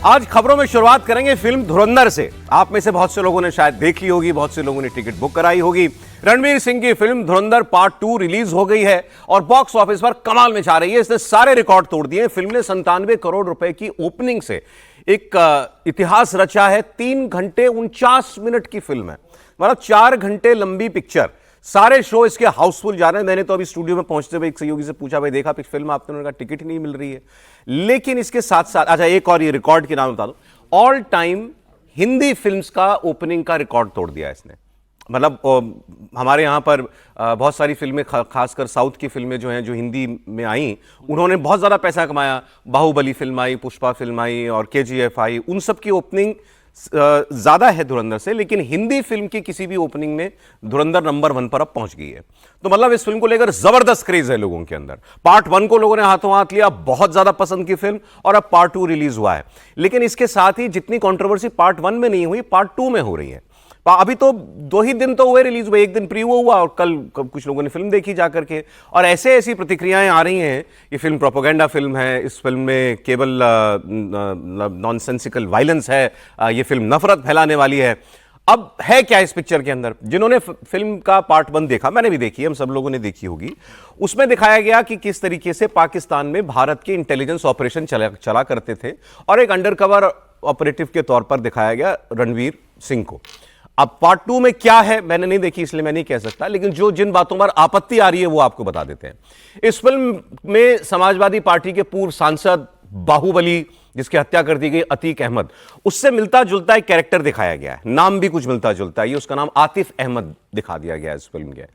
आज खबरों में शुरुआत करेंगे फिल्म धुरंधर से। आप में से बहुत से लोगों ने शायद देख ली होगी, बहुत से लोगों ने टिकट बुक कराई होगी। रणवीर सिंह की फिल्म धुरंधर पार्ट 2 रिलीज हो गई है और बॉक्स ऑफिस पर कमाल मचा रही है। इसने सारे रिकॉर्ड तोड़ दिए। फिल्म ने 97 करोड़ रुपए की ओपनिंग से एक इतिहास रचा है। 3 घंटे 49 मिनट की फिल्म है, मतलब 4 घंटे लंबी पिक्चर। सारे शो इसके हाउसफुल जा रहे हैं। मैंने तो अभी स्टूडियो में पहुंचते हुए एक सहयोगी से पूछा, भाई देखा फिल्म आपने? उन्होंने कहा टिकट ही नहीं मिल रही है। लेकिन इसके साथ साथ अच्छा, एक और ये रिकॉर्ड के नाम बता दो, ऑल टाइम हिंदी फिल्म्स का ओपनिंग का रिकॉर्ड तोड़ दिया इसने। मतलब हमारे यहाँ पर बहुत सारी फिल्में, खासकर साउथ की फिल्में जो हैं, जो हिंदी में आई, उन्होंने बहुत ज़्यादा पैसा कमाया। बाहुबली फिल्म आई, पुष्पा फिल्म आई और KGF आई, उन सब की ओपनिंग ज़्यादा है धुरंधर से। लेकिन हिंदी फिल्म की किसी भी ओपनिंग में धुरंधर नंबर 1 पर अब पहुंच गई है। तो मतलब इस फिल्म को लेकर ज़बरदस्त क्रेज है लोगों के अंदर। पार्ट 1 को लोगों ने हाथों हाथ लिया, बहुत ज़्यादा पसंद की फिल्म, और अब पार्ट 2 रिलीज हुआ है। लेकिन इसके साथ ही जितनी कंट्रोवर्सी पार्ट 1 में नहीं हुई, पार्ट 2 में हो रही है। अभी तो 2 ही दिन तो हुए रिलीज हुए, एक दिन प्रीव्यू हुआ और कल कुछ लोगों ने फिल्म देखी जाकर के, और ऐसी प्रतिक्रियाएं आ रही हैं कि फिल्म प्रोपेगेंडा फिल्म है, इस फिल्म में केवल नॉनसेंसिकल वायलेंस है, ये फिल्म नफरत फैलाने वाली है। अब है क्या इस पिक्चर के अंदर? जिन्होंने फिल्म का पार्ट 1 देखा, मैंने भी देखी है, हम सब लोगों ने देखी होगी, उसमें दिखाया गया कि किस तरीके से पाकिस्तान में भारत के इंटेलिजेंस ऑपरेशन चला करते थे, और एक अंडरकवर ऑपरेटिव के तौर पर दिखाया गया रणवीर सिंह को। अब पार्ट 2 में क्या है, मैंने नहीं देखी इसलिए मैं नहीं कह सकता, लेकिन जिन बातों पर आपत्ति आ रही है वो आपको बता देते हैं। इस फिल्म में समाजवादी पार्टी के पूर्व सांसद बाहुबली, जिसकी हत्या कर दी गई, अतीक अहमद, उससे मिलता जुलता एक कैरेक्टर दिखाया गया है। नाम भी कुछ मिलता जुलता है, ये उसका नाम आतिफ अहमद दिखा दिया गया है इस फिल्म के।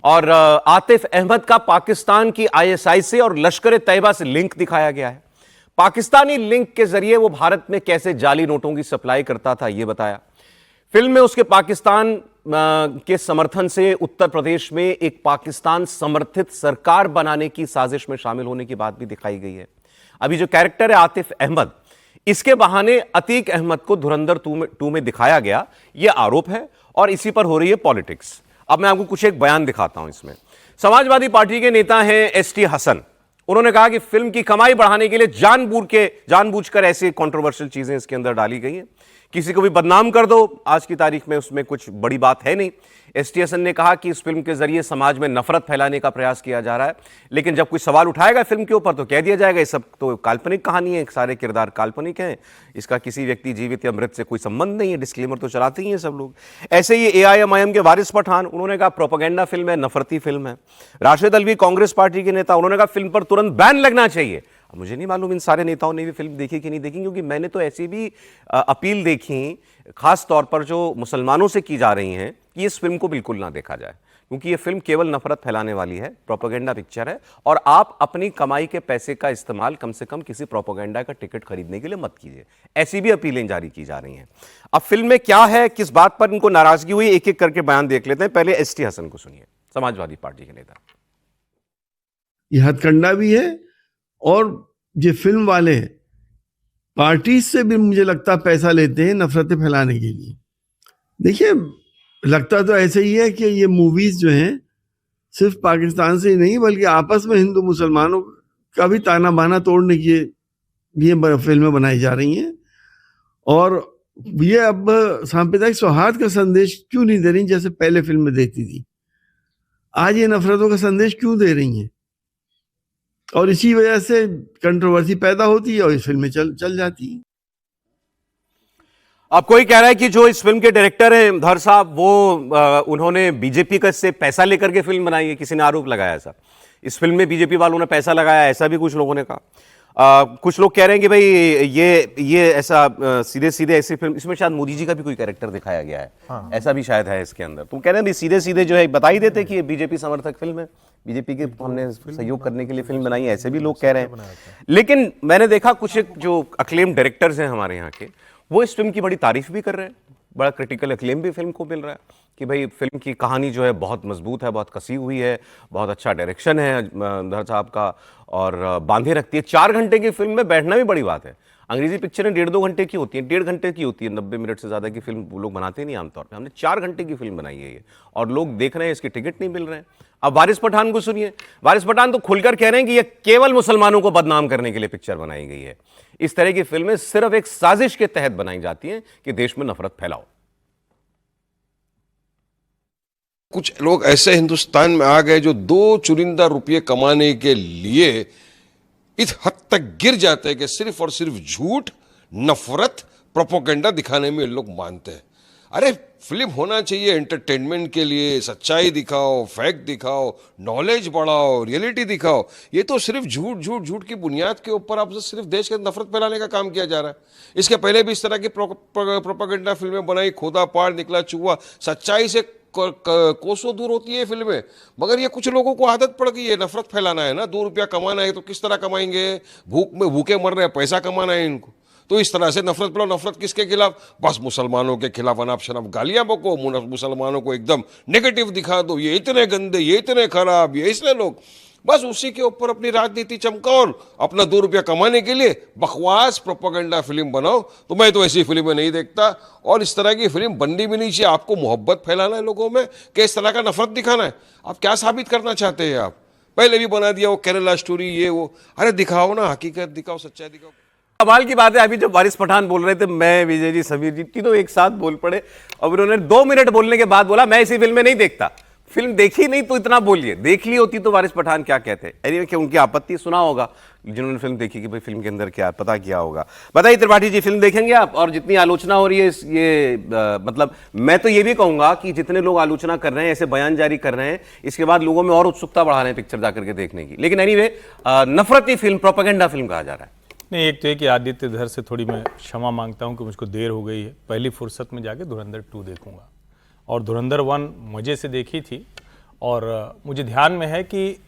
और आतिफ अहमद का पाकिस्तान की ISI से और लश्कर तैयबा से लिंक दिखाया गया है। पाकिस्तानी लिंक के जरिए वो भारत में कैसे जाली नोटों की सप्लाई करता था, यह बताया। फिल्म में उसके पाकिस्तान के समर्थन से उत्तर प्रदेश में एक पाकिस्तान समर्थित सरकार बनाने की साजिश में शामिल होने की बात भी दिखाई गई है। अभी जो कैरेक्टर है आतिफ अहमद, इसके बहाने अतीक अहमद को धुरंधर 2 में दिखाया गया, यह आरोप है, और इसी पर हो रही है पॉलिटिक्स। अब मैं आपको कुछ एक बयान दिखाता हूं। इसमें समाजवादी पार्टी के नेता हैं ST हसन। उन्होंने कहा कि फिल्म की कमाई बढ़ाने के लिए जानबूझकर ऐसी कंट्रोवर्शियल चीजें इसके अंदर डाली गई हैं। किसी को भी बदनाम कर दो, आज की तारीख में उसमें कुछ बड़ी बात है नहीं। ST हसन ने कहा कि इस फिल्म के जरिए समाज में नफरत फैलाने का प्रयास किया जा रहा है। लेकिन जब कोई सवाल उठाएगा फिल्म के ऊपर तो कह दिया जाएगा ये सब तो काल्पनिक कहानी है, सारे किरदार काल्पनिक हैं, इसका किसी व्यक्ति जीवित या मृत से कोई संबंध नहीं है। डिस्क्लेमर तो चलाते ही हैं सब लोग। ऐसे ही AIMIM के वारिस पठान, उन्होंने कहा प्रोपेगेंडा फिल्म है, नफरती फिल्म है। राशिद अल्वी कांग्रेस पार्टी के नेता, उन्होंने कहा फिल्म पर तुरंत बैन लगना चाहिए। मुझे नहीं मालूम इन सारे नेताओं ने भी फिल्म देखी कि नहीं देखी, क्योंकि मैंने तो ऐसी भी अपील देखी, खास तौर पर जो मुसलमानों से की जा रही हैं, कि इस फिल्म को बिल्कुल ना देखा जाए, क्योंकि ये फिल्म केवल नफरत फैलाने वाली है, प्रोपेगेंडा पिक्चर है, और आप अपनी कमाई के पैसे का इस्तेमाल कम से कम किसी प्रोपेगेंडा का टिकट खरीदने के लिए मत कीजिए। ऐसी भी अपीलें जारी की जा रही हैं। अब फिल्म में क्या है, किस बात पर इनको नाराजगी हुई, एक एक करके बयान देख लेते हैं। पहले ST हसन को सुनिए, समाजवादी पार्टी के नेता। यह हथकंडा भी है, और जो फिल्म वाले हैं पार्टी से भी मुझे लगता पैसा लेते हैं नफरतें फैलाने के लिए। देखिए, लगता तो ऐसे ही है कि ये मूवीज जो हैं सिर्फ पाकिस्तान से ही नहीं बल्कि आपस में हिंदू मुसलमानों का भी ताना बाना तोड़ने की ये फिल्में बनाई जा रही हैं। और ये अब सांप्रदायिक सौहार्द का संदेश क्यों नहीं दे रही जैसे पहले फिल्म में देती थी? आज ये नफरतों का संदेश क्यों दे रही हैं? और इसी वजह से कंट्रोवर्सी पैदा होती है और इस फिल्म में चल जाती है। अब कोई कह रहा है कि जो इस फिल्म के डायरेक्टर हैं धर साहब, वो उन्होंने बीजेपी का से पैसा लेकर के फिल्म बनाई है। किसी ने आरोप लगाया ऐसा, इस फिल्म में बीजेपी वालों ने पैसा लगाया, ऐसा भी कुछ लोगों ने कहा। कुछ लोग कह रहे हैं कि भाई ये ऐसा सीधे सीधे ऐसी फिल्म, इसमें शायद मोदी जी का भी कोई कैरेक्टर दिखाया गया है। हाँ। ऐसा भी शायद है इसके अंदर। तुम कह रहे हैं सीधे सीधे जो है बता ही देते कि ये बीजेपी समर्थक फिल्म है, बीजेपी के हमने सहयोग करने के लिए फिल्म बनाई है, ऐसे भी लोग कह रहे हैं। लेकिन मैंने देखा कुछ जो अक्लेम डायरेक्टर्स हैं हमारे यहाँ के, वो इस फिल्म की बड़ी तारीफ भी कर रहे हैं, बड़ा क्रिटिकल अक्लेम भी फिल्म को मिल रहा है कि भाई फिल्म की कहानी जो है बहुत मजबूत है, बहुत कसी हुई है, बहुत अच्छा डायरेक्शन है धर साहब का, और बांधे रखती है। 4 घंटे की फिल्म में बैठना भी बड़ी बात है। अंग्रेजी पिक्चरें 1.5-2 घंटे की होती हैं, 1.5 घंटे की होती है, 90 मिनट से ज़्यादा की फिल्म वो लोग बनाते नहीं आमतौर पे। हमने 4 घंटे की फिल्म बनाई है ये, और लोग देख रहे हैं, इसके टिकट नहीं मिल रहे हैं। अब वारिस पठान को सुनिए। वारिस पठान तो खुलकर कह रहे हैं कि ये केवल मुसलमानों को बदनाम करने के लिए पिक्चर बनाई गई है। इस तरह की फिल्में सिर्फ एक साजिश के तहत बनाई जाती हैं कि देश में नफरत फैलाओ। कुछ लोग ऐसे हिंदुस्तान में आ गए जो 2 चुनिंदा रुपये कमाने के लिए इस हद तक गिर जाते हैं कि सिर्फ और सिर्फ झूठ, नफरत, प्रोपेगेंडा दिखाने में लोग मानते हैं। अरे फिल्म होना चाहिए एंटरटेनमेंट के लिए, सच्चाई दिखाओ, फैक्ट दिखाओ, नॉलेज बढ़ाओ, रियलिटी दिखाओ। ये तो सिर्फ झूठ झूठ झूठ की बुनियाद के ऊपर आपसे सिर्फ देश के नफरत फैलाने का काम किया जा रहा है। इसके पहले भी इस तरह की प्रोपेगेंडा फिल्में बनाई, खोदा पाड़ निकला चूहा, सच्चाई से कोसों दूर होती है फिल्में। मगर ये कुछ लोगों को आदत पड़ गई है, नफरत फैलाना है ना, 2 रुपया कमाना है तो किस तरह कमाएंगे, भूखे मर रहे हैं, पैसा कमाना है इनको, तो इस तरह से नफरत फैलाओ। नफरत किसके खिलाफ? बस मुसलमानों के खिलाफ अनाप शनाप गालियां बको, मुसलमानों को एकदम नेगेटिव दिखा दो, ये इतने गंदे, ये इतने खराब, ये इसलिए लोग बस उसी के ऊपर अपनी राजनीति चमकाओ और अपना 2 रुपया कमाने के लिए बकवास प्रोपेगेंडा फिल्म बनाओ। तो मैं तो ऐसी फिल्में नहीं देखता और इस तरह की फिल्म बननी भी नहीं चाहिए। आपको मोहब्बत फैलाना है लोगों में कि इस तरह का नफरत दिखाना है? आप क्या साबित करना चाहते हैं? आप पहले भी बना दिया वो केरला स्टोरी, ये वो। अरे दिखाओ ना, हकीकत दिखाओ, सच्चाई दिखाओ। कमाल की बात है, अभी जब वारिस पठान बोल रहे थे, मैं, विजय जी, समीर जी तीनों एक साथ बोल पड़े और उन्होंने 2 मिनट बोलने के बाद बोला मैं ऐसी फिल्में नहीं देखता। फिल्म देखी नहीं तो इतना बोलिए, देख ली होती तो वारिस पठान क्या कहते हैं। एनीवे कि उनकी आपत्ति सुना होगा जिन्होंने फिल्म देखी कि भाई फिल्म के अंदर क्या पता किया होगा। बताइए त्रिपाठी जी, फिल्म देखेंगे आप? और जितनी आलोचना हो रही है मतलब मैं तो ये भी कहूंगा कि जितने लोग आलोचना कर रहे हैं, ऐसे बयान जारी कर रहे हैं, इसके बाद लोगों में और उत्सुकता बढ़ा रहे हैं पिक्चर जाकर के देखने की। लेकिन एनीवे नफरती फिल्म, प्रोपेगेंडा फिल्म कहा जा रहा है। नहीं, एक तो है कि आदित्य धर से थोड़ी मैं क्षमा मांगता हूं कि मुझको देर हो गई है। पहली फुर्सत में जाके धुरंधर 2 देखूंगा। और धुरंधर 1 मज़े से देखी थी और मुझे ध्यान में है कि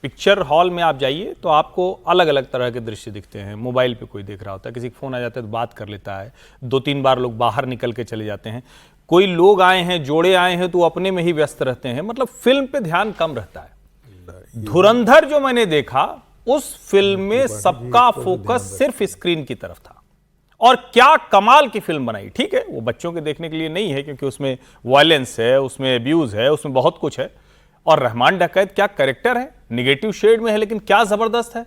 पिक्चर हॉल में आप जाइए तो आपको अलग अलग तरह के दृश्य दिखते हैं। मोबाइल पे कोई देख रहा होता है, किसी का फ़ोन आ जाता है तो बात कर लेता है, 2-3 बार लोग बाहर निकल के चले जाते हैं, कोई लोग आए हैं, जोड़े आए हैं तो वो अपने में ही व्यस्त रहते हैं। मतलब फिल्म पे ध्यान कम रहता है। धुरंधर जो मैंने देखा, उस फिल्म में सबका फोकस सिर्फ स्क्रीन की तरफ था और क्या कमाल की फिल्म बनाई। ठीक है, वो बच्चों के देखने के लिए नहीं है क्योंकि उसमें वायलेंस है, उसमें अब्यूज है, उसमें बहुत कुछ है। और रहमान डकैत क्या कैरेक्टर है, निगेटिव शेड में है लेकिन क्या जबरदस्त है।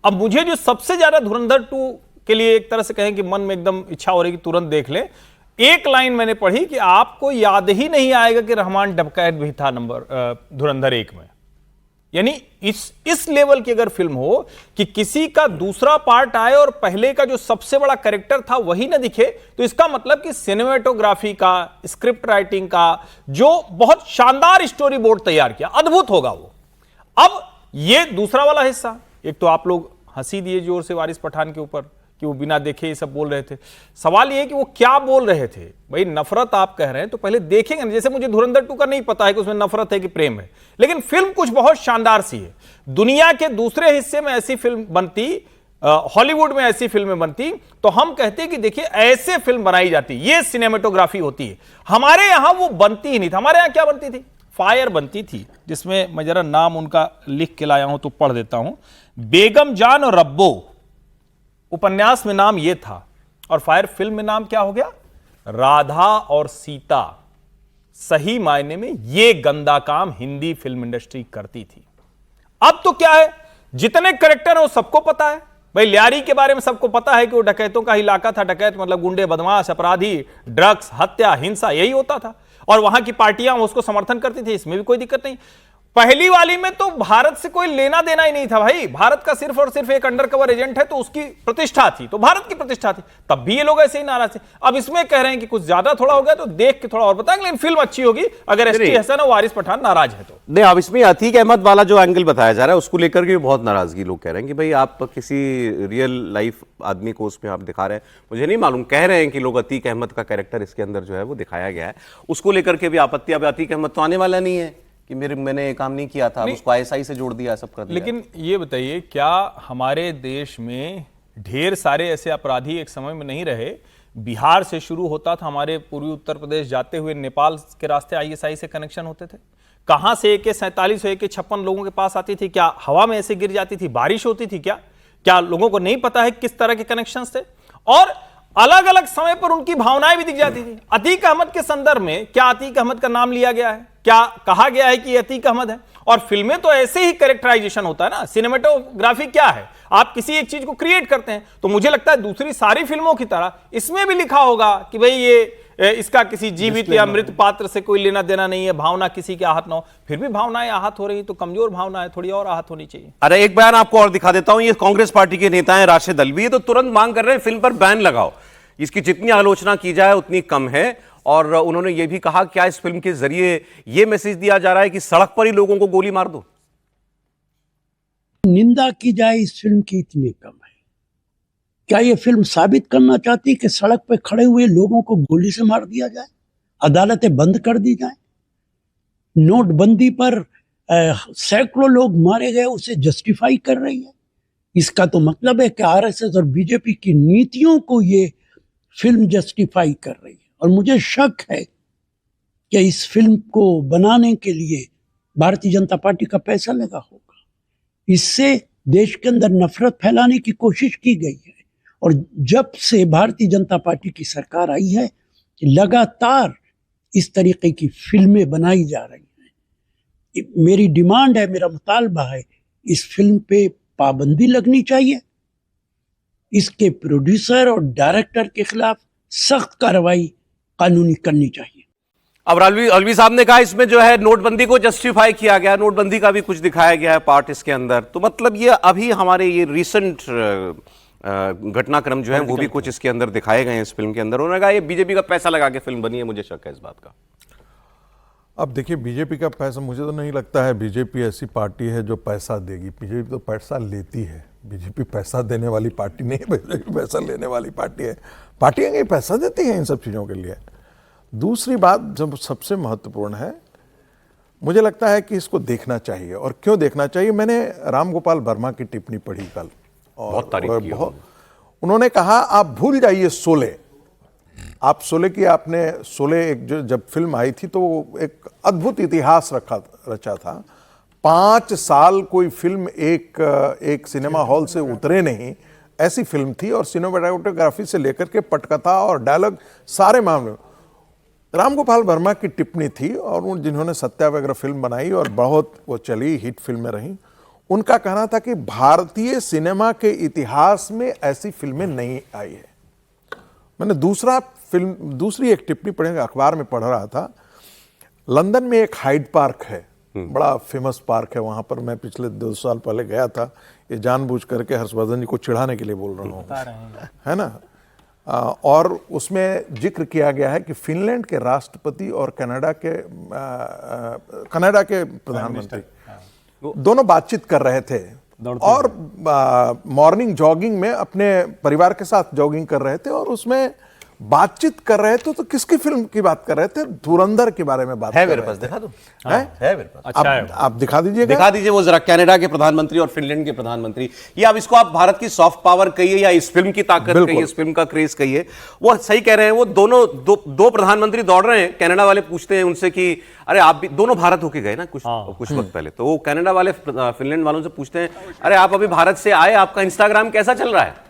अब मुझे जो सबसे ज्यादा धुरंधर 2 के लिए एक तरह से कहें कि मन में एकदम इच्छा हो रही कि तुरंत देख ले, एक लाइन मैंने पढ़ी कि आपको याद ही नहीं आएगा कि रहमान डकैत भी था धुरंधर 1 में। यानी इस लेवल की अगर फिल्म हो कि किसी का दूसरा पार्ट आए और पहले का जो सबसे बड़ा कैरेक्टर था वही ना दिखे, तो इसका मतलब कि सिनेमेटोग्राफी का, स्क्रिप्ट राइटिंग का जो बहुत शानदार स्टोरी बोर्ड तैयार किया, अद्भुत होगा वो। अब ये दूसरा वाला हिस्सा, एक तो आप लोग हंसी दिए जोर से वारिस पठान के ऊपर कि वो बिना देखे ये सब बोल रहे थे। सवाल ये है कि वो क्या बोल रहे थे। भाई नफरत आप कह रहे हैं तो पहले देखेंगे ना। जैसे मुझे धुरंधर 2 का नहीं पता है कि उसमें नफरत है कि प्रेम है, लेकिन फिल्म कुछ बहुत शानदार सी है। दुनिया के दूसरे हिस्से में ऐसी फिल्म बनती, हॉलीवुड में ऐसी फिल्में बनती तो हम कहते कि देखिए ऐसे फिल्म बनाई जाती, ये सिनेमेटोग्राफी होती है। हमारे यहां वो बनती ही नहीं थी। हमारे यहां क्या बनती थी? फायर बनती थी, जिसमें मैं जरा नाम उनका लिख के लाया हूं तो पढ़ देता हूं। बेगम जान और रब्बो उपन्यास में नाम यह था और फायर फिल्म में नाम क्या हो गया? राधा और सीता। सही मायने में यह गंदा काम हिंदी फिल्म इंडस्ट्री करती थी। अब तो क्या है, जितने कैरेक्टर हैं वो सबको पता है। भाई लियारी के बारे में सबको पता है कि वो डकैतों का इलाका था। डकैत मतलब गुंडे, बदमाश, अपराधी, ड्रग्स, हत्या, हिंसा, यही होता था और वहां की पार्टियां उसको समर्थन करती थी। इसमें भी कोई दिक्कत नहीं। पहली वाली में तो भारत से कोई लेना देना ही नहीं था। भाई भारत का सिर्फ और सिर्फ एक अंडरकवर एजेंट है तो उसकी प्रतिष्ठा थी, तो भारत की प्रतिष्ठा थी, तब भी ये लोग ऐसे ही नाराज थे। अब इसमें कह रहे हैं कि कुछ ज्यादा थोड़ा हो गया तो देख के थोड़ा और बताएंगे, लेकिन फिल्म अच्छी होगी अगर एसटी हसन और वारिस पठान नाराज है तो। नहीं, अब इसमें अतीक अहमद वाला जो एंगल बताया जा रहा है उसको लेकर के बहुत नाराजगी लोग कह रहे हैं कि भाई आप किसी रियल लाइफ आदमी को उसमें आप दिखा रहे हैं। मुझे नहीं मालूम, कह रहे हैं कि लोग अतीक अहमद का कैरेक्टर इसके अंदर जो है वो दिखाया गया है, उसको लेकर के भी आपत्ति। अब अतीक अहमद तो आने वाला नहीं है कि मैंने काम नहीं किया था, उसको आईएसआई से जोड़ दिया, सब कर दिया। लेकिन ये बताइए, क्या हमारे देश में ढेर सारे ऐसे अपराधी एक समय में नहीं रहे? बिहार से शुरू होता था, हमारे पूर्वी उत्तर प्रदेश जाते हुए नेपाल के रास्ते आईएसआई से कनेक्शन होते थे। कहां से AK-47 और AK-56 लोगों के पास आती थी? क्या हवा में ऐसे गिर जाती थी? बारिश होती थी? क्या लोगों को नहीं पता है किस तरह के कनेक्शंस थे? और अलग अलग समय पर उनकी भावनाएं भी दिख जाती थी। अतीक अहमद के संदर्भ में क्या अतीक अहमद का नाम लिया गया है? क्या कहा गया है कि ये अतीक अहमद है? और फिल्में तो ऐसे ही कैरेक्टराइजेशन होता है ना, सिनेमेटोग्राफी क्या है, आप किसी एक चीज को क्रिएट करते हैं। तो मुझे लगता है दूसरी सारी फिल्मों की तरह इसमें भी लिखा होगा कि भाई ये इसका किसी जीवित या मृत पात्र से कोई लेना देना नहीं है, भावना किसी के आहत ना हो। फिर भी भावनाएं आहत हो रही तो कमजोर भावनाएं थोड़ी और आहत होनी चाहिए। अरे एक बयान आपको और दिखा देता हूं, ये कांग्रेस पार्टी के नेता हैं राशिद अल्वी, ये तो तुरंत मांग कर रहे हैं फिल्म पर बैन लगाओ, इसकी जितनी आलोचना की जाए उतनी कम है। और उन्होंने ये भी कहा क्या इस फिल्म के जरिए ये मैसेज दिया जा रहा है कि सड़क पर ही लोगों को गोली मार दो। निंदा की जाए इस फिल्म की इतनी कम है। क्या ये फिल्म साबित करना चाहती है कि सड़क पर खड़े हुए लोगों को गोली से मार दिया जाए, अदालतें बंद कर दी जाए? नोटबंदी पर सैकड़ों लोग मारे गए, उसे जस्टिफाई कर रही है। इसका तो मतलब है कि आरएसएस और बीजेपी की नीतियों को ये फिल्म जस्टिफाई कर रही है। और मुझे शक है कि इस फिल्म को बनाने के लिए भारतीय जनता पार्टी का पैसा लगा होगा। इससे देश के अंदर नफरत फैलाने की कोशिश की गई है। और जब से भारतीय जनता पार्टी की सरकार आई है, लगातार इस तरीके की फिल्में बनाई जा रही हैं। मेरी डिमांड है, मेरा मुतालबा है, इस फिल्म पे पाबंदी लगनी चाहिए। इसके प्रोड्यूसर और डायरेक्टर के खिलाफ सख्त कार्रवाई कानूनी करनी चाहिए। अब अलवी साहब ने कहा इसमें जो है नोटबंदी को जस्टिफाई किया गया, नोटबंदी का भी कुछ दिखाया गया है पार्ट इसके अंदर। तो मतलब ये अभी हमारे ये रिसेंट घटनाक्रम जो है वो भी कुछ इसके अंदर दिखाए गए हैं इस फिल्म के अंदर। उन्होंने कहा ये बीजेपी का पैसा लगा के फिल्म बनी है, मुझे शक है इस बात का। अब देखिए, बीजेपी का पैसा, मुझे तो नहीं लगता है बीजेपी ऐसी पार्टी है जो पैसा देगी। बीजेपी तो पैसा लेती है, बीजेपी पैसा देने वाली पार्टी नहीं है, बीजेपी पैसा लेने वाली पार्टी है। पार्टियां कहीं पैसा देती हैं इन सब चीज़ों के लिए। दूसरी बात जो सबसे महत्वपूर्ण है, मुझे लगता है कि इसको देखना चाहिए। और क्यों देखना चाहिए, मैंने राम गोपाल वर्मा की टिप्पणी पढ़ी कल, और बहुत तारीफ की उन्होंने कहा आप भूल जाइए शोले। आप शोले की, आपने शोले एक जो जब फिल्म आई थी तो एक अद्भुत इतिहास रचा था। 5 साल कोई फिल्म एक सिनेमा हॉल से उतरे नहीं, ऐसी फिल्म थी। और सिनेमेटोग्राफी से लेकर के पटकथा और डायलॉग, सारे मामले राम गोपाल वर्मा की टिप्पणी थी। और उन जिन्होंने सत्याग्रह फिल्म बनाई और बहुत वो चली, हिट फिल्में रहीं, उनका कहना था कि भारतीय सिनेमा के इतिहास में ऐसी फिल्में नहीं आई है। मैंने दूसरी एक टिप्पणी पढ़ी, अखबार में पढ़ रहा था। लंदन में एक हाइड पार्क है, बड़ा फेमस पार्क है, वहां पर मैं पिछले 2 साल पहले गया था। ये जानबूझ करके हर्षवर्धन जी को चिढ़ाने के लिए बोल रहा हूँ, है ना। और उसमें जिक्र किया गया है कि फिनलैंड के राष्ट्रपति और कनाडा के प्रधानमंत्री दोनों बातचीत कर रहे थे और मॉर्निंग जॉगिंग में अपने परिवार के साथ जॉगिंग कर रहे थे। और उसमें बातचीत कर रहे थे तो किसकी फिल्म की बात कर रहे थे? धुरंधर के बारे में बात है कर मेरे रहे पास, थे। दिखा दो। है मेरे पास। अच्छा है। आप दिखा दीजिए, दिखा दीजिए वो जरा, कनाडा के प्रधानमंत्री और फिनलैंड के प्रधानमंत्री। ये अब इसको आप भारत की सॉफ्ट पावर कहिए या इस फिल्म की ताकत कहिए, इस फिल्म का क्रेज कहिए, वो सही कह रहे हैं। वो दोनों दो प्रधानमंत्री दौड़ रहे हैं। कनाडा वाले पूछते हैं उनसे कि अरे आप भी, दोनों भारत होके गए ना कुछ वक्त पहले, तो वो कनाडा वाले फिनलैंड वालों से पूछते हैं अरे आप अभी भारत से आए, आपका इंस्टाग्राम कैसा चल रहा है?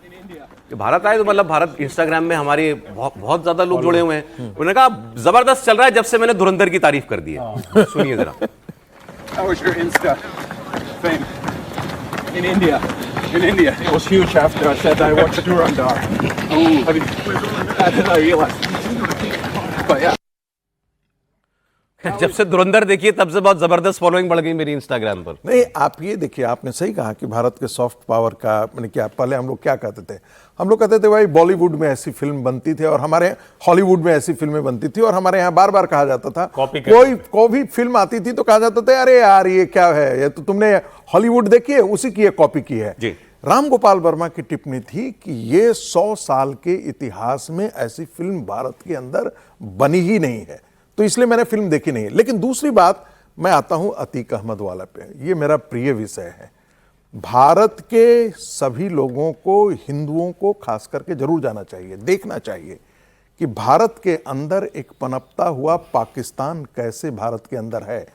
भारत आए तो मतलब भारत, इंस्टाग्राम में हमारे बहुत ज्यादा लोग जुड़े हुए हैं। उन्होंने कहा जबरदस्त चल रहा है जब से मैंने धुरंधर की तारीफ कर दी है। सुनिए जरा। How was your Insta fame in India? In India, it was huge after I said I watched Durandar. I didn't realize. But yeah. जब से धुरंधर देखिए तब से बहुत जबरदस्त फॉलोइंग बढ़ गई मेरी इंस्टाग्राम पर। नहीं, आप ये देखिए, आपने सही कहा कि भारत के सॉफ्ट पावर का, मैंने क्या, पहले हम लोग क्या कहते थे? हम लोग कहते थे भाई बॉलीवुड में ऐसी फिल्म बनती थी और हमारे हॉलीवुड में ऐसी फिल्में बनती थी। और हमारे यहाँ बार बार कहा जाता था, कोई भी फिल्म आती थी तो कहा जाता था अरे यार ये क्या है, ये तो तुमने हॉलीवुड देखी है, उसी की ये कॉपी की है। राम गोपाल वर्मा की टिप्पणी थी कि ये 100 साल के इतिहास में ऐसी फिल्म भारत के अंदर बनी ही नहीं है, तो इसलिए मैंने फिल्म देखी नहीं। लेकिन दूसरी बात, मैं आता हूं अतीक अहमद वाला पे, ये मेरा प्रिय विषय है। भारत के सभी लोगों को, हिंदुओं को खास करके जरूर जाना चाहिए, देखना चाहिए कि भारत के अंदर एक पनपता हुआ पाकिस्तान कैसे भारत के अंदर है।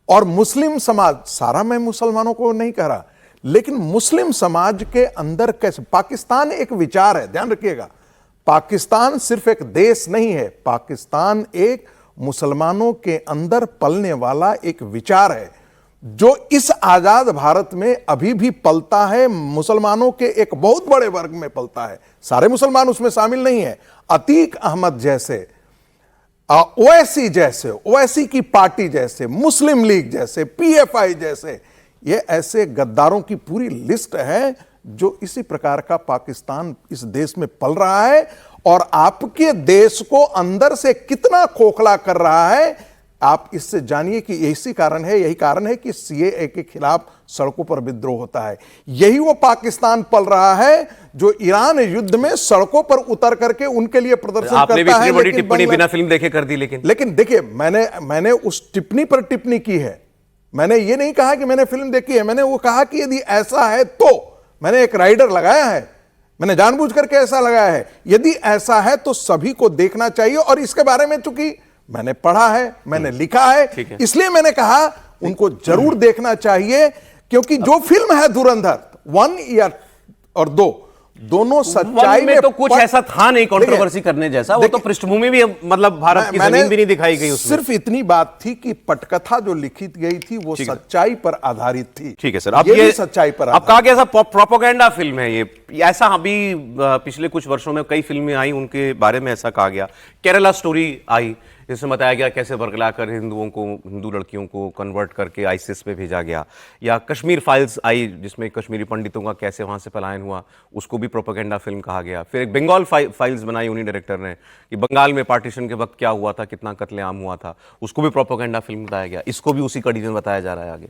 और मुस्लिम समाज, सारा मैं मुसलमानों को नहीं कह रहा, लेकिन मुस्लिम समाज के अंदर कैसे, पाकिस्तान एक विचार है, ध्यान रखिएगा। पाकिस्तान सिर्फ एक देश नहीं है, पाकिस्तान एक मुसलमानों के अंदर पलने वाला एक विचार है। जो इस आजाद भारत में अभी भी पलता है, मुसलमानों के एक बहुत बड़े वर्ग में पलता है। सारे मुसलमान उसमें शामिल नहीं है। अतीक अहमद जैसे, ओवैसी जैसे, ओवैसी की पार्टी जैसे, मुस्लिम लीग जैसे, पीएफआई जैसे, ये ऐसे गद्दारों की पूरी लिस्ट है जो इसी प्रकार का पाकिस्तान इस देश में पल रहा है और आपके देश को अंदर से कितना खोखला कर रहा है आप इससे जानिए कि यही कारण है कि सीएए के खिलाफ सड़कों पर विद्रोह होता है। यही वो पाकिस्तान पल रहा है जो ईरान युद्ध में सड़कों पर उतर करके उनके लिए प्रदर्शन आपने भी करता है। इतनी बड़ी टिप्पणी बिना फिल्म देखे कर दी। लेकिन देखिए, मैंने उस टिप्पणी पर टिप्पणी की है। मैंने ये नहीं कहा कि मैंने फिल्म देखी है, मैंने वो कहा कि यदि ऐसा है तो मैंने एक राइडर लगाया है, मैंने जानबूझ करके ऐसा लगाया है। यदि ऐसा है तो सभी को देखना चाहिए और इसके बारे में चूंकि मैंने पढ़ा है, मैंने लिखा है, इसलिए मैंने कहा उनको जरूर देखना चाहिए, क्योंकि जो फिल्म है धुरंधर 1 या और 2 दोनों सच्चाई में तो कुछ ऐसा था नहीं कंट्रोवर्सी करने जैसा। वो तो पृष्ठभूमि भी मतलब भारत की जमीन भी नहीं दिखाई गई उसमें। सिर्फ इतनी बात थी कि पटकथा जो लिखी गई थी वो सच्चाई पर आधारित थी। ठीक है सर, अब ये सच्चाई पर अब कहा गया प्रोपेगेंडा फिल्म है ये। ऐसा अभी पिछले कुछ वर्षों में कई फिल्में आई, उनके बारे में ऐसा कहा गया। केरला स्टोरी आई, जिसमें बताया गया कैसे बरगलाकर हिंदू लड़कियों को कन्वर्ट करके आईसिस पे भेजा गया। या कश्मीर फाइल्स आई, जिसमें कश्मीरी पंडितों का कैसे वहां से पलायन हुआ, उसको भी प्रोपेगेंडा फिल्म कहा गया। फिर एक बंगाल फाइल्स बनाई उन्हीं डायरेक्टर ने कि बंगाल में पार्टीशन के वक्त क्या हुआ था, कितना कत्लेआम हुआ था, उसको भी प्रोपेगेंडा फिल्म बताया गया। इसको भी उसी कड़ी में बताया जा रहा है आगे।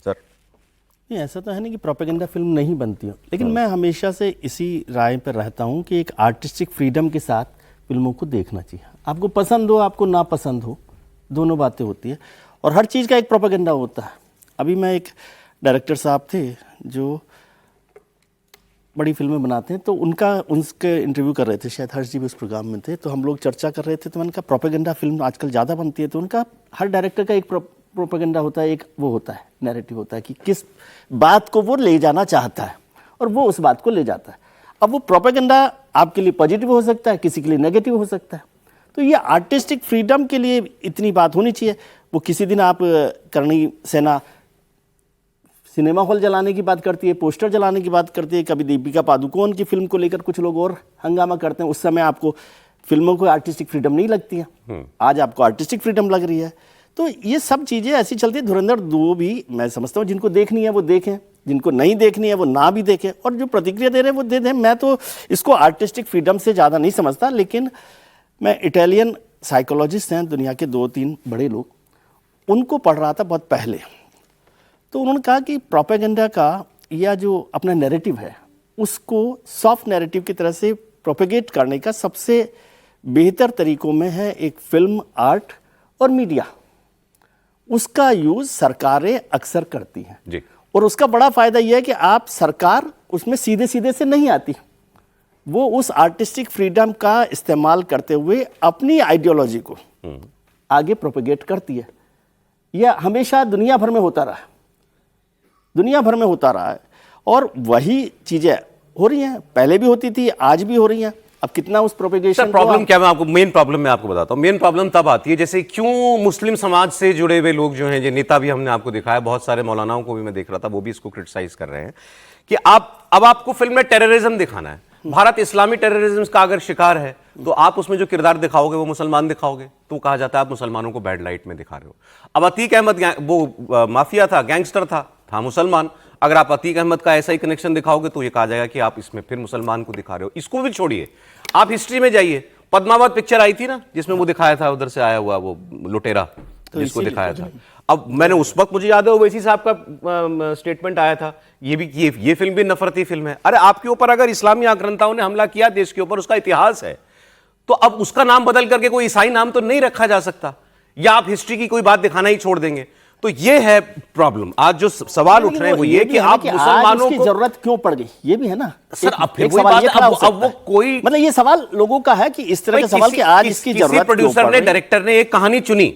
सर नहीं, ऐसा तो है नहीं कि प्रोपेगेंडा फिल्म नहीं बनती हो, लेकिन मैं हमेशा से इसी राय पर रहता हूँ कि एक आर्टिस्टिक फ्रीडम के साथ फिल्मों को देखना चाहिए। आपको पसंद हो, आपको ना पसंद हो, दोनों बातें होती है और हर चीज़ का एक प्रोपेगेंडा होता है। अभी मैं एक डायरेक्टर साहब थे जो बड़ी फिल्में बनाते हैं, तो उनके इंटरव्यू कर रहे थे, शायद हर्ष जी भी उस प्रोग्राम में थे, तो हम लोग चर्चा कर रहे थे। तो मैंने कहा प्रोपेगेंडा फिल्म आजकल ज़्यादा बनती है, तो उनका हर डायरेक्टर का एक प्रोपेगेंडा होता है, एक वो होता है नैरेटिव होता है कि किस बात को वो ले जाना चाहता है और वो उस बात को ले जाता है। अब वो प्रोपेगेंडा आपके लिए पॉजिटिव हो सकता है, किसी के लिए नेगेटिव हो सकता है। तो ये आर्टिस्टिक फ्रीडम के लिए इतनी बात होनी चाहिए। वो किसी दिन आप करणी सेना सिनेमा हॉल जलाने की बात करती है, पोस्टर जलाने की बात करती है, कभी दीपिका पादुकोण की फिल्म को लेकर कुछ लोग और हंगामा करते हैं। उस समय आपको फिल्मों को आर्टिस्टिक फ्रीडम नहीं लगती है, आज आपको आर्टिस्टिक फ्रीडम लग रही है। तो ये सब चीज़ें ऐसी चलती है। धुरंधर 2 भी मैं समझता हूँ जिनको देखनी है वो देखें, जिनको नहीं देखनी है वो ना भी देखें, और जो प्रतिक्रिया दे रहे हैं वो दे दें। मैं तो इसको आर्टिस्टिक फ्रीडम से ज़्यादा नहीं समझता। लेकिन मैं इटालियन साइकोलॉजिस्ट हैं दुनिया के 2-3 बड़े लोग, उनको पढ़ रहा था बहुत पहले, तो उन्होंने कहा कि प्रोपेगेंडा का या जो अपना नैरेटिव है उसको सॉफ्ट नैरेटिव की तरह से प्रोपेगेट करने का सबसे बेहतर तरीकों में है एक फिल्म, आर्ट और मीडिया। उसका यूज़ सरकारें अक्सर करती हैं जी। और उसका बड़ा फायदा यह है कि आप सरकार उसमें सीधे सीधे से नहीं आती, वो उस आर्टिस्टिक फ्रीडम का इस्तेमाल करते हुए अपनी आइडियोलॉजी को आगे प्रोपेगेट करती है। यह हमेशा दुनिया भर में होता रहा है, दुनिया भर में होता रहा है और वही चीज़ें हो रही हैं, पहले भी होती थी, आज भी हो रही हैं। अब कितना उस प्रोपेगेशन प्रॉब्लम क्या, मैं आपको मेन प्रॉब्लम मैं आपको बताता हूँ। मेन प्रॉब्लम तब आती है जैसे क्यों मुस्लिम समाज से जुड़े हुए लोग जो हैं, जो नेता भी हमने आपको दिखाया, बहुत सारे मौलानाओं को भी मैं देख रहा था, वो भी इसको क्रिटिसाइज कर रहे हैं कि अब आपको फिल्म में टेररिज्म दिखाना है। भारत इस्लामी टेररिज्म का अगर शिकार है तो आप उसमें जो किरदार दिखाओगे वो मुसलमान दिखाओगे, तो कहा जाता है आप मुसलमानों को बैड लाइट में दिखा रहे हो। अब अतीक अहमद वो माफिया था, गैंगस्टर था मुसलमान, अगर आप अतीक अहमद का ऐसा ही कनेक्शन दिखाओगे तो ये कहा जाएगा कि आप इसमें फिर मुसलमान को दिखा रहे हो। इसको भी छोड़िए, आप हिस्ट्री में जाइए, पद्मावत पिक्चर आई थी ना जिसमें वो दिखाया था उधर से आया हुआ वो लुटेरा जिसको दिखाया था। अब मैंने उस वक्त मुझे याद है ओवैसी साहब का स्टेटमेंट आया था, ये फिल्म भी नफरती फिल्म है। अरे आपके ऊपर अगर इस्लामी आक्रांताओं ने हमला किया देश के ऊपर, उसका इतिहास है, तो अब उसका नाम बदल करके कोई ईसाई नाम तो नहीं रखा जा सकता, या आप हिस्ट्री की कोई बात दिखाना ही छोड़ देंगे। तो ये है प्रॉब्लम। आज जो सवाल उठ रहे हैं वो ये कि आप मुसलमानों को जरूरत क्यों पड़ गई, ये भी है ना सर। अब फिर वही बात, अब वो कोई मतलब ये सवाल लोगों का है कि इस तरह का सवाल कि आज इसकी जरूरत प्रोड्यूसर ने, डायरेक्टर ने एक कहानी चुनी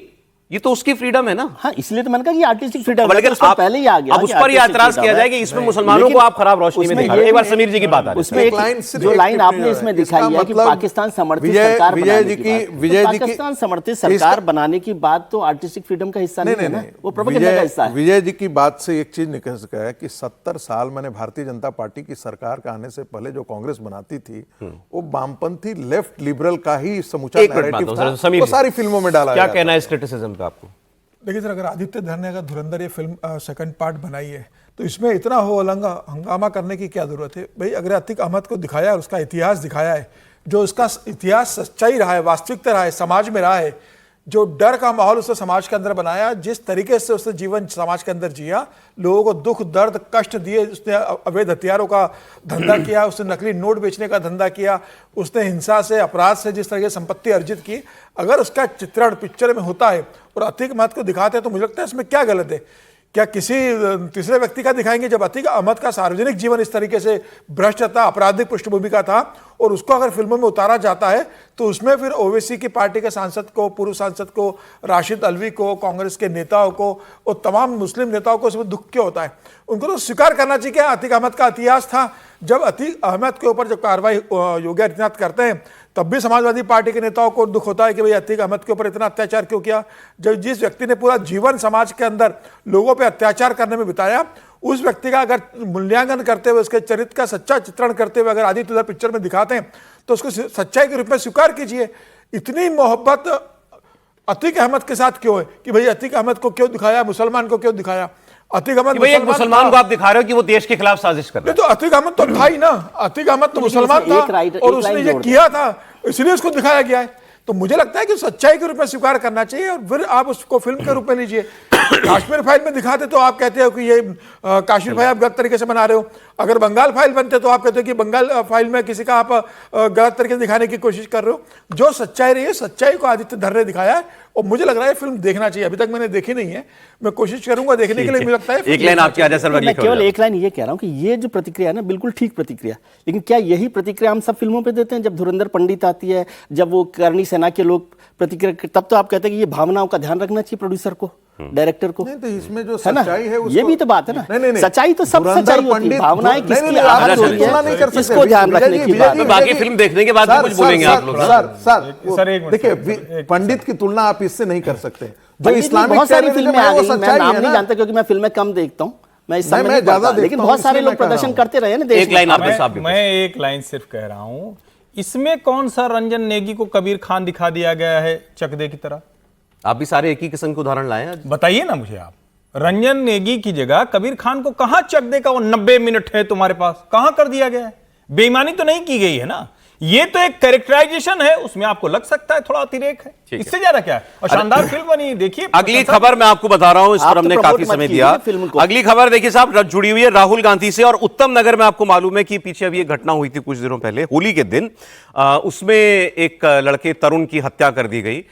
ये तो उसकी फ्रीडम है ना। हाँ, इसलिए तो मैंने कहा कि आर्टिस्टिक फ्रीडम, लेकिन आप पहले ही आ गया। अब उस पर ये एतराज किया जाए कि इसमें मुसलमानों को आप खराब रोशनी में दिखा रहे हैं। एक बार समीर जी की बात आ रही है। उसमें जो लाइन आपने इसमें दिखाई है कि पाकिस्तान समर्थित सरकार बनाने की बात, पाकिस्तान समर्थित सरकार बनाने की बात तो आर्टिस्टिक फ्रीडम का हिस्सा नहीं है ना, वो प्रोपेगेंडा का हिस्सा है। विजय जी की बात से एक चीज निकल सका है कि 70 साल मैंने भारतीय जनता पार्टी की सरकार का आने से पहले जो कांग्रेस बनाती थी वो वामपंथी लेफ्ट लिबरल का ही समूचा नैरेटिव था, वो सारी फिल्मों में डाला क्या कहना है इस क्रिटिसिज्म पे आपको? देखिए सर, अगर आदित्य धर ने अगर धुरंधर ये फिल्म सेकंड पार्ट बनाई है तो इसमें इतना हो हंगामा करने की क्या जरूरत है भाई? अगर अतीक अहमद को दिखाया है, उसका इतिहास दिखाया है, जो उसका इतिहास सच्चाई रहा है, वास्तविकता रहा है, समाज में रहा है, जो डर का माहौल उसने समाज के अंदर बनाया, जिस तरीके से उसने जीवन समाज के अंदर जिया, लोगों को दुख दर्द कष्ट दिए, उसने अवैध हथियारों का धंधा किया, उसने नकली नोट बेचने का धंधा किया, उसने हिंसा से अपराध से जिस तरह की संपत्ति अर्जित की, अगर उसका चित्रण पिक्चर में होता है और अतीक अहमद को दिखाते हैं तो मुझे लगता है इसमें क्या गलत है? क्या किसी तीसरे व्यक्ति का दिखाएंगे? जब अतीक अहमद का सार्वजनिक जीवन इस तरीके से भ्रष्ट था, आपराधिक पृष्ठभूमि का था, और उसको अगर फिल्मों में उतारा जाता है तो उसमें फिर ओवैसी की पार्टी के सांसद को, पूर्व सांसद को, राशिद अल्वी को, कांग्रेस के नेताओं को और तमाम मुस्लिम नेताओं को इसमें दुख क्यों होता है? उनको तो स्वीकार करना चाहिए कि अतीक अहमद का इतिहास था। जब अतीक अहमद के ऊपर जब कार्रवाई योगी आदित्यनाथ करते हैं तब भी समाजवादी पार्टी के नेताओं को दुख होता है कि भाई अतीक अहमद के ऊपर इतना अत्याचार क्यों किया? जब जिस व्यक्ति ने पूरा जीवन समाज के अंदर लोगों पे अत्याचार करने में बिताया, उस व्यक्ति का अगर मूल्यांकन करते हुए, उसके चरित्र का सच्चा चित्रण करते हुए अगर आदित्य धर पिक्चर में दिखाते हैं तो उसको सच्चाई के रूप में स्वीकार कीजिए। इतनी मोहब्बत अतीक अहमद के साथ क्यों है कि भाई अतीक अहमद को क्यों दिखाया, मुसलमान को क्यों दिखाया? अतीक अहमद भाई एक मुसलमान को आप दिखा रहे हो कि वो देश के खिलाफ साजिश कर रहा है। तो अतीक अहमद तो था ही ना, अतीक अहमद तो मुसलमान था और उसने ये किया था, इसलिए उसको दिखाया गया है। तो मुझे लगता है कि सच्चाई के रूप में स्वीकार करना चाहिए और फिर आप उसको फिल्म के रूप में लीजिए। काश्मीर फाइल में दिखाते तो आप कहते हो कि ये काश्मीर फाइल आप गलत तरीके से बना रहे हो, अगर बंगाल फाइल बनते तो आप कहते हो कि बंगाल फाइल में किसी का आप गलत तरीके से दिखाने की कोशिश कर रहे हो। जो सच्चाई रही है, सच्चाई को आदित्य धर ने दिखाया है और मुझे लग रहा है फिल्म देखना चाहिए। अभी तक मैंने देखी नहीं है, मैं कोशिश करूंगा देखने के लिए। मुझे लगता है एक लाइन आपकी आजा सर, मैं केवल एक लाइन ये कह रहा हूं कि ये जो प्रतिक्रिया है ना, बिल्कुल ठीक प्रतिक्रिया, लेकिन क्या यही प्रतिक्रिया हम सब फिल्मों पे देते हैं? जब धुरंधर पंडित आती है, जब वो करनी सेना के लोग प्रतिक्रिया, तब तो आप कहते हैं कि ये भावनाओं का ध्यान रखना चाहिए प्रोड्यूसर को, डायरेक्टर को। नहीं तो इसमें जो है ना, सच्चाई है ये भी तो बात है ना। नहीं, सच्चाई तो सब सच्चाई होती है, भावनाएं किसकी आधार होती है, इसको ध्यान रखने की बात। बाकी फिल्म देखने के बाद कुछ बोलेंगे आप लोग। सर देखिए, पंडित की तुलना आप इससे नहीं कर सकते। जो इस्लामिक बहुत सारी फिल्में आ गई, मैं नाम नहीं जानता क्योंकि मैं फिल्में कम देखता हूं, मैं इस समय ज्यादा, लेकिन बहुत सारे लोग प्रदर्शन करते रहे ना। एक लाइन आपने साहब, मैं एक लाइन सिर्फ कह रहा हूं, इसमें कौन सा रंजन नेगी को कबीर खान दिखा दिया गया है चकदे की तरह? आप भी सारे एक ही किस्म के उदाहरण लाए हैं, बताइए ना मुझे आप। रंजन नेगी की जगह कबीर खान को कहां चकदे का वो 90 मिनट है तुम्हारे पास, कहां कर दिया गया है? बेईमानी तो नहीं की गई है ना, ये तो एक कैरेक्टराइजेशन है, उसमें आपको लग सकता है थोड़ा अतिरेक है, इससे ज्यादा क्या है? और शानदार फिल्म बनी, देखिए। अगली खबर मैं आपको बता रहा हूं, इस पर हमने काफी समय दिया। अगली खबर देखिए साहब, जुड़ी हुई है राहुल गांधी से और उत्तम नगर में। आपको मालूम है कि पीछे अभी एक घटना हुई थी कुछ दिनों पहले, होली के दिन, उसमें एक लड़के तरुण की हत्या कर दी गई।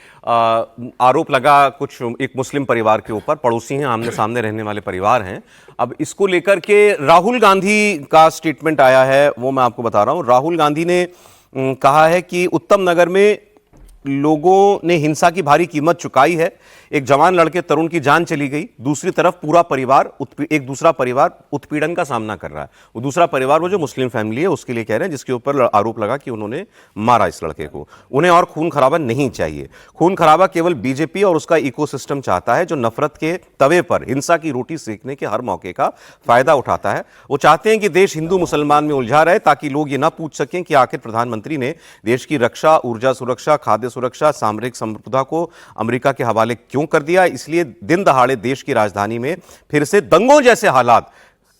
आरोप लगा कुछ एक मुस्लिम परिवार के ऊपर, पड़ोसी हैं, आमने सामने रहने वाले परिवार हैं। अब इसको लेकर के राहुल गांधी का स्टेटमेंट आया है, वो मैं आपको बता रहा हूं। राहुल गांधी ने कहा है कि उत्तम नगर में लोगों ने हिंसा की भारी कीमत चुकाई है। एक जवान लड़के तरुण की जान चली गई, दूसरी तरफ पूरा परिवार, एक दूसरा परिवार उत्पीड़न का सामना कर रहा है। वो दूसरा परिवार वो जो मुस्लिम फैमिली है उसके लिए कह रहे हैं, जिसके ऊपर आरोप लगा कि उन्होंने मारा इस लड़के को। उन्हें और खून खराबा नहीं चाहिए। खून खराबा केवल बीजेपी और उसका इकोसिस्टम चाहता है, जो नफरत के तवे पर हिंसा की रोटी सेकने के हर मौके का फायदा उठाता है। वो चाहते हैं कि देश हिंदू मुसलमान में उलझा रहे ताकि लोग ये ना पूछ सकें कि आखिर प्रधानमंत्री ने देश की रक्षा, ऊर्जा सुरक्षा, खाद्य सुरक्षा, सामरिक संप्रभुता को अमेरिका के हवाले क्यों कर दिया। इसलिए दिन दहाड़े देश की राजधानी में फिर से दंगों जैसे हालात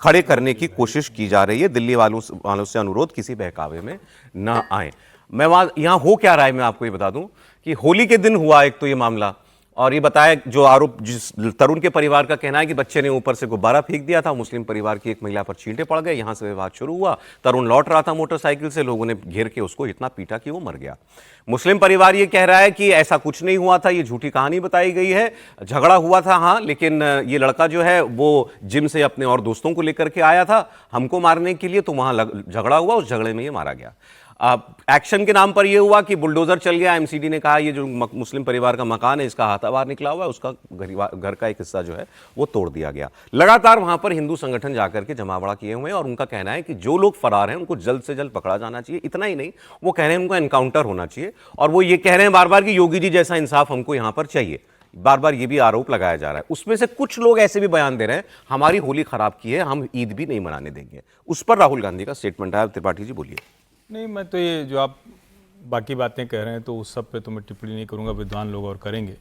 खड़े करने की कोशिश की जा रही है। दिल्ली वालों से अनुरोध, किसी बहकावे में ना आए। मैं यहां हो क्या रहा है, मैं आपको ये बता दूं कि होली के दिन हुआ एक तो ये मामला, और ये बताया जो आरोप, जिस तरुण के परिवार का कहना है कि बच्चे ने ऊपर से गुब्बारा फेंक दिया था, मुस्लिम परिवार की एक महिला पर छींटे पड़ गए, यहां से विवाद शुरू हुआ। तरुण लौट रहा था मोटरसाइकिल से, लोगों ने घेर के उसको इतना पीटा कि वो मर गया। मुस्लिम परिवार ये कह रहा है कि ऐसा कुछ नहीं हुआ था, ये झूठी कहानी बताई गई है, झगड़ा हुआ था हाँ, लेकिन ये लड़का जो है वो जिम से अपने और दोस्तों को लेकर के आया था हमको मारने के लिए, तो वहां झगड़ा हुआ, उस झगड़े में ये मारा गया। एक्शन के नाम पर यह हुआ कि बुलडोजर चल गया, एमसीडी ने कहा ये जो मुस्लिम परिवार का मकान है इसका हाथा बाहर निकला हुआ है, उसका घर का एक हिस्सा जो है वो तोड़ दिया गया। लगातार वहां पर हिंदू संगठन जाकर के जमावड़ा किए हुए हैं और उनका कहना है कि जो लोग फरार हैं उनको जल्द से जल्द पकड़ा जाना चाहिए। इतना ही नहीं, वो कह रहे हैं उनका एनकाउंटर होना चाहिए और वो ये कह रहे हैं बार बार कि योगी जी जैसा इंसाफ हमको यहां पर चाहिए। बार बार ये भी आरोप लगाया जा रहा है। उसमें से कुछ लोग ऐसे भी बयान दे रहे हैं हमारी होली खराब की है, हम ईद भी नहीं मनाने देंगे। उस पर राहुल गांधी का स्टेटमेंट है। त्रिपाठी जी बोलिए। नहीं, मैं तो ये जो आप बाकी बातें कह रहे हैं तो उस सब पे तो मैं टिप्पणी नहीं करूंगा, विद्वान लोग और करेंगे।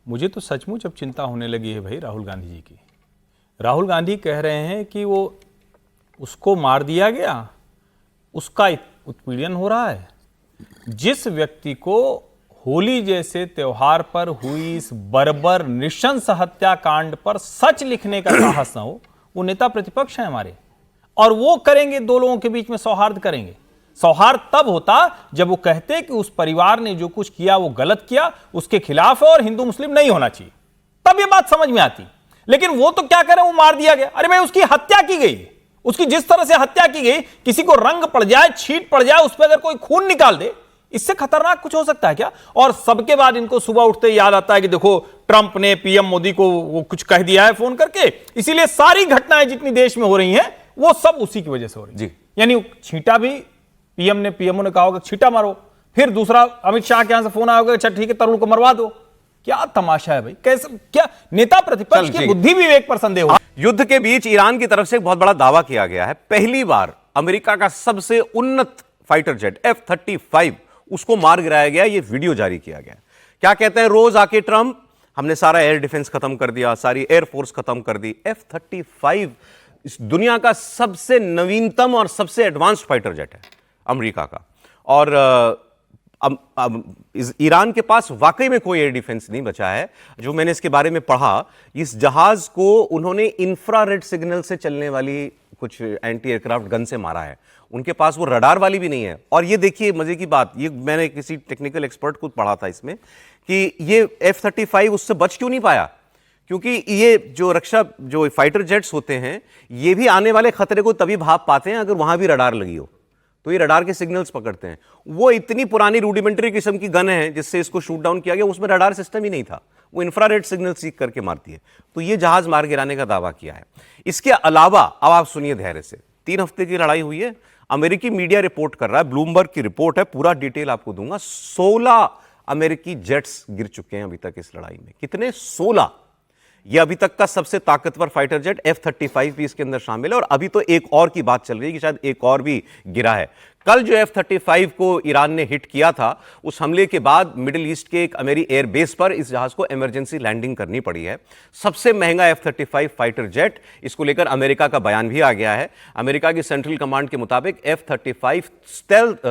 मुझे तो सचमुच अब चिंता होने लगी है भाई राहुल गांधी जी की। राहुल गांधी कह रहे हैं कि वो उसको मार दिया गया, उसका उत्पीड़न हो रहा है। जिस व्यक्ति को होली जैसे त्योहार पर हुई इस बर्बर नृशंस हत्याकांड पर सच लिखने का साहस न हो, वो नेता प्रतिपक्ष है हमारे, और वो करेंगे, दो लोगों के बीच में सौहार्द करेंगे। सौहार्द तब होता जब वो कहते कि उस परिवार ने जो कुछ किया वो गलत किया, उसके खिलाफ है और हिंदू मुस्लिम नहीं होना चाहिए, तब ये बात समझ में आती। लेकिन वो तो क्या करें, वो मार दिया गया। अरे भाई, उसकी हत्या की गई, उसकी जिस तरह से हत्या की गई, किसी को रंग पड़ जाए, छींट पड़ जाए, उस पर अगर कोई खून निकाल दे, इससे खतरनाक कुछ हो सकता है क्या? और सबके बाद इनको सुबह उठते याद आता है कि देखो ट्रंप ने पीएम मोदी को वो कुछ कह दिया है फोन करके, इसीलिए सारी घटनाएं जितनी देश में हो रही हैं वो सब उसी की वजह से हो रही है। यानी छींटा भी पीएमओ ने कहा होगा छींटा मारो, फिर दूसरा अमित शाह के यहां से फोन आया होगा, अच्छा ठीक है तरुण को मरवा दो। क्या तमाशा है भाई, कैसे, क्या नेता प्रतिपक्ष की बुद्धि विवेक पर संदेह हो। युद्ध के बीच ईरान की तरफ से एक बहुत बड़ा दावा किया गया है। पहली बार अमेरिका का सबसे उन्नत फाइटर जेट F-35 उसको मार गिराया गया, ये वीडियो जारी किया गया। क्या कहते हैं रोज आके ट्रंप, हमने सारा एयर डिफेंस खत्म कर दिया, सारी एयरफोर्स खत्म कर दी। F-35 इस दुनिया का सबसे नवीनतम और सबसे एडवांस्ड फाइटर जेट है अमेरिका का। और ईरान के पास वाकई में कोई एयर डिफेंस नहीं बचा है। जो मैंने इसके बारे में पढ़ा, इस जहाज को उन्होंने इंफ्रारेड सिग्नल से चलने वाली कुछ एंटी एयरक्राफ्ट गन से मारा है। उनके पास वो रडार वाली भी नहीं है। और ये देखिए मजे की बात, ये मैंने किसी टेक्निकल एक्सपर्ट को पढ़ा था इसमें कि ये F-35 उससे बच क्यों नहीं पाया, क्योंकि ये जो फाइटर जेट्स होते हैं ये भी आने वाले खतरे को तभी भाप पाते हैं अगर वहां भी रडार लगी हो, तो ये रडार के सिग्नल्स पकड़ते हैं। वो इतनी पुरानी रूडिमेंटरी किस्म की गन है जिससे इसको शूट डाउन किया गया, उसमें रडार सिस्टम ही नहीं था, वो इंफ्रारेड सिग्नल सीख करके मारती है। तो ये जहाज मार गिराने का दावा किया है। इसके अलावा अब आप सुनिए धैर्य से, 3 हफ्ते की लड़ाई हुई है। अमेरिकी मीडिया रिपोर्ट कर रहा है, ब्लूमबर्ग की रिपोर्ट है, पूरा डिटेल आपको दूंगा। 16 अमेरिकी जेट्स गिर चुके हैं अभी तक इस लड़ाई में। कितने? 16। यह अभी तक का सबसे ताकतवर फाइटर जेट F-35 भी इसके अंदर शामिल है। और अभी तो एक और की बात चल रही है कि शायद एक और भी गिरा है। कल जो F-35 को ईरान ने हिट किया था, उस हमले के बाद मिडिल ईस्ट के एक अमेरिकी एयरबेस पर इस जहाज को इमरजेंसी लैंडिंग करनी पड़ी है। सबसे महंगा F-35 फाइटर जेट, इसको लेकर अमेरिका का बयान भी आ गया है। अमेरिका की सेंट्रल कमांड के मुताबिक F-35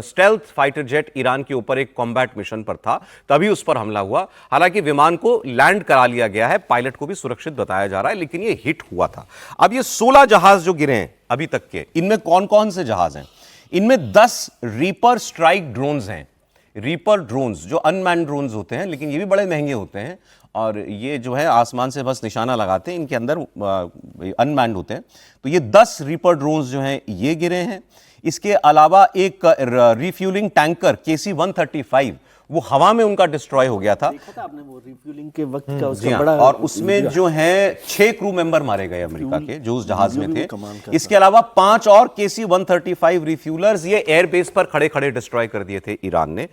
stealth fighter jet Iran के ऊपर एक कॉम्बैट मिशन पर था, तभी उस पर हमला हुआ। हालांकि विमान को लैंड करा लिया गया है, पायलट को भी सुरक्षित बताया जा रहा है, लेकिन ये हिट हुआ था। अब ये 16 जहाज जो गिरे हैं अभी तक के, इनमें कौन कौन से जहाज हैं? इनमें 10 रीपर स्ट्राइक ड्रोन्स हैं। रीपर ड्रोन्स जो अनमैन्ड ड्रोन्स होते हैं, लेकिन ये भी बड़े महंगे होते हैं और ये जो है आसमान से बस निशाना लगाते हैं, इनके अंदर अनमैन्ड होते हैं। तो ये 10 रीपर ड्रोन्स जो हैं ये गिरे हैं। इसके अलावा एक रिफ्यूलिंग टैंकर KC-135 वो हवा में उनका डिस्ट्रॉय हो गया था। देखा था आपने वो रिफ्यूलिंग के वक्त का उसका बड़ा, और उसमें जो है 6 क्रू मेंबर मारे गए अमेरिका के जो उस जहाज में थे। इसके अलावा 5 और KC-135 रिफ्यूलर्स ये एयरबेस पर खड़े खड़े डिस्ट्रॉय कर दिए थे ईरान ने।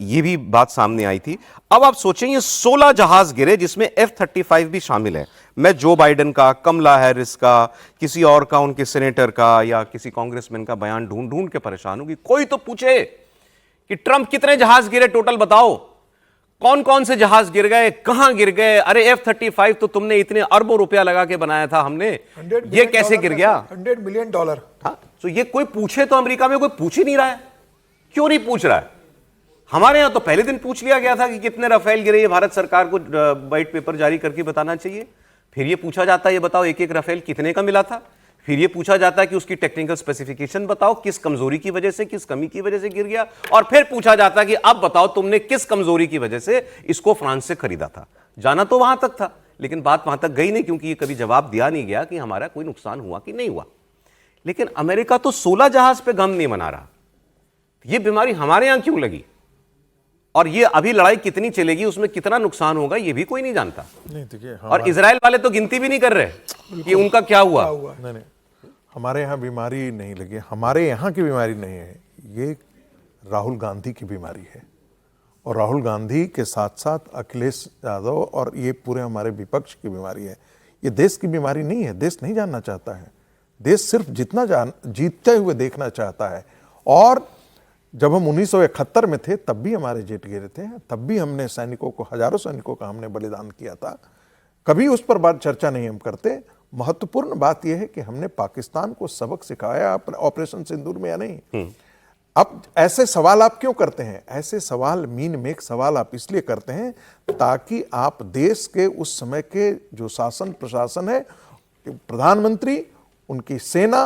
ये भी बात सामने आई थी। अब आप सोचें ये 16 जहाज गिरे जिसमें F-35 भी शामिल है। मैं जो बाइडेन का, कमला हैरिस का, किसी और का, उनके सेनेटर का या किसी कांग्रेसमैन का बयान ढूंढ ढूंढ के परेशान हूं कि कोई तो पूछे कि ट्रंप कितने जहाज गिरे टोटल बताओ, कौन कौन से जहाज गिर गए, कहां गिर गए। अरे F-35 तो तुमने इतने अरबों रुपया लगा के बनाया था हमने, ये कैसे गिर गया? $100 मिलियन। हाँ, तो ये कोई पूछे तो अमेरिका में कोई पूछ ही नहीं रहा है। क्यों नहीं पूछ रहा है? हमारे यहां तो पहले दिन पूछ लिया गया था कि कितने राफेल गिरे, ये भारत सरकार को व्हाइट पेपर जारी करके बताना चाहिए। फिर ये पूछा जाता है ये बताओ एक एक राफेल कितने का मिला था। फिर ये पूछा जाता है कि उसकी टेक्निकल स्पेसिफिकेशन बताओ, किस कमजोरी की वजह से, किस कमी की वजह से गिर गया। और फिर पूछा जाता है कि अब बताओ तुमने किस कमजोरी की वजह से इसको फ्रांस से खरीदा था। जाना तो वहां तक था, लेकिन बात वहां तक गई नहीं, क्योंकि ये कभी जवाब दिया नहीं गया कि हमारा कोई नुकसान हुआ कि नहीं हुआ। लेकिन अमेरिका तो 16 जहाज पे गम नहीं मना रहा। ये बीमारी हमारे यहां क्यों लगी, और ये अभी लड़ाई कितनी चलेगी, उसमें कितना नुकसान होगा, ये भी कोई नहीं जानता। नहीं देखिए, और इजराइल वाले तो गिनती भी नहीं कर रहे कि उनका क्या हुआ। नहीं, हमारे यहाँ बीमारी नहीं लगी, हमारे यहाँ की बीमारी नहीं है, ये राहुल गांधी की बीमारी है। और राहुल गांधी के साथ साथ अखिलेश यादव और ये पूरे हमारे विपक्ष की बीमारी है। ये देश की बीमारी नहीं है। देश नहीं जानना चाहता है, देश सिर्फ जीतते हुए देखना चाहता है। और जब हम 1971 में थे तब भी हमारे जेट गिरे थे, तब भी हमने सैनिकों को, हजारों सैनिकों का हमने बलिदान किया था। कभी उस पर बात चर्चा नहीं हम करते। महत्वपूर्ण बात यह है कि हमने पाकिस्तान को सबक सिखाया ऑपरेशन सिंदूर में या नहीं। अब ऐसे सवाल आप क्यों करते हैं? ऐसे सवाल मीन मेक सवाल आप इसलिए करते हैं ताकि आप देश के उस समय के जो शासन प्रशासन है, प्रधानमंत्री, उनकी सेना,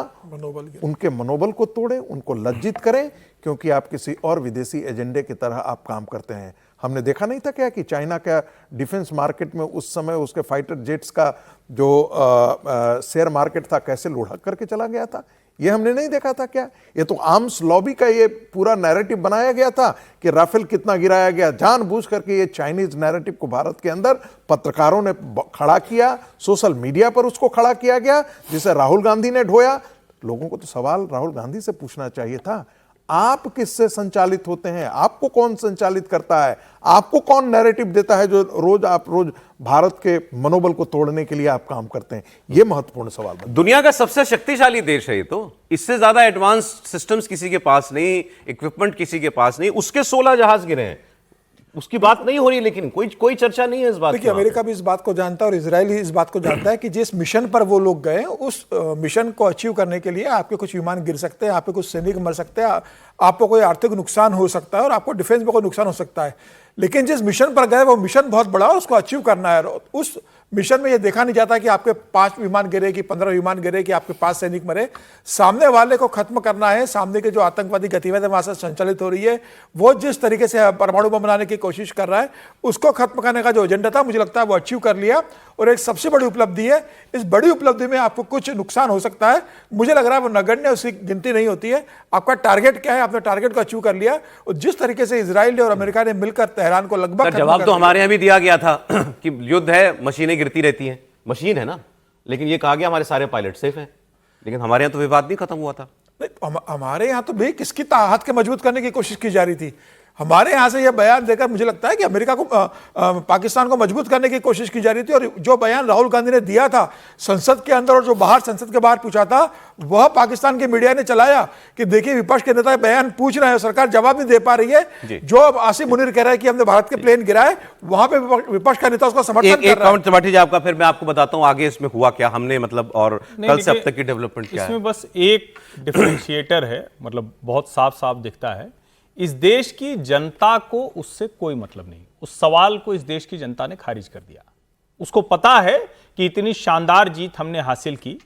उनके मनोबल को तोड़ें, उनको लज्जित करें, क्योंकि आप किसी और विदेशी एजेंडे की तरह आप काम करते हैं। हमने देखा नहीं था क्या कि चाइना का डिफेंस मार्केट में उस समय उसके फाइटर जेट्स का जो शेयर मार्केट था कैसे लुढ़क करके चला गया था? ये हमने नहीं देखा था क्या? ये तो आर्म्स लॉबी का ये पूरा नैरेटिव बनाया गया था कि राफेल कितना गिराया गया। जानबूझ करके ये चाइनीज नैरेटिव को भारत के अंदर पत्रकारों ने खड़ा किया, सोशल मीडिया पर उसको खड़ा किया गया, जिसे राहुल गांधी ने ढोया। लोगों को तो सवाल राहुल गांधी से पूछना चाहिए था, आप किससे संचालित होते हैं? आपको कौन संचालित करता है? आपको कौन नैरेटिव देता है जो रोज भारत के मनोबल को तोड़ने के लिए आप काम करते हैं? यह महत्वपूर्ण सवाल है। दुनिया का सबसे शक्तिशाली देश है ये, तो इससे ज्यादा एडवांस सिस्टम्स किसी के पास नहीं, इक्विपमेंट किसी के पास नहीं। उसके 16 जहाज गिरे हैं, उसकी बात नहीं हो रही, लेकिन कोई चर्चा नहीं है इस बात की। देखिए, अमेरिका भी इस बात को जानता है और इजराइल इस बात को जानता है कि जिस मिशन पर वो लोग गए उस मिशन को अचीव करने के लिए आपके कुछ विमान गिर सकते हैं, आपके कुछ सैनिक मर सकते हैं, आपको कोई आर्थिक नुकसान हो सकता है और आपको डिफेंस में कोई नुकसान हो सकता है। लेकिन जिस मिशन पर गए वो मिशन बहुत बड़ा है, उसको अचीव करना है। उस मिशन में ये देखा नहीं जाता कि आपके 5 विमान गिरे कि 15 विमान गिरे कि आपके 5 सैनिक मरे। सामने वाले को खत्म करना है। सामने के जो आतंकवादी गतिविधि वहां से संचालित हो रही है, वो जिस तरीके से परमाणु बम बनाने की कोशिश कर रहा है, उसको खत्म करने का जो एजेंडा था, मुझे लगता है वो अचीव कर लिया। और एक सबसे बड़ी उपलब्धि है, इस बड़ी उपलब्धि में आपको कुछ नुकसान हो सकता है, मुझे लग रहा है वो नगण्य, उसकी गिनती नहीं होती है। आपका टारगेट क्या है, आपने टारगेट को अचीव कर लिया। और जिस तरीके से इजराइल और अमेरिका ने मिलकर तेहरान को लगभग जवाब तो हमारे यहाँ भी दिया गया था कि युद्ध है, मशीनें गिरती रहती हैं, मशीन है ना, लेकिन ये कहा गया हमारे सारे पायलट सेफ हैं। लेकिन हमारे यहाँ तो विवाद नहीं खत्म हुआ था। हमारे यहाँ तो भाई किसकी ताकत के मजबूत करने की कोशिश की जा रही थी। हमारे यहाँ से यह बयान देकर मुझे लगता है कि अमेरिका को पाकिस्तान को मजबूत करने की कोशिश की जा रही थी। और जो बयान राहुल गांधी ने दिया था संसद के अंदर और जो बाहर संसद के बाहर पूछा था, वह पाकिस्तान की मीडिया ने चलाया कि देखिए विपक्ष के नेता बयान पूछ रहे हैं, सरकार जवाब नहीं दे पा रही है। जो अब आसिम मुनीर कह रहा है कि हमने भारत के प्लेन गिराए, वहां पे विपक्ष का नेता उसका समर्थन कर रहा है। एक काउंट त्रिपाठी जी आपका, फिर मैं आपको बताता हूं आगे इसमें हुआ क्या, हमने मतलब और कल से अब तक की डेवलपमेंट क्या है। इसमें बस एक डिफरेंशिएटर है, मतलब बहुत साफ साफ दिखता है, इस देश की जनता को उससे कोई मतलब नहीं। उस सवाल को इस देश की जनता ने खारिज कर दिया। उसको पता है कि इतनी शानदार जीत हमने हासिल की।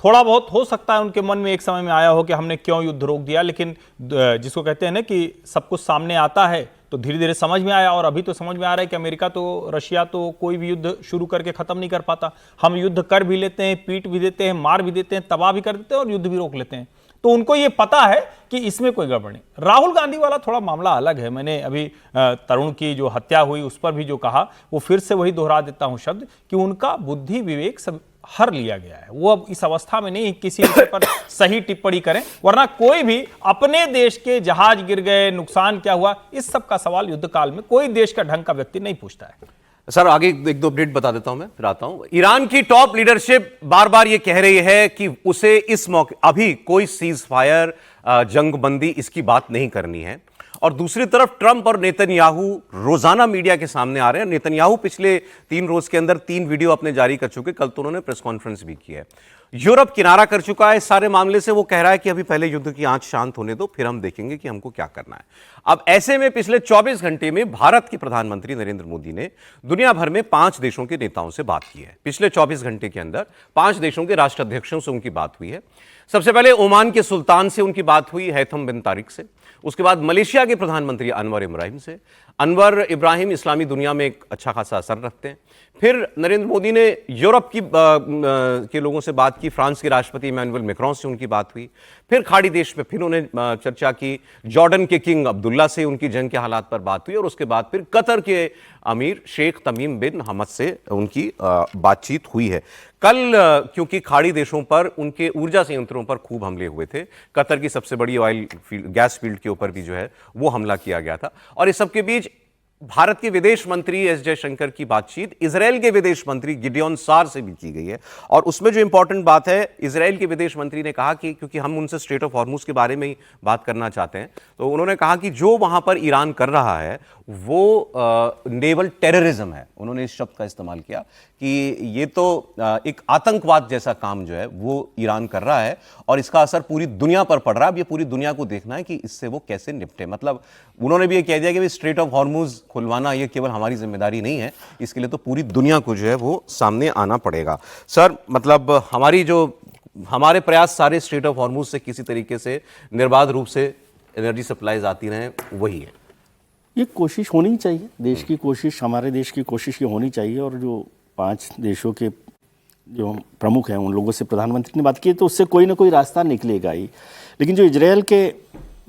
थोड़ा बहुत हो सकता है उनके मन में एक समय में आया हो कि हमने क्यों युद्ध रोक दिया, लेकिन जिसको कहते हैं ना कि सब कुछ सामने आता है तो धीरे धीरे समझ में आया। और अभी तो समझ में आ रहा है कि अमेरिका तो, रशिया तो कोई भी युद्ध शुरू करके खत्म नहीं कर पाता। हम युद्ध कर भी लेते हैं, पीट भी देते हैं, मार भी देते हैं, तबाह भी कर देते हैं और युद्ध भी रोक लेते हैं। तो उनको ये पता है कि इसमें कोई गड़बड़ नहीं। राहुल गांधी वाला थोड़ा मामला अलग है। मैंने अभी तरुण की जो हत्या हुई उस पर भी जो कहा, वो फिर से वही दोहरा देता हूं शब्द कि उनका बुद्धि विवेक सब हर लिया गया है। वो अब इस अवस्था में नहीं किसी विषय पर सही टिप्पणी करें, वरना कोई भी अपने देश के जहाज गिर गए, नुकसान क्या हुआ, इस सब का सवाल युद्ध काल में कोई देश का ढंग का व्यक्ति नहीं पूछता है। सर आगे एक दो अपडेट बता देता हूं, मैं फिर आता हूं। ईरान की टॉप लीडरशिप बार बार यह कह रही है कि उसे इस मौके अभी कोई सीज फायर, जंगबंदी, इसकी बात नहीं करनी है। और दूसरी तरफ ट्रंप और नेतन्याहू रोजाना मीडिया के सामने आ रहे हैं। नेतन्याहू पिछले 3 रोज के अंदर 3 वीडियो अपने जारी कर चुके, कल तो उन्होंने प्रेस कॉन्फ्रेंस भी की है। यूरोप किनारा कर चुका है इस सारे मामले से। वो कह रहा है कि अभी पहले युद्ध की आंच शांत होने दो, फिर हम देखेंगे कि हमको क्या करना है। अब ऐसे में पिछले 24 घंटे में भारत के प्रधानमंत्री नरेंद्र मोदी ने दुनिया भर में 5 देशों के नेताओं से बात की है। पिछले 24 घंटे के अंदर 5 देशों के राष्ट्राध्यक्षों से उनकी बात हुई है। सबसे पहले ओमान के सुल्तान से उनकी बात हुई, हैथम बिन तारिक से। उसके बाद मलेशिया के प्रधानमंत्री अनवर इब्राहिम से, अनवर इब्राहिम इस्लामी दुनिया में एक अच्छा खासा असर रखते हैं। फिर नरेंद्र मोदी ने यूरोप के लोगों से बात की, फ्रांस के राष्ट्रपति इमैनुअल मैक्रोन से उनकी बात हुई। फिर खाड़ी देश में फिर उन्होंने चर्चा की, जॉर्डन के किंग अब्दुल्ला से उनकी जंग के हालात पर बात हुई, और उसके बाद फिर कतर के अमीर शेख तमीम बिन हमद से उनकी बातचीत हुई है। कल क्योंकि खाड़ी देशों पर उनके ऊर्जा संयंत्रों पर खूब हमले हुए थे, कतर की सबसे बड़ी ऑयल गैस फील्ड के ऊपर भी जो है वो हमला किया गया था, और इस सब के बीच भारत के विदेश मंत्री एस जयशंकर की बातचीत इजराइल के विदेश मंत्री गिडियोन सार से भी की गई है। और उसमें जो इंपॉर्टेंट बात है, इजराइल के विदेश मंत्री ने कहा कि क्योंकि हम उनसे स्ट्रेट ऑफ हॉर्मुज के बारे में ही बात करना चाहते हैं, तो उन्होंने कहा कि जो वहां पर ईरान कर रहा है वो नेवल टेररिज्म है। उन्होंने इस शब्द का इस्तेमाल किया कि ये तो एक आतंकवाद जैसा काम जो है वो ईरान कर रहा है, और इसका असर पूरी दुनिया पर पड़ रहा है। अब ये पूरी दुनिया को देखना है कि इससे वो कैसे निपटे। मतलब उन्होंने भी ये कह दिया कि स्ट्रेट ऑफ हॉर्मुज खुलवाना ये केवल हमारी जिम्मेदारी नहीं है, इसके लिए तो पूरी दुनिया को जो है वो सामने आना पड़ेगा। सर, मतलब हमारे प्रयास सारे स्ट्रेट ऑफ हॉर्मुज से किसी तरीके से निर्बाध रूप से एनर्जी सप्लाईज आती रहें, वही है। ये कोशिश होनी चाहिए, देश की कोशिश, हमारे देश की कोशिश ये होनी चाहिए। और जो 5 देशों के जो प्रमुख हैं उन लोगों से प्रधानमंत्री ने बात की, तो उससे कोई ना कोई रास्ता निकलेगा ही। लेकिन जो इजरायल के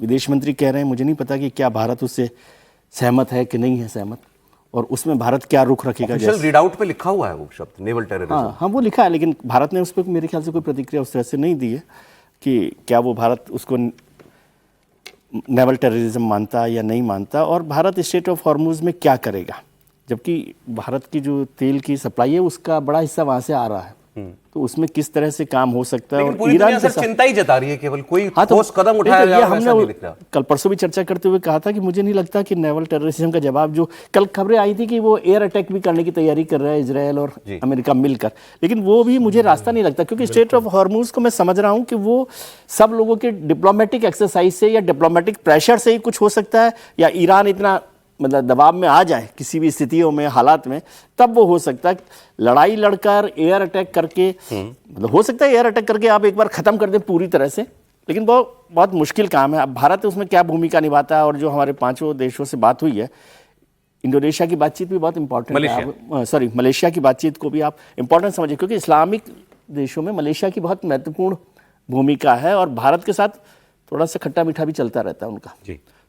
विदेश मंत्री कह रहे हैं, मुझे नहीं पता कि क्या भारत उससे सहमत है कि नहीं है सहमत, और उसमें भारत क्या रुख रखेगा। ऑफिशियल रीडआउट पे लिखा हुआ है वो शब्द नेवल टेररिज्म। हाँ, वो लिखा है, लेकिन भारत ने उस पर मेरे ख्याल से कोई प्रतिक्रिया उस तरह से नहीं दी है कि क्या वो भारत उसको नेवल टेररिज्म मानता या नहीं मानता, और भारत स्ट्रेट ऑफ हॉर्मुज में क्या करेगा, जबकि भारत की जो तेल की सप्लाई है उसका बड़ा हिस्सा वहां से आ रहा है। तो उसमें किस तरह से काम हो सकता है। और ईरान से चिंता ही जता रही है, केवल कोई हाँ, ठोस कदम उठाया जा रहा है, ऐसा नहीं दिख रहा। कल परसों भी चर्चा करते हुए कहा था कि मुझे नहीं लगता कि नेवल टेररिज्म का जवाब, जो कल खबरें आई थी कि वो एयर अटैक भी करने की तैयारी कर रहा है इजरायल और अमेरिका मिलकर, लेकिन वो भी मुझे रास्ता नहीं लगता, क्योंकि स्ट्रेट ऑफ हॉर्मुज को मैं समझ रहा हूं कि वो सब लोगों के डिप्लोमेटिक एक्सरसाइज से या डिप्लोमेटिक प्रेशर से ही कुछ हो सकता है, या ईरान इतना मतलब दबाव में आ जाए किसी भी स्थितियों में, हालात में, तब वो हो सकता है। लड़ाई लड़कर एयर अटैक करके, मतलब हो सकता है एयर अटैक करके आप एक बार खत्म कर दें पूरी तरह से, लेकिन बहुत मुश्किल काम है। अब भारत उसमें क्या भूमिका निभाता है। और जो हमारे 5 देशों से बात हुई है, इंडोनेशिया की बातचीत भी बहुत इंपॉर्टेंट है। मलेशिया की बातचीत को भी आप इंपॉर्टेंट समझिए, क्योंकि इस्लामिक देशों में मलेशिया की बहुत महत्वपूर्ण भूमिका है, और भारत के साथ थोड़ा सा खट्टा मीठा भी चलता रहता है उनका।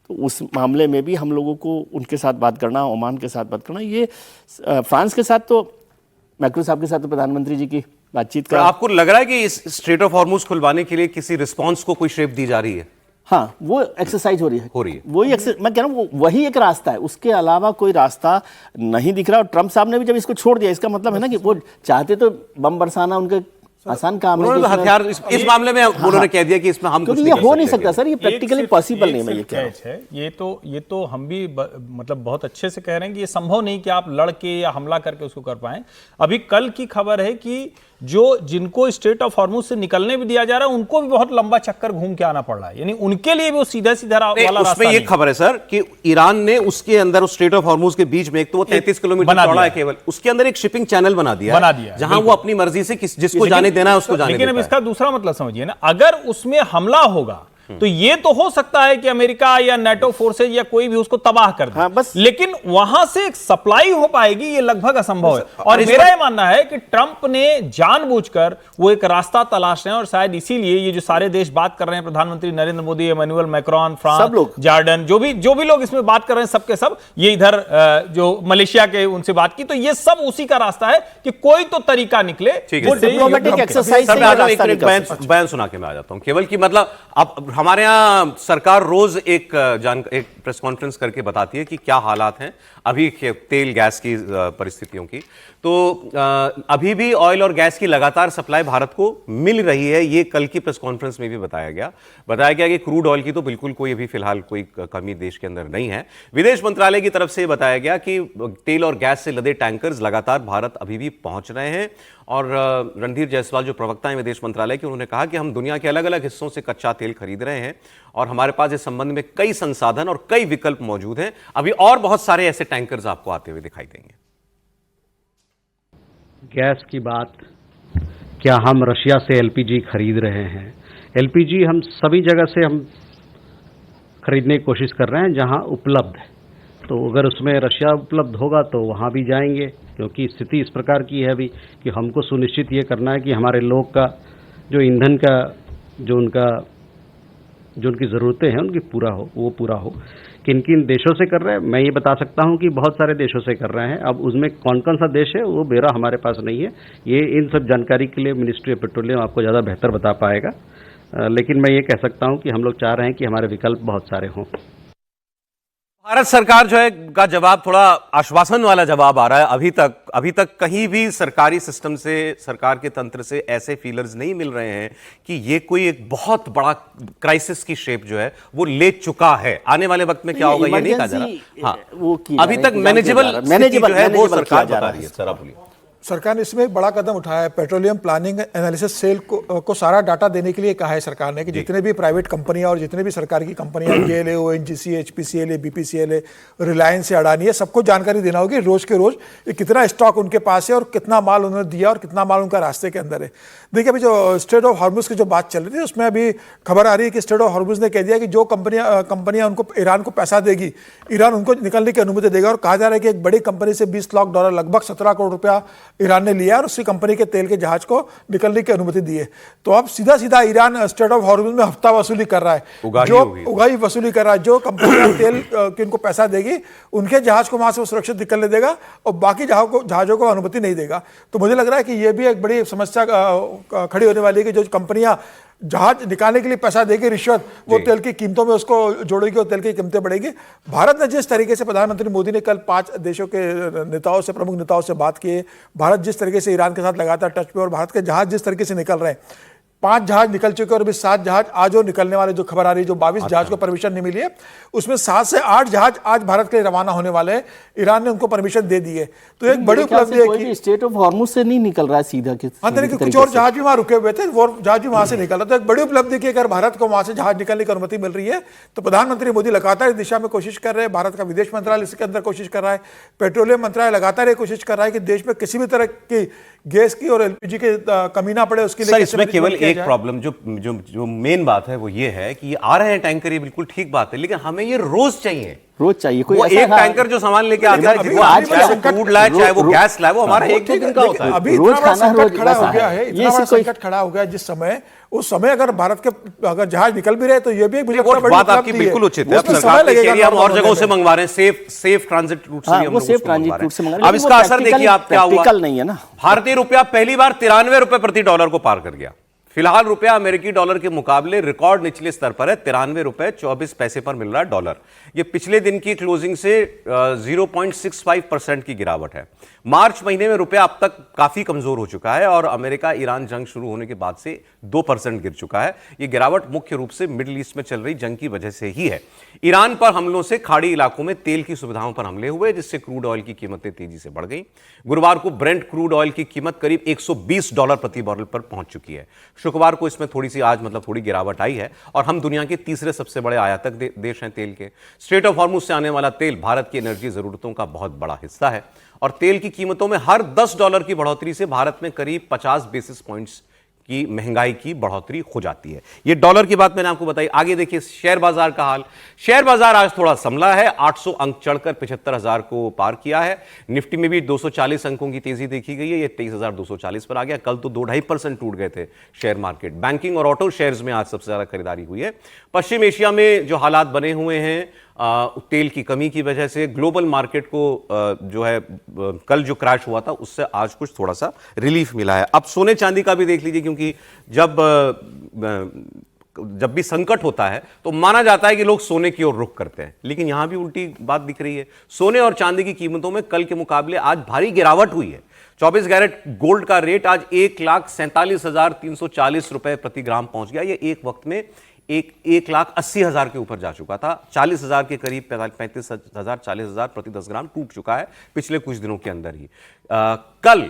तो उस मामले में भी हम लोगों को उनके साथ बात करना, ओमान के साथ बात करना, ये फ्रांस के साथ तो मैक्रो साहब के साथ तो प्रधानमंत्री जी की बातचीत का। आपको लग रहा है कि इस स्ट्रेट ऑफ हॉर्मुज खुलवाने के लिए किसी रिस्पांस को कोई शेप दी जा रही है? हाँ, वो एक्सरसाइज हो रही है वही मैं कह रहा हूँ, वही एक रास्ता है, उसके अलावा कोई रास्ता नहीं दिख रहा। और ट्रंप साहब ने भी जब इसको छोड़ दिया, इसका मतलब है ना कि वो चाहते तो बम बरसाना उनके आसान काम है, हथियार इस मामले में उन्होंने कह दिया कि इसमें हम कुछ ये हो नहीं सकता सर, ये प्रैक्टिकली पॉसिबल नहीं है। ये क्या है, ये तो हम भी मतलब बहुत अच्छे से कह रहे हैं कि ये संभव नहीं कि आप लड़के या हमला करके उसको कर पाएं। अभी कल की खबर है कि जिनको स्ट्रेट ऑफ हॉर्मुज से निकलने भी दिया जा रहा है, उनको भी बहुत लंबा चक्कर घूम के आना पड़ रहा है, यानी उनके लिए भी वो सीधा वाला रास्ता नहीं। ये खबर है सर कि ईरान ने उसके अंदर उस स्ट्रेट ऑफ हॉर्मुज के बीच में एक तो वो 33 किलोमीटर चौड़ा है केवल, उसके अंदर एक शिपिंग चैनल बना दिया जहां वो अपनी मर्जी से जिसको जाने देना है उसको जाने देता है। लेकिन अब इसका दूसरा मतलब समझिए ना, अगर उसमें हमला होगा तो ये तो हो सकता है कि अमेरिका या नेटो फोर्सेज या कोई भी उसको तबाह कर दे, बस। लेकिन वहां से एक सप्लाई हो पाएगी ये लगभग असंभव है। और मेरा ये मानना है कि ट्रंप ने जानबूझकर वो एक रास्ता तलाश रहे हैं, और शायद इसीलिए ये जो सारे देश बात कर रहे हैं, प्रधानमंत्री Narendra Modi, Emmanuel Macron, France, Jordan, जो भी लोग इसमें बात कर रहे हैं, सबके सब ये इधर जो मलेशिया के उनसे बात की, तो ये सब उसी का रास्ता है कि कोई तो तरीका निकले। डिप्लोमेटिक एक्सरसाइज बयान सुना के मैं आ जाता हूं केवल कि मतलब अब हमारे यहाँ सरकार रोज एक प्रेस कॉन्फ्रेंस करके बताती है कि क्या हालात हैं अभी तेल गैस की परिस्थितियों की। तो अभी भी ऑयल और गैस की लगातार सप्लाई भारत को मिल रही है, ये कल की प्रेस कॉन्फ्रेंस में भी बताया गया कि क्रूड ऑयल की तो बिल्कुल कोई अभी फिलहाल कोई कमी देश के अंदर नहीं है। विदेश मंत्रालय की तरफ से बताया गया कि तेल और गैस से लदे टैंकर्स लगातार भारत अभी भी पहुंच रहे हैं। और रणधीर जायसवाल जो प्रवक्ता हैं विदेश मंत्रालय के, उन्होंने कहा कि हम दुनिया के अलग अलग हिस्सों से कच्चा तेल खरीद रहे हैं और हमारे पास इस संबंध में कई संसाधन और कई विकल्प मौजूद हैं। अभी और बहुत सारे ऐसे टैंकर्स आपको आते हुए दिखाई देंगे। गैस की बात, क्या हम रशिया से एलपीजी खरीद रहे हैं? एलपीजी हम सभी जगह से हम खरीदने की कोशिश कर रहे हैं जहां उपलब्ध है। तो अगर उसमें रशिया उपलब्ध होगा तो वहाँ भी जाएंगे, क्योंकि स्थिति इस प्रकार की है अभी कि हमको सुनिश्चित ये करना है कि हमारे लोग का जो ईंधन का जो उनकी ज़रूरतें हैं उनकी वो पूरा हो। किन किन देशों से कर रहे हैं मैं ये बता सकता हूँ कि बहुत सारे देशों से कर रहे हैं। अब उसमें कौन कौन सा देश है वो ब्यौरा हमारे पास नहीं है, ये इन सब जानकारी के लिए मिनिस्ट्री ऑफ पेट्रोलियम आपको ज़्यादा बेहतर बता पाएगा। लेकिन मैं ये कह सकता हूँ कि हम लोग चाह रहे हैं कि हमारे विकल्प बहुत सारे हों। भारत सरकार जो है का जवाब थोड़ा आश्वासन वाला जवाब आ रहा है। अभी तक कहीं भी सरकारी सिस्टम से, सरकार के तंत्र से ऐसे फीलर्स नहीं मिल रहे हैं कि ये कोई एक बहुत बड़ा क्राइसिस की शेप जो है वो ले चुका है। आने वाले वक्त में क्या होगा ये नहीं कहा जा रहा। हाँ, अभी तक मैनेजेबल जो है वो सरकार बता रही है। सर आप बोलिए। सरकार ने इसमें एक बड़ा कदम उठाया है। पेट्रोलियम प्लानिंग एनालिसिस सेल को सारा डाटा देने के लिए कहा है सरकार ने कि जितने भी प्राइवेट कंपनियां और जितने भी सरकार की कंपनियां GLA, ONGC, HPCL, BPCL, Reliance, Adani है, सबको जानकारी देना होगी रोज के रोज कितना स्टॉक उनके पास है और कितना माल उन्होंने दिया और कितना माल उनका रास्ते के अंदर है। देखिए अभी जो स्ट्रेट ऑफ हॉर्मुज की जो बात चल रही थी उसमें अभी खबर आ रही है कि स्ट्रेट ऑफ हॉर्मुज ने कह दिया कि जो कंपनियां उनको ईरान को पैसा देगी, ईरान उनको निकलने की अनुमति देगा। और कहा जा रहा है कि एक बड़ी कंपनी से $20 लाख लगभग 17 करोड़ रुपया ईरान ने लिया और उसी कंपनी के तेल के जहाज को निकलने की अनुमति दी है। तो अब सीधा सीधा ईरान स्ट्रेट ऑफ हॉर्मुज में हफ्ता वसूली कर रहा है, उगाही वसूली कर रहा है। जो कंपनी तेल की उनको पैसा देगी उनके जहाज को वहां से वो सुरक्षित निकलने देगा और बाकी जहाजों को अनुमति नहीं देगा। तो मुझे लग रहा है कि यह भी एक बड़ी समस्या खड़ी होने वाली है कि जो कंपनियां जहाज निकालने के लिए पैसा देगी रिश्वत, वो तेल की कीमतों में उसको जोड़ेगी और तेल की कीमतें बढ़ेगी। भारत ने जिस तरीके से, प्रधानमंत्री मोदी ने कल 5 देशों के नेताओं से, प्रमुख नेताओं से बात की, भारत जिस तरीके से ईरान के साथ लगातार टच पे और भारत के जहाज जिस तरीके से निकल रहे हैं, 5 जहाज निकल चुके और अभी 7 जहाज आज और निकलने वाले, जो खबर आ रही है, जो 22 जहाज को परमिशन नहीं मिली है उसमें 7 से 8 जहाज आज भारत के लिए रवाना होने वाले हैं। ईरान ने उनको परमिशन दे दी है। तो एक बड़ी उपलब्धि है कि स्टेट ऑफ हॉर्मुज से नहीं निकल रहा है सीधा कुछ और जहाज भी वहां रुके हुए थे, वो जहाज भी वहां से निकल रहा। तो एक बड़ी उपलब्धि की अगर भारत को वहां से जहाज निकलने की अनुमति मिल रही है तो प्रधानमंत्री मोदी लगातार इस दिशा में कोशिश कर रहे हैं। भारत का विदेश मंत्रालय इसके अंदर कोशिश कर रहा है, पेट्रोलियम मंत्रालय लगातार ये कोशिश कर रहा है कि देश में किसी भी तरह की गैस की और LPG की कमी ना पड़े। उसके लिए इसमें केवल एक प्रॉब्लम, जो मेन बात है वो ये है कि ये आ रहे हैं टैंकर, ये बिल्कुल ठीक बात है, लेकिन हमें ये रोज चाहिए। कोई एक टैंकर जो सामान लेके आता है, वो आज चाहे वो फूड लाए चाहे वो गैस लाए, वो हमारा एक दिन का होता है। अभी इतना बड़ा संकट खड़ा हो गया है, इतना बड़ा संकट खड़ा हो गया जिस समय, उस समय अगर भारत के अगर जहाज निकल भी रहे तो ये भी मुझे बात आपकी बिल्कुल उचित है। सरकार ने कह दिया हम और जगहों से मंगवा रहे हैं, सेफ ट्रांजिट रूट से हम लोग उसको मंगवा रहे हैं। अब इसका असर देखिए आप क्या हुआ। नहीं है ना, भारतीय रुपया पहली बार $93 प्रति डॉलर को पार कर गया। फिलहाल रुपया अमेरिकी डॉलर के मुकाबले रिकॉर्ड निचले स्तर पर है, $93.24 पर मिल रहा है डॉलर। ये पिछले दिन की क्लोजिंग से 0.65% की गिरावट है। मार्च महीने में रुपया अब तक काफी कमजोर हो चुका है और अमेरिका ईरान जंग शुरू होने के बाद से 2% गिर चुका है। ये गिरावट मुख्य रूप से मिडिल ईस्ट में चल रही जंग की वजह से ही है। ईरान पर हमलों से खाड़ी इलाकों में तेल की सुविधाओं पर हमले हुए, जिससे क्रूड ऑयल की कीमतें तेजी से बढ़ गई। गुरुवार को ब्रेंट क्रूड ऑयल की कीमत करीब $120 प्रति बैरल पर पहुंच चुकी है। शुक्रवार को इसमें थोड़ी गिरावट आई है और हम दुनिया के तीसरे सबसे बड़े आयातक देश हैं तेल के। स्ट्रेट ऑफ हॉर्मुज से आने वाला तेल भारत की एनर्जी जरूरतों का बहुत बड़ा हिस्सा है और तेल की कीमतों में हर $10 की बढ़ोतरी से भारत में करीब 50 बेसिस पॉइंट्स की महंगाई की बढ़ोतरी हो जाती है। ये डॉलर की बात मैंने आपको बताई। आगे देखिए शेयर बाजार का हाल। शेयर बाजार आज थोड़ा संभला है, 800 अंक चढ़कर 75,000 को पार किया है। निफ्टी में भी 240 अंकों की तेजी देखी गई है, ये 23,240 पर आ गया। कल तो 2-2.5% टूट गए थे शेयर मार्केट। बैंकिंग और ऑटो शेयर्स में आज सबसे ज्यादा खरीदारी हुई है। पश्चिम एशिया में जो हालात बने हुए हैं तेल की कमी की वजह से, ग्लोबल मार्केट को जो है कल जो क्रैश हुआ था उससे आज कुछ थोड़ा सा रिलीफ मिला है। अब सोने चांदी का भी देख लीजिए, क्योंकि जब भी संकट होता है तो माना जाता है कि लोग सोने की ओर रुख करते हैं, लेकिन यहां भी उल्टी बात दिख रही है। सोने और चांदी की कीमतों में कल के मुकाबले आज भारी गिरावट हुई है। 24 कैरेट गोल्ड का रेट आज 1,47,340 रुपए प्रति ग्राम पहुंच गया। ये एक वक्त में 1,80,000 के ऊपर जा चुका था। 40,000 के करीब 35,000 40,000 प्रति 10 ग्राम टूट चुका है पिछले कुछ दिनों के अंदर ही। कल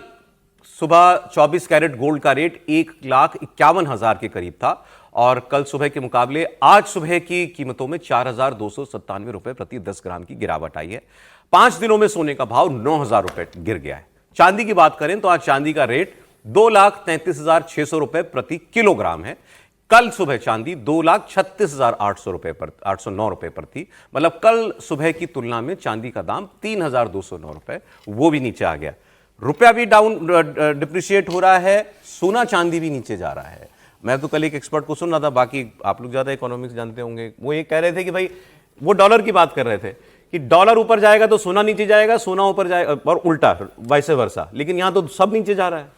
सुबह 24 कैरेट गोल्ड का रेट 1,51,000 के करीब था और कल सुबह के मुकाबले आज सुबह की कीमतों में 4,297 रुपए प्रति 10 ग्राम की गिरावट आई है। 5 दिनों में सोने का भाव 9,000 रुपए गिर गया है। चांदी की बात करें तो आज चांदी का रेट 2,33,600 रुपए प्रति किलोग्राम है। कल सुबह चांदी 2,36,800 रुपए पर 809 रुपए पर थी। मतलब कल सुबह की तुलना में चांदी का दाम 3,209 रुपए, वो भी नीचे आ गया। रुपया भी डाउन डिप्रिशिएट हो रहा है, सोना चांदी भी नीचे जा रहा है। मैं तो कल एक एक्सपर्ट को सुन रहा था, बाकी आप लोग ज्यादा इकोनॉमिक्स जानते होंगे, वो ये कह रहे थे कि भाई वो डॉलर की बात कर रहे थे कि डॉलर ऊपर जाएगा तो सोना नीचे जाएगा, सोना ऊपर जाएगा और उल्टा वाइस वर्सा, लेकिन यहां तो सब नीचे जा रहा है।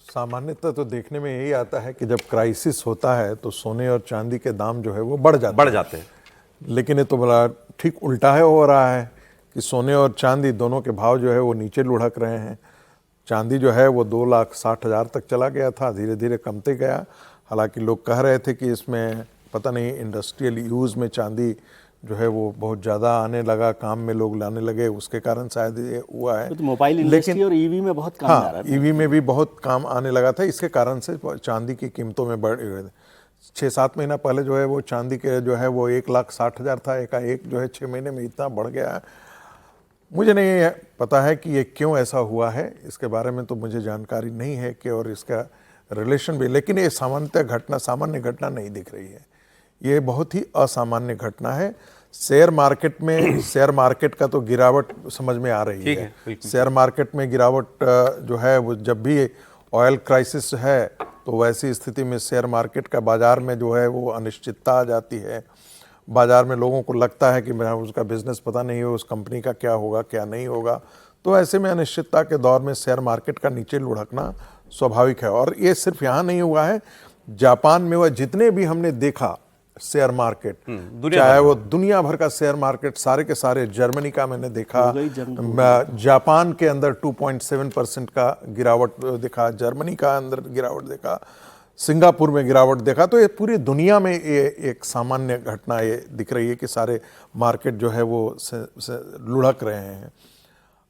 सामान्यतः तो देखने में यही आता है कि जब क्राइसिस होता है तो सोने और चांदी के दाम जो है वो बढ़ जाते हैं। लेकिन ये तो बड़ा ठीक उल्टा है, हो रहा है कि सोने और चांदी दोनों के भाव जो है वो नीचे लुढ़क रहे हैं। चांदी जो है वो 2,60,000 तक चला गया था, धीरे धीरे कमते गया। हालांकि लोग कह रहे थे कि इसमें पता नहीं इंडस्ट्रियल यूज़ में चांदी जो है वो बहुत ज़्यादा आने लगा, काम में लोग लाने लगे, उसके कारण शायद ये हुआ है। तो मोबाइल इंडस्ट्री और ईवी में बहुत काम आ रहा है। ईवी में भी बहुत काम आने लगा था, इसके कारण से चांदी की कीमतों में बढ़ गए। 6-7 महीना पहले जो है वो चांदी के जो है वो 1,60,000 था, एक जो है 6 महीने में इतना बढ़ गया है। मुझे नहीं पता है कि ये क्यों ऐसा हुआ है, इसके बारे में तो मुझे जानकारी नहीं है कि और इसका रिलेशन भी, लेकिन ये सामान्य घटना नहीं दिख रही है। ये बहुत ही असामान्य घटना है। शेयर मार्केट का तो गिरावट समझ में आ रही है। शेयर मार्केट में गिरावट जो है वो जब भी ऑयल क्राइसिस है तो वैसी स्थिति में शेयर मार्केट का बाजार में जो है वो अनिश्चितता आ जाती है। बाजार में लोगों को लगता है कि मेरा उसका बिजनेस पता नहीं हो, उस कंपनी का क्या होगा क्या नहीं होगा। तो ऐसे में अनिश्चितता के दौर में शेयर मार्केट का नीचे लुढ़कना स्वाभाविक है। और ये सिर्फ यहाँ नहीं हुआ है, जापान में वह जितने भी हमने देखा शेयर मार्केट, चाहे वो दुनिया भर का शेयर मार्केट, सारे के सारे, जर्मनी का मैंने देखा, जापान के अंदर 2.7% का गिरावट देखा, जर्मनी का अंदर गिरावट देखा, सिंगापुर में गिरावट देखा। तो ये पूरी दुनिया में ये एक सामान्य घटना ये दिख रही है कि सारे मार्केट जो है वो लुढ़क रहे हैं।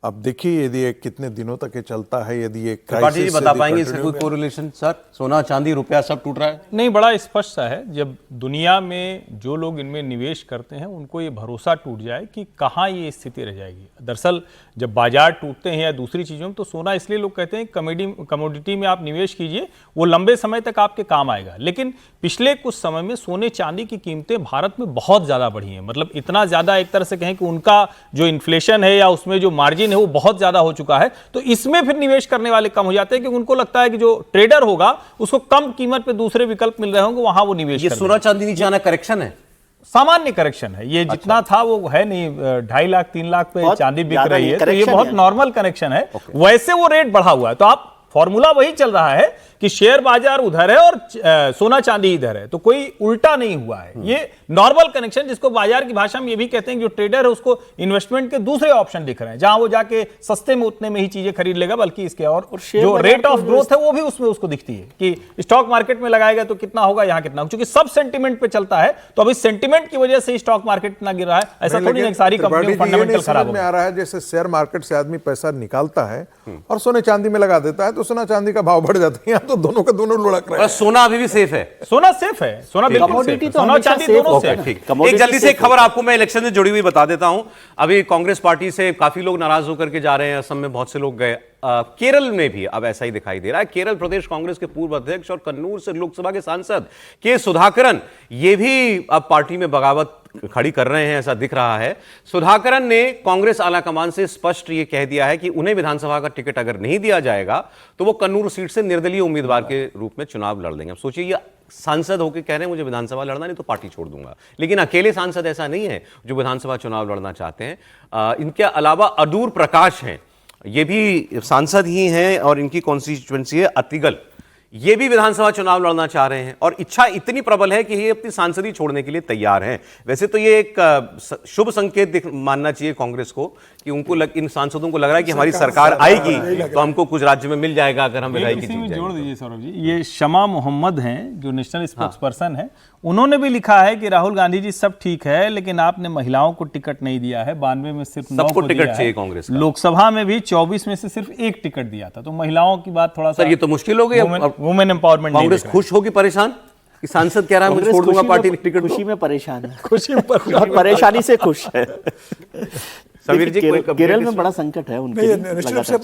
अब देखिए यदि ये कितने दिनों तक ये चलता है, यदि ये त्रिपाठी जी बता पाएंगे इसका कोई कोरिलेशन? सर, सोना चांदी रुपया सब टूट रहा है। नहीं, बड़ा स्पष्ट सा है। जब दुनिया में जो लोग इनमें निवेश करते हैं उनको ये भरोसा टूट जाए कि कहाँ ये स्थिति रह जाएगी। दरअसल जब बाजार टूटते हैं या दूसरी चीज़ों में, तो सोना इसलिए लोग कहते हैं कमोडिटी में आप निवेश कीजिए, वो लंबे समय तक आपके काम आएगा। लेकिन पिछले कुछ समय में सोने चांदी की कीमतें भारत में बहुत ज़्यादा बढ़ी हैं। मतलब इतना ज़्यादा, एक तरह से कहें कि उनका जो इन्फ्लेशन है या उसमें जो मार्जिन है वो बहुत ज्यादा हो चुका है। तो इसमें फिर निवेश करने वाले कम हो जाते हैं, क्योंकि उनको लगता है कि जो ट्रेडर होगा उसको कम कीमत पे दूसरे विकल्प मिल रहे होंगे, वहां वो निवेश। ये सोना चांदी नीचे आना करेक्शन है, सामान्य करेक्शन है। ये जितना था वो है नहीं, 2.5 लाख 3 लाख पे चांदी बिक रही है, तो ये बहुत नॉर्मल कनेक्शन है। वैसे वो रेट बढ़ा हुआ है, तो आप फॉर्मूला वही चल रहा है कि शेयर बाजार उधर है और सोना चांदी इधर है, तो कोई उल्टा नहीं हुआ है। ये नॉर्मल कनेक्शन, जिसको बाजार की भाषा में ये भी कहते हैं कि जो ट्रेडर है उसको इन्वेस्टमेंट के दूसरे ऑप्शन दिख रहे हैं, जहां वो जाके सस्ते में उतने में ही चीजें खरीद लेगा, बल्कि इसके और जो रेट ऑफ ग्रोथ है वो भी उसमें उसको दिखती है कि स्टॉक मार्केट में लगाएगा तो कितना होगा, यहाँ कितना होगा। क्योंकि सब सेंटिमेंट पे चलता है, तो अभी सेंटिमेंट की वजह से स्टॉक मार्केट इतना गिर रहा है। ऐसा थोड़ी नहीं, सारी कंपनियों फंडामेंटल खराब में आ रहा है। जैसे शेयर मार्केट से आदमी पैसा निकालता है और सोने चांदी में लगा देता है, तो सोना चांदी का भाव बढ़ जाता है। यहाँ तो दोनों का दोनों लुढ़क रहे हैं। सोना अभी भी सेफ है, सोना सेफ है, सोना बिल्कुल सेफ है, सोना चांदी दोनों सेफ है। एक जल्दी से खबर आपको मैं इलेक्शन से जुड़ी हुई बता देता हूं। अभी कांग्रेस पार्टी से काफी लोग नाराज होकर के जा रहे हैं, असम में बहुत से लोग गए, केरल में भी अब ऐसा ही दिखाई दे रहा है। केरल प्रदेश कांग्रेस के पूर्व अध्यक्ष और कन्नूर से लोकसभा के सांसद के सुधाकरन, ये भी अब पार्टी में बगावत खड़ी कर रहे हैं, ऐसा दिख रहा है। सुधाकरन ने कांग्रेस आलाकमान से स्पष्ट ये कह दिया है कि उन्हें विधानसभा का टिकट अगर नहीं दिया जाएगा तो वो कन्नूर सीट से निर्दलीय उम्मीदवार के रूप में चुनाव लड़ लेंगे। अब सोचिए, ये सांसद होकर कह रहे हैं मुझे विधानसभा लड़ना नहीं तो पार्टी छोड़ दूंगा। लेकिन अकेले सांसद ऐसा नहीं है जो विधानसभा चुनाव लड़ना चाहते हैं। इनके अलावा अदूर प्रकाश हैं, ये भी सांसद ही हैं और इनकी कॉन्स्टिट्यूएंसी है अतिगल, ये भी विधानसभा चुनाव लड़ना चाह रहे हैं और इच्छा इतनी प्रबल है कि ये अपनी सांसदी छोड़ने के लिए तैयार हैं। वैसे तो ये एक शुभ संकेत मानना चाहिए कांग्रेस को कि उनको इन सांसदों को लग रहा है कि हमारी सरकार आएगी तो हमको कुछ राज्य में मिल जाएगा अगर हम विधायकी जीत जोड़ दीजिए सौरभ जी। ये शमा मोहम्मद हैं जो नेशनल स्पोक्स पर्सन है, उन्होंने भी लिखा है कि राहुल गांधी जी सब ठीक है, लेकिन आपने महिलाओं को टिकट नहीं दिया है। 92 में सिर्फ 9 को टिकट चाहिए कांग्रेस का। लोकसभा में भी 24 में से सिर्फ 1 टिकट दिया था, तो महिलाओं की बात थोड़ा सा ये तो मुश्किल हो गई। वुमेन एम्पावरमेंट कांग्रेस खुश होगी, परेशान कि सांसद कह रहा है मुझे छोड़ दूंगा पार्टी टिकट। खुशी में परेशान है, खुशी में और परेशानी से खुश है। समीर जी, कोई केरल में बड़ा संकट है उनके नहीं, लिए, निश्चित रूप से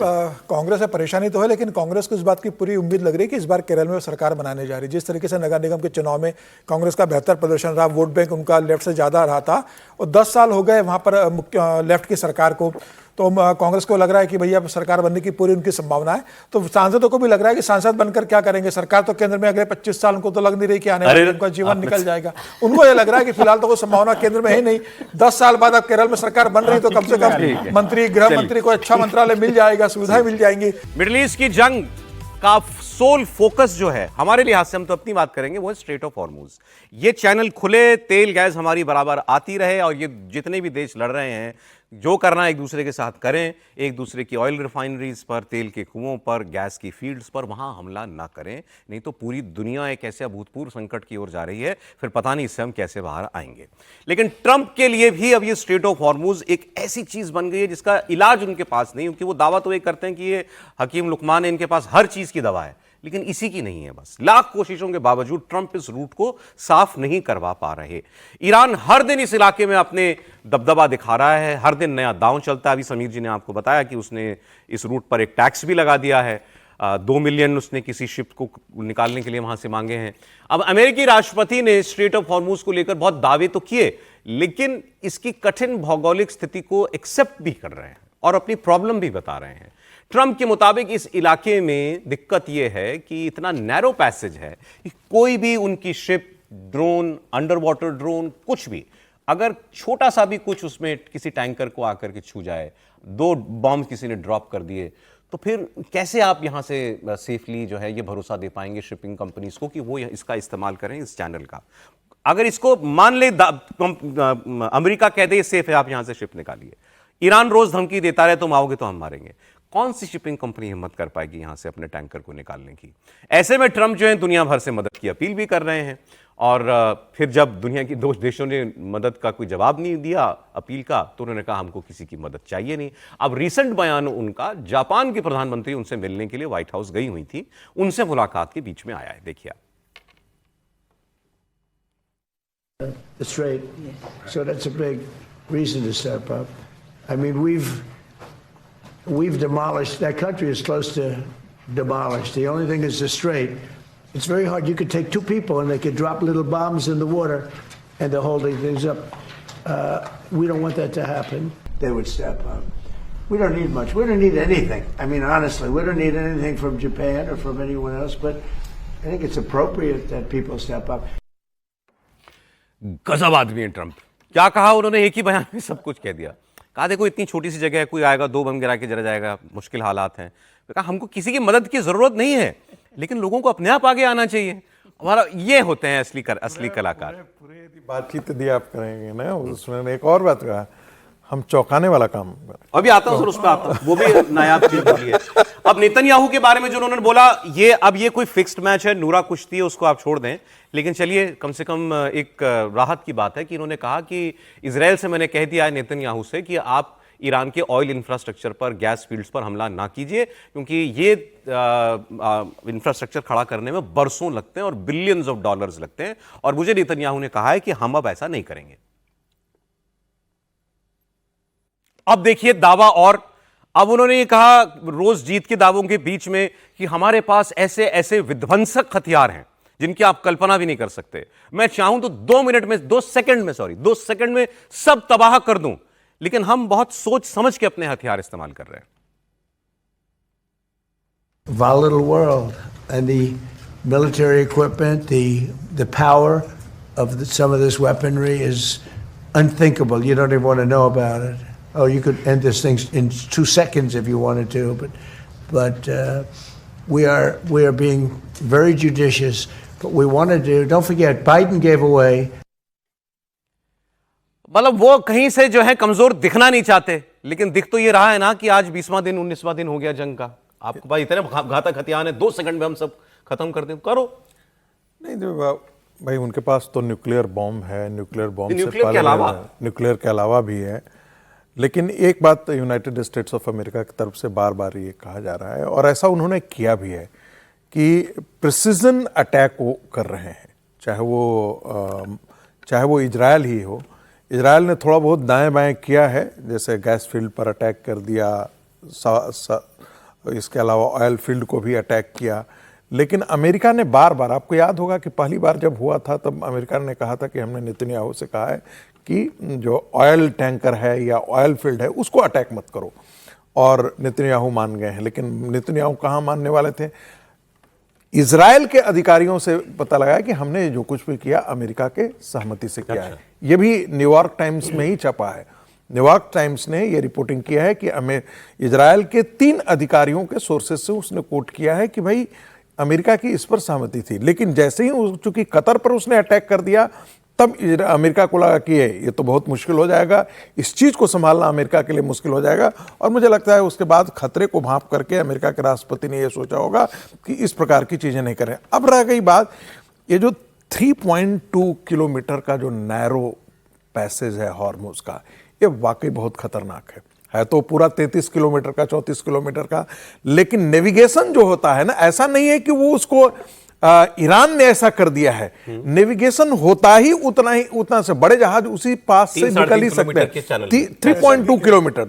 कांग्रेस से परेशानी तो है, लेकिन कांग्रेस को इस बात की पूरी उम्मीद लग रही है कि इस बार केरल में सरकार बनाने जा रही है। जिस तरीके से नगर निगम के चुनाव में कांग्रेस का बेहतर प्रदर्शन रहा, वोट बैंक उनका लेफ्ट से ज्यादा रहा था, और 10 साल हो गए वहां पर लेफ्ट की सरकार को, तो कांग्रेस को लग रहा है कि भैया सरकार बनने की पूरी उनकी संभावना है। तो सांसदों को भी लग रहा है कि सांसद बनकर क्या करेंगे, सरकार तो केंद्र में अगले 25 साल उनको तो लग नहीं रही कि आने वाले उनका जीवन निकल जाएगा। उनको ये लग रहा है कि फिलहाल तो कोई संभावना केंद्र में है नहीं, 10 साल बाद अब केरल में सरकार बन रही तो कम से कम मंत्री, गृह मंत्री को अच्छा मंत्रालय मिल जाएगा, सुविधाएं मिल जाएंगी। मिडिल ईस्ट की जंग का सोल फोकस जो है हमारे लिहाज से, हम तो अपनी बात करेंगे, वो है स्ट्रेट ऑफ हॉर्मुज। ये चैनल खुले, तेल गैस हमारी बराबर आती रहे, और ये जितने भी देश लड़ रहे हैं, जो करना एक दूसरे के साथ करें, एक दूसरे की ऑयल रिफाइनरीज पर, तेल के कुओं पर, गैस की फील्ड्स पर वहां हमला ना करें, नहीं तो पूरी दुनिया एक ऐसे अभूतपूर्व संकट की ओर जा रही है, फिर पता नहीं इससे हम कैसे बाहर आएंगे। लेकिन ट्रंप के लिए भी अब ये स्ट्रेट ऑफ हॉर्मुज एक ऐसी चीज बन गई है जिसका इलाज उनके पास नहीं, क्योंकि वो दावा तो ये करते हैं कि ये हकीम लुकमान है, इनके पास हर चीज की दवा है, लेकिन इसी की नहीं है। बस लाख कोशिशों के बावजूद ट्रंप इस रूट को साफ नहीं करवा पा रहे। ईरान हर दिन इस इलाके में अपने दबदबा दिखा रहा है, हर दिन नया दांव चलता है। अभी समीर जी ने आपको बताया कि उसने इस रूट पर एक टैक्स भी लगा दिया है, 2 मिलियन उसने किसी शिप को निकालने के लिए वहां से मांगे हैं। अब अमेरिकी राष्ट्रपति ने स्ट्रेट ऑफ हॉर्मुज को लेकर बहुत दावे तो किए, लेकिन इसकी कठिन भौगोलिक स्थिति को एक्सेप्ट भी कर रहे हैं और अपनी प्रॉब्लम भी बता रहे हैं। ट्रंप के मुताबिक इस इलाके में दिक्कत यह है कि इतना नैरो पैसेज है कि कोई भी उनकी ship, drone, under water drone, कुछ भी, अगर छोटा सा भी कुछ उसमें किसी टैंकर को आकर के छू जाए, 2 बॉम्ब किसी ने ड्रॉप कर दिए, तो फिर कैसे आप यहां से सेफली जो है ये भरोसा दे पाएंगे शिपिंग कंपनीज को कि वो इसका इस्तेमाल करें, इस चैनल का। अगर इसको मान ले अमेरिका कह दे सेफ है, आप यहां से शिप निकालिए, ईरान रोज धमकी देता रहे तुम आओगे तो हम मारेंगे, कौन सी शिपिंग कंपनी हिम्मत कर पाएगी यहां से अपने टैंकर को निकालने की? ऐसे में ट्रंप जो है दुनिया भर से मदद की अपील भी कर रहे हैं, और फिर जब दुनिया की 2 देशों ने मदद का कोई जवाब नहीं दिया अपील का, तो उन्होंने कहा हमको किसी की मदद चाहिए नहीं। अब रिसेंट बयान उनका, जापान के प्रधानमंत्री उनसे मिलने के लिए व्हाइट हाउस गई हुई थी, उनसे मुलाकात के बीच में आया है, देखिए आप। The strait. So that's a big reason to step up. I mean, we've demolished, that country is close to demolished. The only thing is the strait. It's very hard. You could take 2 people and they could drop little bombs in the water and they're holding things up. We don't want that to happen. They would step up. We don't need much. We don't need anything. I mean, honestly, we don't need anything from Japan or from anyone else, but I think it's appropriate that people step up. गजब आदमी है Trump. क्या कहा उन्होंने, एक ही बयान में सब कुछ कह दिया। कहा देखो इतनी छोटी सी जगह है, कोई आएगा 2 बम गिरा के जला जाएगा, मुश्किल हालात हैं। कहा हमको किसी की मदद की जरूरत नहीं है, लेकिन लोगों को अपने आप आगे आना चाहिए। हमारा ये होते हैं असली कलाकार। पूरे बातचीत दी आप करेंगे ना, उसमें एक और बात कहा, हम चौंकाने वाला काम। अभी आता हूं सर, उस पर आता हूं, वो भी नायाब चीज होती है। अब नेतन्याहू के बारे में जो उन्होंने बोला, ये कोई फिक्स्ड मैच है, नूरा कुश्ती है, उसको आप छोड़ दें, लेकिन चलिए कम से कम एक राहत की बात है कि इन्होंने कहा कि इजराइल से मैंने कह दिया है नेतन्याहू से कि आप ईरान के ऑयल इंफ्रास्ट्रक्चर पर, गैस फील्ड्स पर हमला ना कीजिए, क्योंकि ये इंफ्रास्ट्रक्चर खड़ा करने में बरसों लगते हैं और बिलियंस ऑफ डॉलर्स लगते हैं, और मुझे नेतन्याहू ने कहा है कि हम अब ऐसा नहीं करेंगे। अब देखिए दावा, और अब उन्होंने ये कहा रोज जीत के दावों के बीच में कि हमारे पास ऐसे ऐसे विध्वंसक हथियार हैं जिनकी आप कल्पना भी नहीं कर सकते। मैं चाहूं तो 2 सेकंड में सब तबाह कर दूं, लेकिन हम बहुत सोच समझ के अपने हथियार इस्तेमाल कर रहे हैं। Volatile world, and the military equipment, the power of some of this weaponry is unthinkable. You don't even want to know about it. Oh, you could end this thing in 2 seconds if you wanted to, but we are being very judicious. But we want to do. Don't forget, Biden gave away. मतलब वो कहीं से जो है कमजोर दिखना नहीं चाहते, लेकिन दिख तो ये रहा है ना कि आज 20वां दिन 19वां दिन हो गया जंग का। आपको भाई इतने घातक हथियार है, 2 सेकंड में हम सब खत्म कर दें, करो। नहीं तो भाई उनके पास तो न्यूक्लियर बॉम्ब है, न्यूक्लियर के अलावा भी है। लेकिन एक बात यूनाइटेड स्टेट्स ऑफ अमेरिका की तरफ से बार बार ये कहा जा रहा है, और ऐसा उन्होंने किया भी है, कि प्रिसिजन अटैक वो कर रहे हैं, चाहे वो इजराइल ही हो। इजराइल ने थोड़ा बहुत दाएं बाएं किया है, जैसे गैस फील्ड पर अटैक कर दिया, इसके अलावा ऑयल फील्ड को भी अटैक किया। लेकिन अमेरिका ने बार बार, आपको याद होगा कि पहली बार जब हुआ था तब अमेरिका ने कहा था कि हमने नेतन्याहू से कहा है कि जो ऑयल टैंकर है या ऑयल फील्ड है उसको अटैक मत करो, और नेतन्याहू मान गए हैं। लेकिन नेतन्याहू कहाँ मानने वाले थे? इजराइल के अधिकारियों से पता लगा कि हमने जो कुछ भी किया अमेरिका के सहमति से किया है। यह भी न्यूयॉर्क टाइम्स में ही छपा है। न्यूयॉर्क टाइम्स ने यह रिपोर्टिंग किया है कि इजराइल के 3 अधिकारियों के सोर्सेज से उसने कोट किया है कि भाई अमेरिका की इस पर सहमति थी, लेकिन जैसे ही चूंकि कतर पर उसने अटैक कर दिया तब अमेरिका को लगा कि ये तो बहुत मुश्किल हो जाएगा, इस चीज को संभालना अमेरिका के लिए मुश्किल हो जाएगा। और मुझे लगता है उसके बाद खतरे को भांप करके अमेरिका के राष्ट्रपति ने यह सोचा होगा कि इस प्रकार की चीजें नहीं करें। अब रह गई बात, ये जो 3.2 किलोमीटर का जो नैरो पैसेज है हॉर्मुज का, ये वाकई बहुत खतरनाक है तो पूरा 33 किलोमीटर का, 34 किलोमीटर का, लेकिन नेविगेशन जो होता है ना, ऐसा नहीं है कि वो उसको ईरान ने ऐसा कर दिया है। नेविगेशन होता ही उतना से बड़े जहाज उसी पास से निकल ही सकते हैं। 3.2 किलोमीटर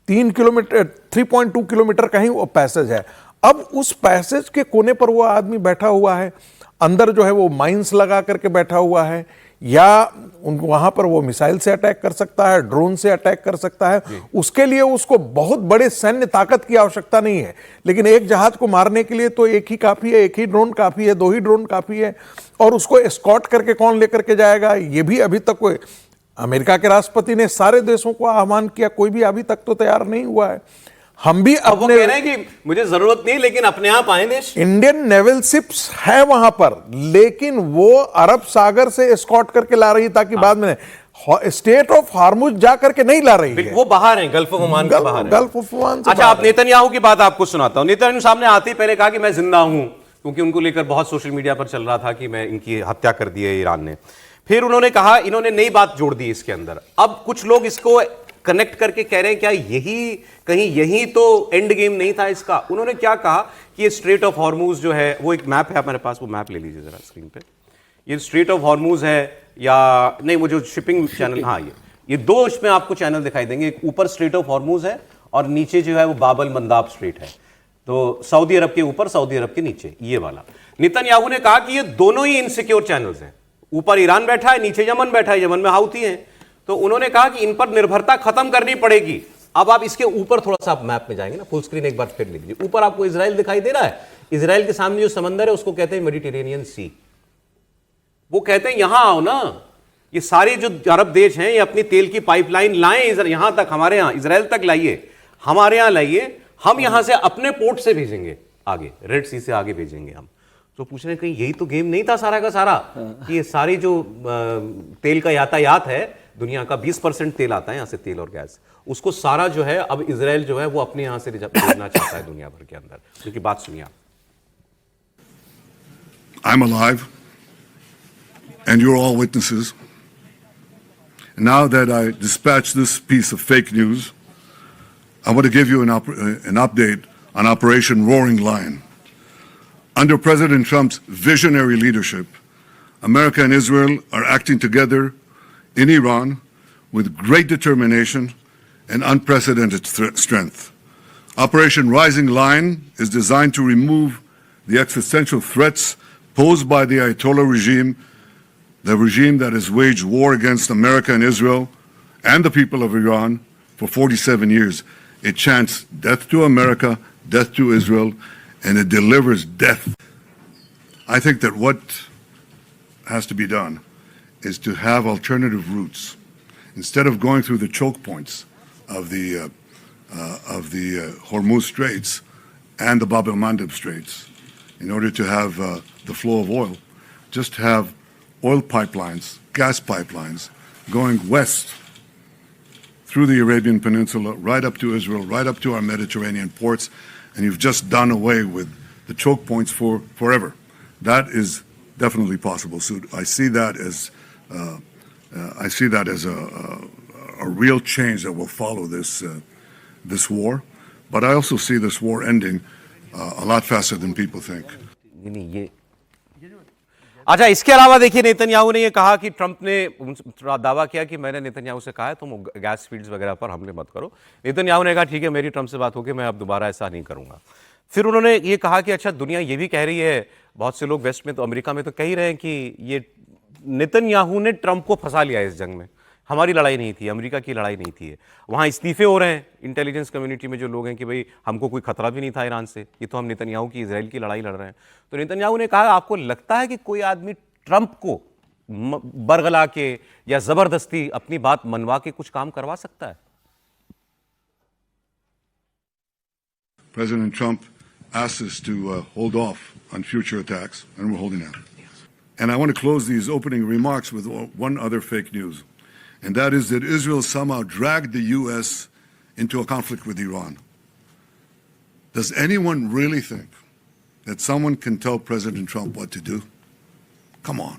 3.2 किलोमीटर का ही वो पैसेज है। अब उस पैसेज के कोने पर वो आदमी बैठा हुआ है, अंदर जो है वो माइंस लगा करके बैठा हुआ है, या वहां पर वो मिसाइल से अटैक कर सकता है, ड्रोन से अटैक कर सकता है। उसके लिए उसको बहुत बड़े सैन्य ताकत की आवश्यकता नहीं है, लेकिन एक जहाज को मारने के लिए तो एक ही काफी है, एक ही ड्रोन काफी है, 2 ही ड्रोन काफी है। और उसको एस्कॉर्ट करके कौन लेकर के जाएगा, ये भी अभी तक कोई, अमेरिका के राष्ट्रपति ने सारे देशों को आह्वान किया, कोई भी अभी तक तो तैयार नहीं हुआ है। हम भी अब वो कह रहे हैं कि मुझे जरूरत नहीं, लेकिन अपने आप आए देश। इंडियन नेवल शिप्स है वहां पर, लेकिन वो अरब सागर से एस्कॉर्ट करके ला रही ताकि बाद में स्टेट ऑफ हार्मुज जा करके नहीं ला रही है। वो बाहर हैं, गल्फ ऑफ ओमान के बाहर हैं। गल्फ ऑफ ओमान से अच्छा, आप नेतन्याहू की बात आपको सुनाता हूं। नेतन्याहू सामने आते ही पहले कहा कि मैं जिंदा हूं, क्योंकि उनको लेकर बहुत सोशल मीडिया पर चल रहा था कि मैं इनकी हत्या कर दी है ईरान ने। फिर उन्होंने कहा, इन्होंने नई बात जोड़ दी इसके अंदर। अब कुछ लोग इसको कनेक्ट करके कह रहे हैं क्या यही तो एंड गेम नहीं था इसका। उन्होंने क्या कहा कि ये स्ट्रेट ऑफ हॉर्मुज जो है, वो एक मैप है हमारे पास, वो मैप ले लीजिए जरा स्क्रीन पे। ये स्ट्रेट ऑफ हॉर्मुज है या नहीं, वो जो शिपिंग चैनल, हाँ ये 2 इसमें आपको चैनल दिखाई देंगे। एक ऊपर स्ट्रेट ऑफ हॉर्मुज है और नीचे जो है वो बाबल मंदाब स्ट्रेट है। तो सऊदी अरब के ऊपर, सऊदी अरब के नीचे, ये वाला। नेतन्याहू ने कहा कि ये दोनों ही इनसिक्योर चैनल्स हैं। ऊपर ईरान बैठा है, नीचे यमन बैठा है, यमन में हाउती हैं। तो उन्होंने कहा कि इन पर निर्भरता खत्म करनी पड़ेगी। अब आप इसके ऊपर थोड़ा सा आप मैप में जाएंगे ना, फुल स्क्रीन एक बार फिर लीजिए। ऊपर आपको इजराइल दिखाई दे रहा है। इजराइल के सामने जो समंदर है उसको कहते हैं मेडिटेरेनियन सी। वो कहते हैं यहां आओ ना, ये सारे जो अरब देश हैं ये अपनी तेल की पाइपलाइन लाएं यहां तक, हमारे यहां इजराइल तक लाइए, हमारे यहां लाइए, हम यहां से अपने पोर्ट से भेजेंगे आगे, रेड सी से आगे भेजेंगे हम। तो पूछ रहे हैं कहीं यही तो गेम नहीं था सारा का सारा, कि ये सारी जो तेल का यातायात है, दुनिया का 20% तेल आता है यहां से, तेल और गैस, उसको सारा जो है अब इजराइल जो है वो अपने यहां से भेजना चाहता है दुनिया भर के अंदर। क्योंकि बात सुनिए आप। I'm alive, and you're all witnesses. Now that I dispatched this piece of fake news, I want to give you an update on Operation Roaring Lion. Under President Trump's visionary leadership, America and Israel are acting together in Iran with great determination and unprecedented strength. Operation Rising Lion is designed to remove the existential threats posed by the Ayatollah regime, the regime that has waged war against America and Israel and the people of Iran for 47 years. It chants death to America, death to Israel, and it delivers death. I think that what has to be done is to have alternative routes. Instead of going through the choke points of the Hormuz Straits and the Bab el-Mandeb Straits, in order to have the flow of oil, just have oil pipelines, gas pipelines, going west through the Arabian Peninsula, right up to Israel, right up to our Mediterranean ports, and you've just done away with the choke points forever. That is definitely possible. So I see that as a real change that will follow this war. But I also see this war ending a lot faster than people think. अच्छा, इसके अलावा देखिए Netanyahu ने ये कहा कि Trump ने दावा किया कि मैंने नेतन्याहू से कहा है तुम गैस फील्ड्स वगैरह पर हमले मत करो। नेतन्याहू ने कहा ठीक है, मेरी ट्रंप से बात होगी, मैं अब दोबारा ऐसा नहीं करूंगा। फिर उन्होंने ये कहा कि अच्छा, दुनिया ये भी कह रही है, बहुत से लोग वेस्ट में तो अमेरिका में तो कह ही रहे हैं कि ये नेतन्याहू ने ट्रंप को फंसा लिया इस जंग में, हमारी लड़ाई नहीं थी, अमेरिका की लड़ाई नहीं थी। वहाँ इस्तीफे हो रहे हैं इंटेलिजेंस कम्युनिटी में जो लोग हैं कि भाई हमको कोई खतरा भी नहीं था ईरान से, ये तो हम नेतन्याहू की इजराइल की लड़ाई लड़ रहे हैं। तो नेतन्याहू ने कहा आपको लगता है कि कोई आदमी ट्रंप को बरगला के या जबरदस्ती अपनी बात मनवा के कुछ काम करवा सकता है? President Trump asked us to hold off on future attacks, and we're holding out. And I want to close these opening remarks with one other fake news, and that is that Israel somehow dragged the U.S. into a conflict with Iran. Does anyone really think that someone can tell President Trump what to do? Come on.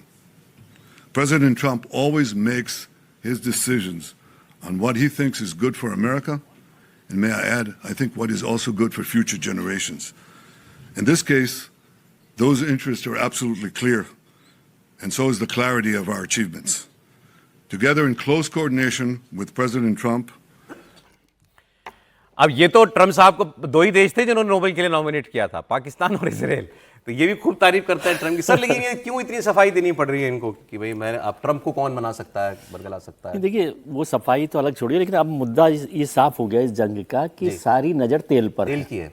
President Trump always makes his decisions on what he thinks is good for America, and may I add, I think what is also good for future generations. In this case, those interests are absolutely clear, and so is the clarity of our achievements. Together in close coordination with President Trump. अब ये तो Trump साहब को दो ही देश थे जिन्होंने Nobel के लिए नॉमिनेट किया था, पाकिस्तान और इजराइल। तो ये भी खूब तारीफ करता है ट्रम्प की। सर लेकिन ये क्यों इतनी सफाई देनी पड़ रही है इनको कि भाई मैं अब ट्रम्प को कौन मना सकता है, बरगला सकता है? देखिए वो सफाई तो अलग छोड़िए, लेकिन अब मुद्दा ये साफ हो गया इस जंग का कि सारी नज़र तेल पर तेल की है।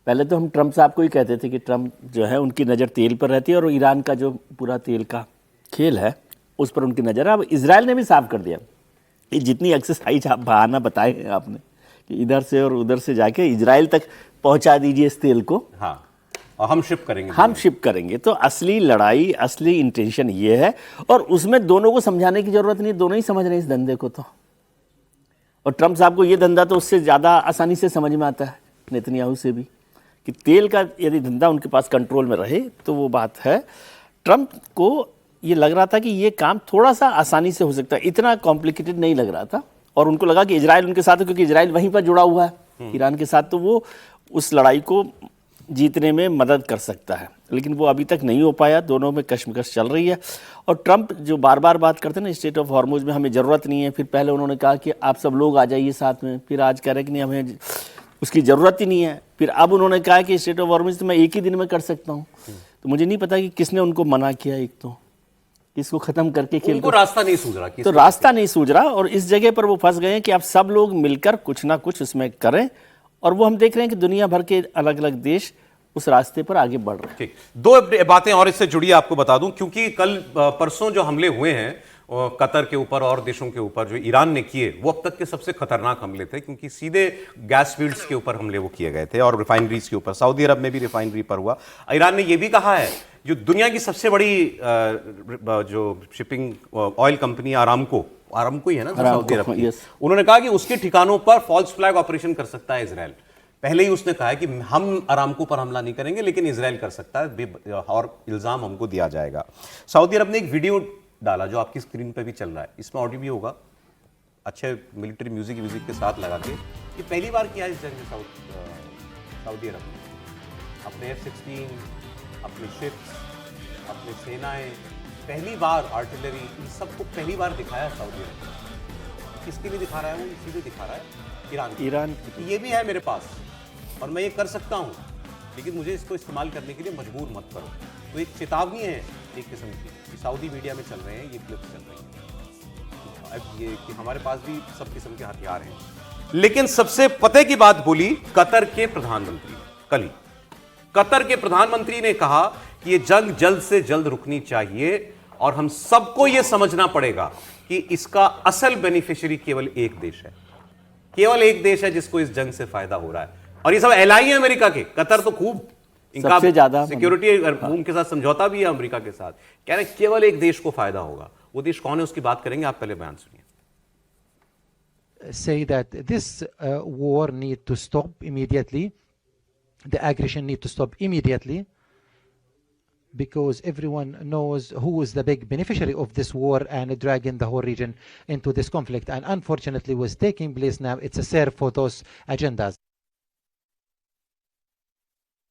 पहले तो हम ट्रम्प साहब को ही कहते थे कि ट्रम्प जो है उनकी नज़र तेल पर रहती है और ईरान का जो पूरा तेल का खेल है उस पर उनकी नज़र है। अब इजराइल ने भी साफ कर दिया, ये जितनी एक्सरसाइज आप बहाना बताए हैं आपने कि इधर से और उधर से जाके इजराइल तक पहुंचा दीजिए इस तेल को, हाँ, और हम शिप करेंगे, हम शिप करेंगे। तो असली लड़ाई, असली इंटेंशन ये है, और उसमें दोनों को समझाने की जरूरत नहीं, दोनों ही समझ रहे हैं इस धंधे को। तो और ट्रम्प साहब को ये धंधा तो उससे ज़्यादा आसानी से समझ में आता है, नेतन्याहू से भी, कि तेल का यदि धंधा उनके पास कंट्रोल में रहे तो वो बात है। ट्रम्प को ये लग रहा था कि ये काम थोड़ा सा आसानी से हो सकता है, इतना कॉम्प्लिकेटेड नहीं लग रहा था, और उनको लगा कि इजराइल उनके साथ है क्योंकि इजराइल वहीं पर जुड़ा हुआ है ईरान के साथ, तो वो उस लड़ाई को जीतने में मदद कर सकता है। लेकिन वो अभी तक नहीं हो पाया, दोनों में कश्मकश चल रही है। और ट्रम्प जो बार बार बात करते हैं ना स्टेट ऑफ हॉर्मुज में हमें ज़रूरत नहीं है, फिर पहले उन्होंने कहा कि आप सब लोग आ जाइए साथ में, फिर आज कह रहे हैं कि नहीं हमें उसकी ज़रूरत ही नहीं है, फिर अब उन्होंने कहा कि स्टेट ऑफ हॉर्मुज तो मैं एक ही दिन में कर सकता हूँ। तो मुझे नहीं पता कि किसने उनको मना किया, एक तो इसको खत्म करके खेल को रास्ता नहीं सूझ रहा, तो रास्ता नहीं सूझ रहा, और इस जगह पर वो फंस गए हैं कि आप सब लोग मिलकर कुछ ना कुछ उसमें करें, और वो हम देख रहे हैं कि दुनिया भर के अलग अलग देश उस रास्ते पर आगे बढ़ रहे हैं। ठीक, दो बातें और इससे जुड़ी आपको बता दूं, क्योंकि कल परसों जो हमले हुए हैं कतर के ऊपर और देशों के ऊपर जो ईरान ने किए, वो अब तक के सबसे खतरनाक हमले थे, क्योंकि सीधे गैस फील्ड्स के ऊपर हमले वो किए गए थे और रिफाइनरीज के ऊपर। सऊदी अरब में भी रिफाइनरी पर हुआ। ईरान ने ये भी कहा है, जो दुनिया की सबसे बड़ी जो शिपिंग ऑयल कंपनी आरामको ही है ना सऊदी अरब की, उन्होंने कहा कि उसके ठिकानों पर फॉल्स फ्लैग ऑपरेशन कर सकता है इजराइल। पहले ही उसने कहा है कि हम आरामको पर हमला नहीं करेंगे, लेकिन इजराइल कर सकता है और इल्जाम हमको दिया जाएगा। सऊदी अरब ने एक वीडियो डाला जो आपकी स्क्रीन पे भी चल रहा है, इसमें ऑडियो भी होगा, अच्छे मिलिट्री म्यूजिक के साथ लगा के। ये पहली बार किया इस जंग में सऊदी अरब ने, अपने F-16, अपने शिप्स, अपने सेनाएं, पहली बार आर्टिलरी, इन सबको पहली बार दिखाया सऊदी अरब। किसके लिए दिखा रहा है वो? इसीलिए दिखा रहा है ईरान की। ये भी है मेरे पास और मैं ये कर सकता हूँ, लेकिन मुझे इसको इस्तेमाल करने के लिए मजबूर मत करो। तो एक चेतावनी है एक किस्म की, सऊदी मीडिया में चल रहे हैं ये क्लिप्स चल रहे हैं, अब ये कि हमारे पास भी सब किस्म के हथियार हैं। लेकिन सबसे पते की बात बोली कतर के प्रधानमंत्री ने कल ही। कतर के प्रधानमंत्री ने कहा कि ये जंग जल्द से जल्द रुकनी चाहिए और हम सबको ये समझना पड़ेगा कि इसका असल बेनिफिशियरी केवल एक देश है, केवल एक देश है जिसको इस जंग से फायदा हो रहा है। और ये सब एलआई है अमेरिका के। कतर तो खूब इनका सबसे ज्यादा सिक्योरिटी उनके साथ समझौता भी है अमेरिका के साथ, कह रहे केवल एक देश को फायदा होगा। वो देश कौन है उसकी बात करेंगे, आप पहले बयान सुनिए। Say that this war need to stop immediately, the aggression need to stop immediately, because everyone knows who is the big beneficiary of this war and dragging the whole region into this conflict, and unfortunately what's taking place now, it's a serve for those agendas.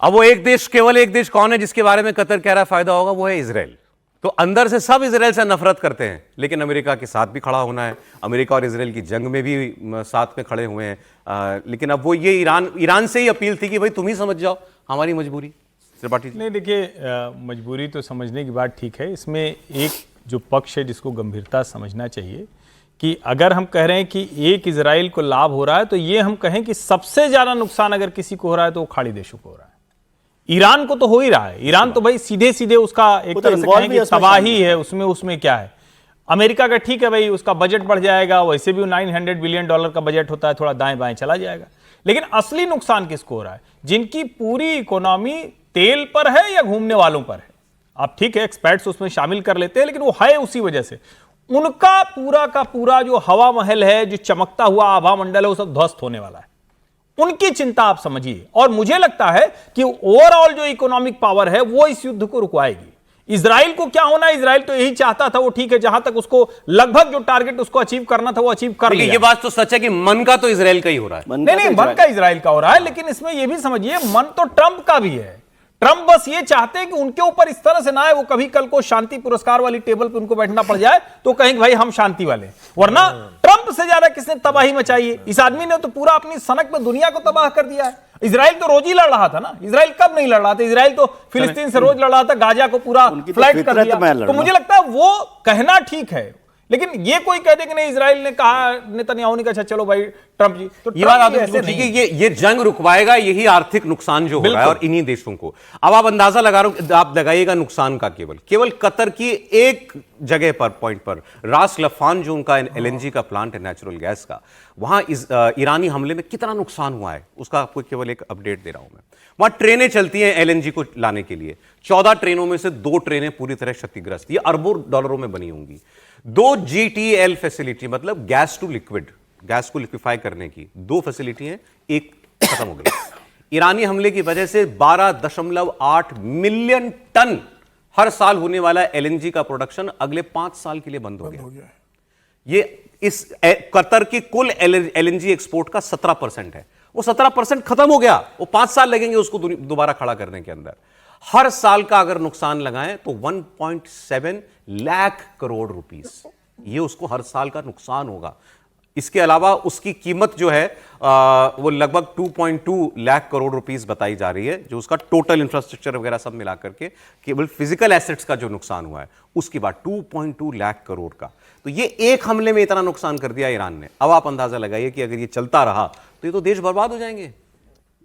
अब वो एक देश, केवल एक देश कौन है जिसके बारे में कतर कह रहा है फायदा होगा, वो है इजराइल। तो अंदर से सब इजराइल से नफरत करते हैं, लेकिन अमेरिका के साथ भी खड़ा होना है। अमेरिका और इजराइल की जंग में भी साथ में खड़े हुए हैं। लेकिन अब वो ये ईरान से ही अपील थी कि भाई तुम ही समझ जाओ हमारी मजबूरी। त्रिपाठी नहीं, देखिए मजबूरी तो समझने की बात ठीक है, इसमें एक जो पक्ष है जिसको गंभीरता समझना चाहिए कि अगर हम कह रहे हैं कि एक इजराइल को लाभ हो रहा है, तो ये हम कहें कि सबसे ज्यादा नुकसान अगर किसी को हो रहा है तो वो खाड़ी देशों को हो रहा है। ईरान को तो हो ही रहा है, ईरान तो भाई सीधे सीधे उसका एक तरह से कहें कि तबाही है, उसमें क्या है। अमेरिका का ठीक है भाई, उसका बजट बढ़ जाएगा, वैसे भी $900 बिलियन का बजट होता है, थोड़ा दाएं बाएं चला जाएगा। लेकिन असली नुकसान किसको हो रहा है? जिनकी पूरी इकोनॉमी तेल पर है या घूमने वालों पर है। आप ठीक है एक्सपर्ट्स उसमें शामिल कर लेते हैं, लेकिन वो है उसी वजह से उनका पूरा का पूरा जो हवा महल है, जो चमकता हुआ आभा मंडल है, वो सब ध्वस्त होने वाला है। उनकी चिंता आप समझिए। और मुझे लगता है कि ओवरऑल जो इकोनॉमिक पावर है वो इस युद्ध को रुकवाएगी। इजराइल को क्या होना है? इजराइल तो यही चाहता था, वो ठीक है, जहां तक उसको लगभग जो टारगेट उसको अचीव करना था वो अचीव कर लिया। ये बात तो सच है कि मन का तो इजराइल का ही हो रहा है। नहीं, मन का इजराइल का हो रहा है, लेकिन इसमें यह भी समझिए मन तो ट्रंप का भी है। ट्रंप बस ये चाहते हैं कि उनके ऊपर इस तरह से ना आए, वो कभी कल को शांति पुरस्कार वाली टेबल पे उनको बैठना पड़ जाए तो कहेंगे भाई हम शांति वाले। वरना ट्रंप से ज्यादा किसने तबाही मचाई है? इस आदमी ने तो पूरा अपनी सनक में दुनिया को तबाह कर दिया है। इजराइल तो रोज ही लड़ रहा था ना, इजराइल कब नहीं लड़ रहा था? इजराइल तो फिलिस्तीन से रोज लड़ रहा था, गाजा को पूरा फ्लैट कर दिया। तो मुझे लगता है वो कहना ठीक है, लेकिन ये कोई कह दे कि नहीं, इजराइल ने कहा, नेतन्याहू ने कहा चलो भाई ट्रंप जी, तो ये बात आपने ठीक है, ये जंग रुकवाएगा, यही आर्थिक नुकसान जो हो रहा है और इन्हीं देशों को। अब आप अंदाजा आप लगाइएगा नुकसान का। केवल कतर की एक जगह पर, पॉइंट पर, रास लफान जो उनका एलएनजी का प्लांट है नेचुरल गैस का, वहां ईरानी हमले में कितना नुकसान हुआ है उसका आपको केवल एक अपडेट दे रहा हूं मैं। वहां ट्रेनें चलती हैं एलएनजी को लाने के लिए, 14 ट्रेनों में से 2 ट्रेनें पूरी तरह क्षतिग्रस्त, ये अरबों डॉलरों में बनी होंगी। 2 GTL फैसिलिटी, मतलब गैस टू लिक्विड, गैस को लिक्विफाई करने की 2 फैसिलिटी हैं, एक खत्म हो गई। ईरानी हमले की वजह से 12.8 मिलियन टन हर साल होने वाला एलएनजी का प्रोडक्शन अगले 5 साल के लिए बंद हो गया। ये इस कतर की कुल एलएनजी एक्सपोर्ट का 17% है। वो 17% खत्म हो गया, वो 5 साल लगेंगे उसको दोबारा खड़ा करने के अंदर। हर साल का अगर नुकसान लगाएं तो 1.7 लाख करोड़ रुपीस, ये उसको हर साल का नुकसान होगा। इसके अलावा उसकी कीमत जो है वो लगभग 2.2 लाख करोड़ रुपीस बताई जा रही है, जो उसका टोटल इंफ्रास्ट्रक्चर वगैरह सब मिला करके केवल फिजिकल एसेट्स का जो नुकसान हुआ है उसकी बात 2.2 लाख करोड़ का। तो ये एक हमले में इतना नुकसान कर दिया ईरान ने। अब आप अंदाजा लगाइए कि अगर ये चलता रहा तो ये तो देश बर्बाद हो जाएंगे।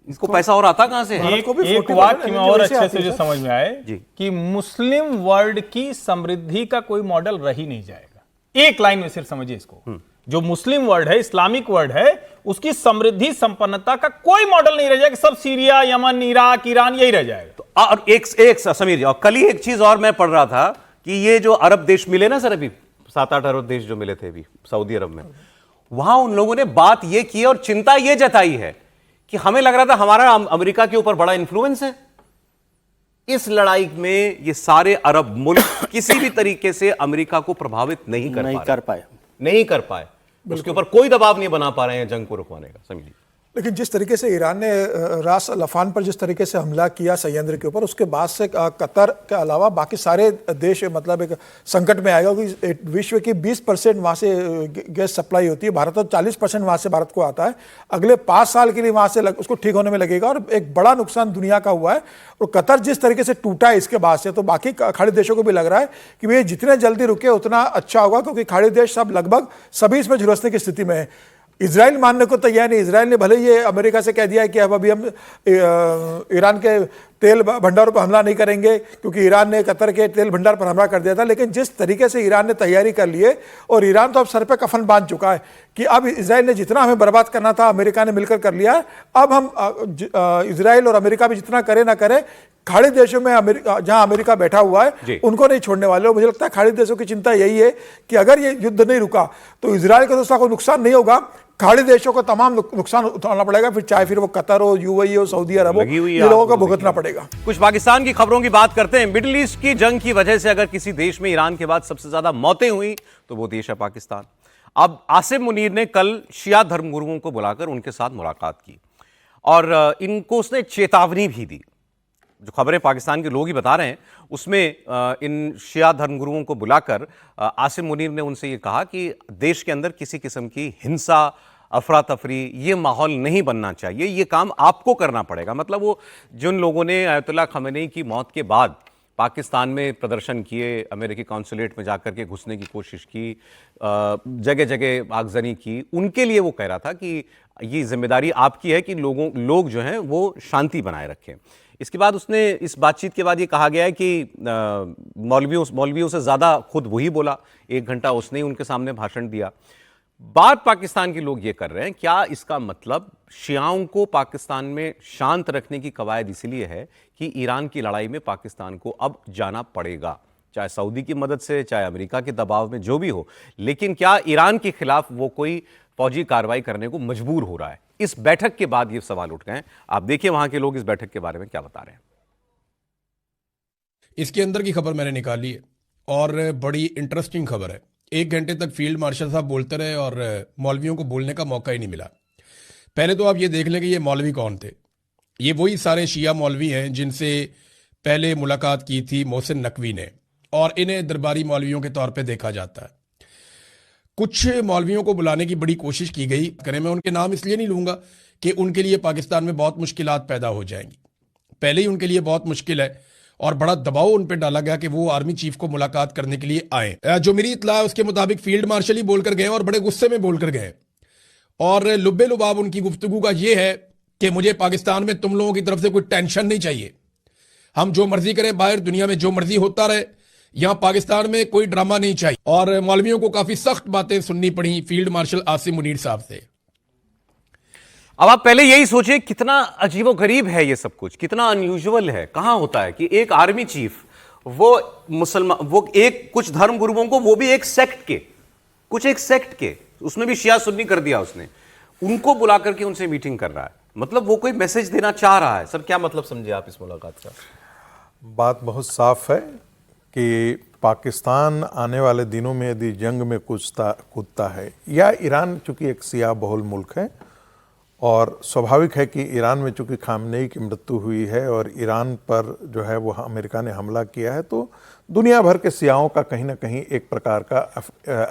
इसको पैसा और आता कहां से? एक वाक्य में और अच्छे से जो समझ में आए कि मुस्लिम वर्ल्ड की समृद्धि का कोई मॉडल रह ही नहीं जाएगा। एक लाइन में सिर्फ समझिए इसको, जो मुस्लिम वर्ल्ड है, इस्लामिक वर्ल्ड है, उसकी समृद्धि संपन्नता का कोई मॉडल नहीं रह जाएगा। सब सीरिया, यमन, इराक, ईरान यही रह जाएगा। तो और एक समीर जी, और कल ही एक चीज और मैं पढ़ रहा था कि ये जो अरब देश मिले ना सर, अभी 7-8 अरब देश जो मिले थे अभी सऊदी अरब में, वहां उन लोगों ने बात ये की और चिंता ये जताई है कि हमें लग रहा था हमारा अमेरिका के ऊपर बड़ा इन्फ्लुएंस है। इस लड़ाई में ये सारे अरब मुल्क किसी भी तरीके से अमेरिका को प्रभावित नहीं कर पाए। उसके ऊपर कोई दबाव नहीं बना पा रहे हैं जंग को रुकवाने का। समझिए, लेकिन जिस तरीके से ईरान ने रास लफान पर जिस तरीके से हमला किया संयंत्र के ऊपर, उसके बाद से कतर के अलावा बाकी सारे देश मतलब एक संकट में आएगा, क्योंकि विश्व की 20% वहाँ से गैस सप्लाई होती है। भारत तो 40% वहाँ से भारत को आता है। अगले 5 साल के लिए वहाँ से उसको ठीक होने में लगेगा और एक बड़ा नुकसान दुनिया का हुआ है। और कतर जिस तरीके से टूटा है इसके बाद से, तो बाकी खाड़ी देशों को भी लग रहा है कि वे जितने जल्दी रुके उतना अच्छा होगा, क्योंकि खाड़ी देश सब लगभग सभी इसमें झुलसने की स्थिति में है। इजराइल मानने को तैयार नहीं। इजराइल ने भले ये अमेरिका से कह दिया है कि अब अभी हम ईरान के तेल भंडारों पर हमला नहीं करेंगे क्योंकि ईरान ने कतर के तेल भंडार पर हमला कर दिया था, लेकिन जिस तरीके से ईरान ने तैयारी कर ली है, और ईरान तो अब सर पे कफन बांध चुका है कि अब इजराइल ने जितना हमें बर्बाद करना था अमेरिका ने मिलकर कर लिया है। अब हम इजराइल और अमेरिका भी जितना करे ना करे, खाड़ी देशों में जहां अमेरिका बैठा हुआ है उनको नहीं छोड़ने वाले। और मुझे लगता है खाड़ी देशों की चिंता यही है कि अगर ये युद्ध नहीं रुका तो इजराइल को तो नुकसान नहीं होगा, खाड़ी देशों को तमाम नुकसान उठाना पड़ेगा, फिर वो कतर हो, यूएई हो, सऊदी अरब हो, ये लोगों को भुगतना पड़ेगा। कुछ पाकिस्तान की खबरों की बात करते हैं। मिडिल ईस्ट की जंग की वजह से अगर किसी देश में ईरान के बाद सबसे ज्यादा मौतें हुई तो वो देश है पाकिस्तान। अब आसिम मुनीर ने कल शिया धर्मगुरुओं को बुलाकर उनके साथ मुलाकात की और इनको उसने चेतावनी भी दी। जो खबरें पाकिस्तान के लोग ही बता रहे हैं उसमें इन शिया धर्मगुरुओं को बुलाकर आसिम मुनीर ने उनसे ये कहा कि देश के अंदर किसी किस्म की हिंसा, अफरा तफरी, ये माहौल नहीं बनना चाहिए, ये काम आपको करना पड़ेगा। मतलब वो जिन लोगों ने आयतुल्लाह खमेनी की मौत के बाद पाकिस्तान में प्रदर्शन किए, अमेरिकी कॉन्सुलेट में जाकर के घुसने की कोशिश की, जगह जगह आगजनी की, उनके लिए वो कह रहा था कि ये जिम्मेदारी आपकी है कि लोग जो हैं वो शांति बनाए रखें। इसके बाद उसने इस बातचीत के बाद ये कहा गया है कि मौलवियों से ज़्यादा खुद वही बोला, 1 घंटा उसने ही उनके सामने भाषण दिया। बात पाकिस्तान के लोग ये कर रहे हैं, क्या इसका मतलब शियाओं को पाकिस्तान में शांत रखने की कवायद इसलिए है कि ईरान की लड़ाई में पाकिस्तान को अब जाना पड़ेगा, चाहे सऊदी की मदद से, चाहे अमेरिका के दबाव में, जो भी हो, लेकिन क्या ईरान के खिलाफ वो कोई फौजी कार्रवाई करने को मजबूर हो रहा है? इस बैठक के बाद ये सवाल उठ गए। आप देखिए वहां के लोग इस बैठक के बारे में क्या बता रहे हैं। इसके अंदर की खबर मैंने निकाली है और बड़ी इंटरेस्टिंग खबर है। 1 घंटे तक फील्ड मार्शल साहब बोलते रहे और मौलवियों को बोलने का मौका ही नहीं मिला। पहले तो आप ये देख लें कि ये मौलवी कौन थे। ये वही सारे शिया मौलवी हैं जिनसे पहले मुलाकात की थी मोहसिन नकवी ने, और इन्हें दरबारी मौलवियों के तौर पे देखा जाता है। कुछ मौलवियों को बुलाने की बड़ी कोशिश की गई, मैं उनके नाम इसलिए नहीं लूंगा कि उनके लिए पाकिस्तान में बहुत मुश्किलात पैदा हो जाएंगी। पहले ही उनके लिए बहुत मुश्किल है और बड़ा दबाव उन पर डाला गया कि वो आर्मी चीफ को मुलाकात करने के लिए आए। जो मेरी इत्तला है उसके मुताबिक फील्ड मार्शल ही बोलकर गए और बड़े गुस्से में बोलकर गए, और लुब्बे लुबाब उनकी गुफ्तगू का ये है कि मुझे पाकिस्तान में तुम लोगों की तरफ से कोई टेंशन नहीं चाहिए, हम जो मर्जी करें, बाहर दुनिया में जो मर्जी होता रहे, यहां पाकिस्तान में कोई ड्रामा नहीं चाहिए। और मौलवियों को काफी सख्त बातें सुननी पड़ी फील्ड मार्शल आसिम मुनीर साहब से। अब आप पहले यही सोचिए कितना अजीबोगरीब है ये सब कुछ, कितना अनयूजुअल है। कहां होता है कि एक आर्मी चीफ वो मुसलमान, वो एक कुछ धर्म गुरुओं को, वो भी एक सेक्ट के, उसमें भी शिया सुन्नी कर दिया उसने, उनको बुला करके उनसे मीटिंग कर रहा है। मतलब वो कोई मैसेज देना चाह रहा है। सर क्या मतलब समझे आप इस मुलाकात का? बात बहुत साफ है कि पाकिस्तान आने वाले दिनों में यदि जंग में कूदता है, या ईरान चूंकि एक सिया बहुल मुल्क है और स्वाभाविक है कि ईरान में चूंकि खामनेई की मृत्यु हुई है और ईरान पर जो है वो अमेरिका ने हमला किया है, तो दुनिया भर के सियाओं का कहीं ना कहीं एक प्रकार का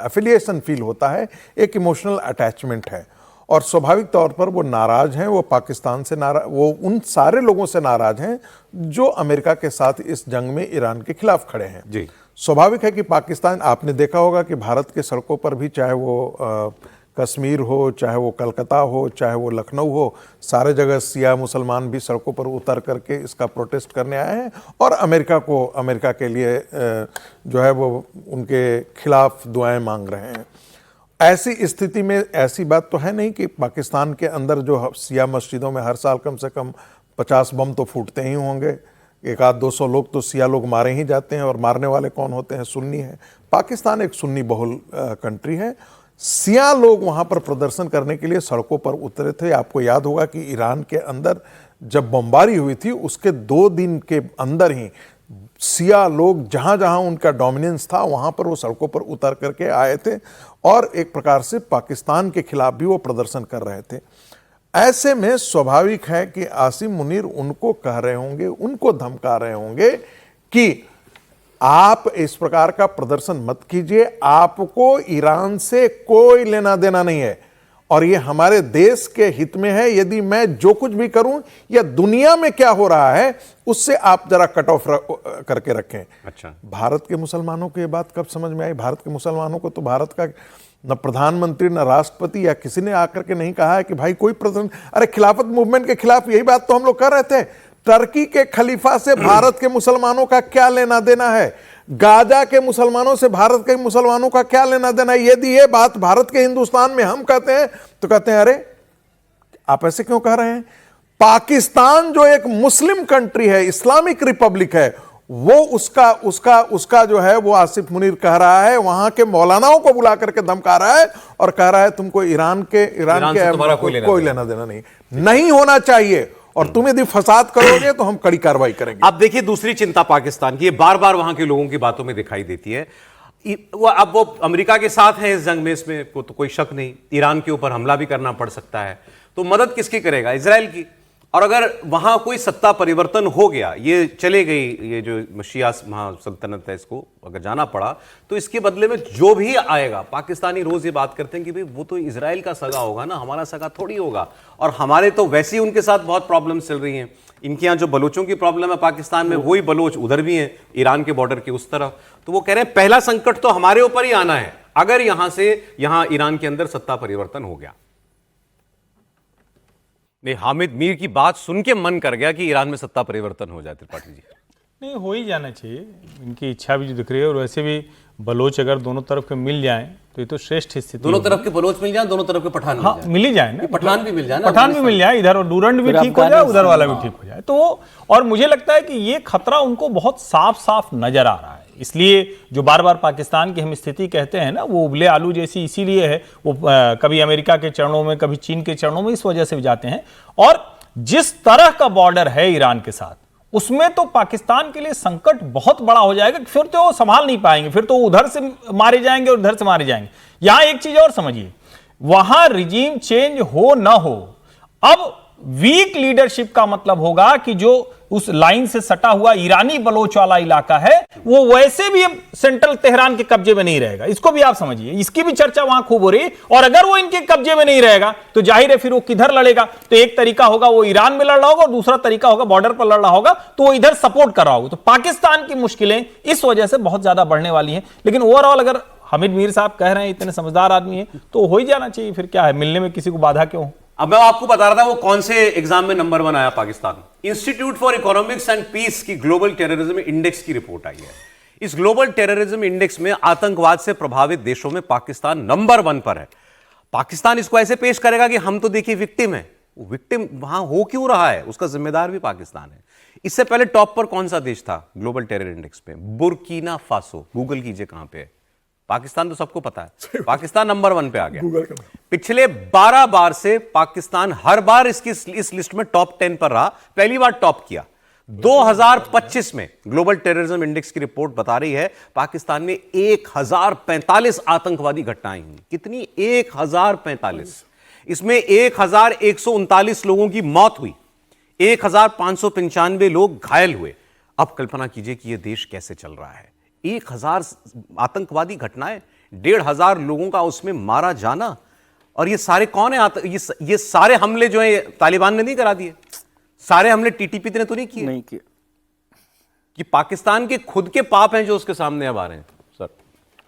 एफिलिएशन फील होता है, एक इमोशनल अटैचमेंट है, और स्वाभाविक तौर पर वो नाराज हैं, वो पाकिस्तान से नाराज, वो उन सारे लोगों से नाराज हैं जो अमेरिका के साथ इस जंग में ईरान के खिलाफ खड़े हैं। जी, स्वाभाविक है कि पाकिस्तान, आपने देखा होगा कि भारत के सड़कों पर भी, चाहे वो कश्मीर हो, चाहे वो कलकत्ता हो, चाहे वो लखनऊ हो, सारे जगह सिया मुसलमान भी सड़कों पर उतर करके इसका प्रोटेस्ट करने आए हैं और अमेरिका के लिए जो है वो उनके खिलाफ दुआएं मांग रहे हैं। ऐसी स्थिति में ऐसी बात तो है नहीं कि पाकिस्तान के अंदर जो सिया मस्जिदों में हर साल कम से कम 50 बम तो फूटते ही होंगे, 100-200 लोग तो सिया लोग मारे ही जाते हैं, और मारने वाले कौन होते हैं? सुन्नी है। पाकिस्तान एक सुन्नी बहुल कंट्री है। सिया लोग वहां पर प्रदर्शन करने के लिए सड़कों पर उतरे थे। आपको याद होगा कि ईरान के अंदर जब बमबारी हुई थी उसके 2 दिन के अंदर ही सिया लोग जहां जहां उनका डोमिनेंस था वहां पर वो सड़कों पर उतर करके आए थे और एक प्रकार से पाकिस्तान के खिलाफ भी वो प्रदर्शन कर रहे थे। ऐसे में स्वाभाविक है कि आसिम मुनीर उनको कह रहे होंगे, उनको धमका रहे होंगे कि आप इस प्रकार का प्रदर्शन मत कीजिए, आपको ईरान से कोई लेना देना नहीं है और ये हमारे देश के हित में है। यदि मैं जो कुछ भी करूं या दुनिया में क्या हो रहा है उससे आप जरा कट ऑफ करके रखें। अच्छा, भारत के मुसलमानों को ये बात कब समझ में आई? भारत के मुसलमानों को तो भारत का न प्रधानमंत्री न राष्ट्रपति या किसी ने आकर के नहीं कहा है कि भाई कोई प्रदर्शन, अरे खिलाफत मूवमेंट के खिलाफ यही बात तो हम लोग कर रहे थे। टर्की के खलीफा से भारत के मुसलमानों का क्या लेना देना है, गाजा के मुसलमानों से भारत के मुसलमानों का क्या लेना देना है। यदि ये बात भारत के हिंदुस्तान में हम कहते हैं तो कहते हैं अरे आप ऐसे क्यों कह रहे हैं। पाकिस्तान जो एक मुस्लिम कंट्री है, इस्लामिक रिपब्लिक है, वो उसका जो है वो आसिफ मुनीर कह रहा है, वहां के मौलानाओं को बुला करके धमका रहा है और कह रहा है तुमको ईरान के कोई लेना देना नहीं होना चाहिए, और तुम यदि फसाद करोगे तो हम कड़ी कार्रवाई करेंगे। अब देखिए दूसरी चिंता पाकिस्तान की, ये बार बार वहां के लोगों की बातों में दिखाई देती है। अब वो अमेरिका के साथ है इस जंग में, इसमें तो कोई शक नहीं। ईरान के ऊपर हमला भी करना पड़ सकता है, तो मदद किसकी करेगा? इजराइल की। और अगर वहां कोई सत्ता परिवर्तन हो गया, ये चले गई, ये जो शिया महासल्तनत है, इसको अगर जाना पड़ा, तो इसके बदले में जो भी आएगा, पाकिस्तानी रोज ये बात करते हैं कि भाई वो तो इजराइल का सगा होगा ना, हमारा सगा थोड़ी होगा। और हमारे तो वैसे ही उनके साथ बहुत प्रॉब्लम्स चल रही हैं। इनके यहाँ जो बलोचों की प्रॉब्लम है पाकिस्तान में, वही बलोच उधर भी हैं, ईरान के बॉर्डर के उस तरफ। तो वो कह रहे हैं पहला संकट तो हमारे ऊपर ही आना है अगर यहां ईरान के अंदर सत्ता परिवर्तन हो गया। नहीं, हामिद मीर की बात सुन के मन कर गया कि ईरान में सत्ता परिवर्तन हो जाए। त्रिपाठी जी, नहीं, हो ही जाना चाहिए, इनकी इच्छा भी जो दिख रही है। और वैसे भी बलोच अगर दोनों तरफ के मिल जाएं तो ये तो श्रेष्ठ स्थिति। दोनों तरफ के बलोच मिल जाए, दोनों तरफ के पठान मिल ही जाए ना, पठान भी मिल जाए, पठान भी मिल जाए, इधर डूरंड भी ठीक हो जाए, उधर वाला भी ठीक हो जाए। तो और मुझे लगता है कि ये खतरा उनको बहुत साफ साफ नजर आ रहा है। इसलिए जो बार बार पाकिस्तान की हम स्थिति कहते हैं ना, वो उबले आलू जैसी इसीलिए है। वो कभी अमेरिका के चरणों में, कभी चीन के चरणों में, इस वजह से भी जाते हैं। और जिस तरह का बॉर्डर है ईरान के साथ, उसमें तो पाकिस्तान के लिए संकट बहुत बड़ा हो जाएगा। फिर तो वो संभाल नहीं पाएंगे, फिर तो उधर से मारे जाएंगे और उधर से मारे जाएंगे। यहां एक चीज और समझिए, वहां रिजीम चेंज हो ना हो, अब वीक लीडरशिप का मतलब होगा कि जो उस लाइन से सटा हुआ ईरानी बलोच वाला इलाका है, वो वैसे भी अब सेंट्रल तेहरान के कब्जे में नहीं रहेगा। इसको भी आप समझिए, इसकी भी चर्चा वहां खूब हो रही है। और अगर वो इनके कब्जे में नहीं रहेगा तो जाहिर है फिर वो किधर लड़ेगा। तो एक तरीका होगा वो ईरान में लड़ रहा होगा, और दूसरा तरीका होगा बॉर्डर पर लड़ रहा होगा, तो वो इधर सपोर्ट कर रहा होगा। तो पाकिस्तान की मुश्किलें इस वजह से बहुत ज्यादा बढ़ने वाली हैं। लेकिन ओवरऑल अगर हामिद मीर साहब कह रहे हैं इतने समझदार आदमी हैं, तो हो ही जाना चाहिए, फिर क्या है, मिलने में किसी को बाधा क्यों? अब मैं आपको बता रहा था वो कौन से एग्जाम में नंबर 1 आया Pakistan. Institute for economics and peace की ग्लोबल टेररिज्म इंडेक्स की रिपोर्ट आई है। इस ग्लोबल टेररिज्म इंडेक्स में आतंकवाद से प्रभावित देशों में पाकिस्तान नंबर 1 पर है। पाकिस्तान इसको ऐसे पेश करेगा कि हम तो देखिए विक्टिम है। विक्टिम वहां हो क्यों रहा है, उसका जिम्मेदार भी पाकिस्तान है। इससे पहले टॉप पर कौन सा देश था ग्लोबल टेरर इंडेक्स पे? Burkina Faso. गूगल कीजिए कहां पे है। पाकिस्तान तो सबको पता है, पाकिस्तान नंबर 1 पे आ गया। पिछले 12 बार से पाकिस्तान हर बार इस लिस्ट में टॉप 10 पर रहा, पहली बार टॉप किया 2025 में। ग्लोबल टेररिज्म इंडेक्स की रिपोर्ट बता रही है पाकिस्तान में 1045 आतंकवादी घटनाएं हुई। कितनी? 1045। इसमें 1139 लोगों की मौत हुई, 1595 लोग घायल हुए। अब कल्पना कीजिए कि यह देश कैसे चल रहा है। 1000 आतंकवादी घटनाएं, 1500 लोगों का उसमें मारा जाना। और ये सारे कौन है? ये सारे हमले जो है तालिबान ने नहीं करा दिए, सारे हमले टीटीपी ने तो नहीं किए। कि पाकिस्तान के खुद के पाप हैं जो उसके सामने अब आ रहे हैं। सर,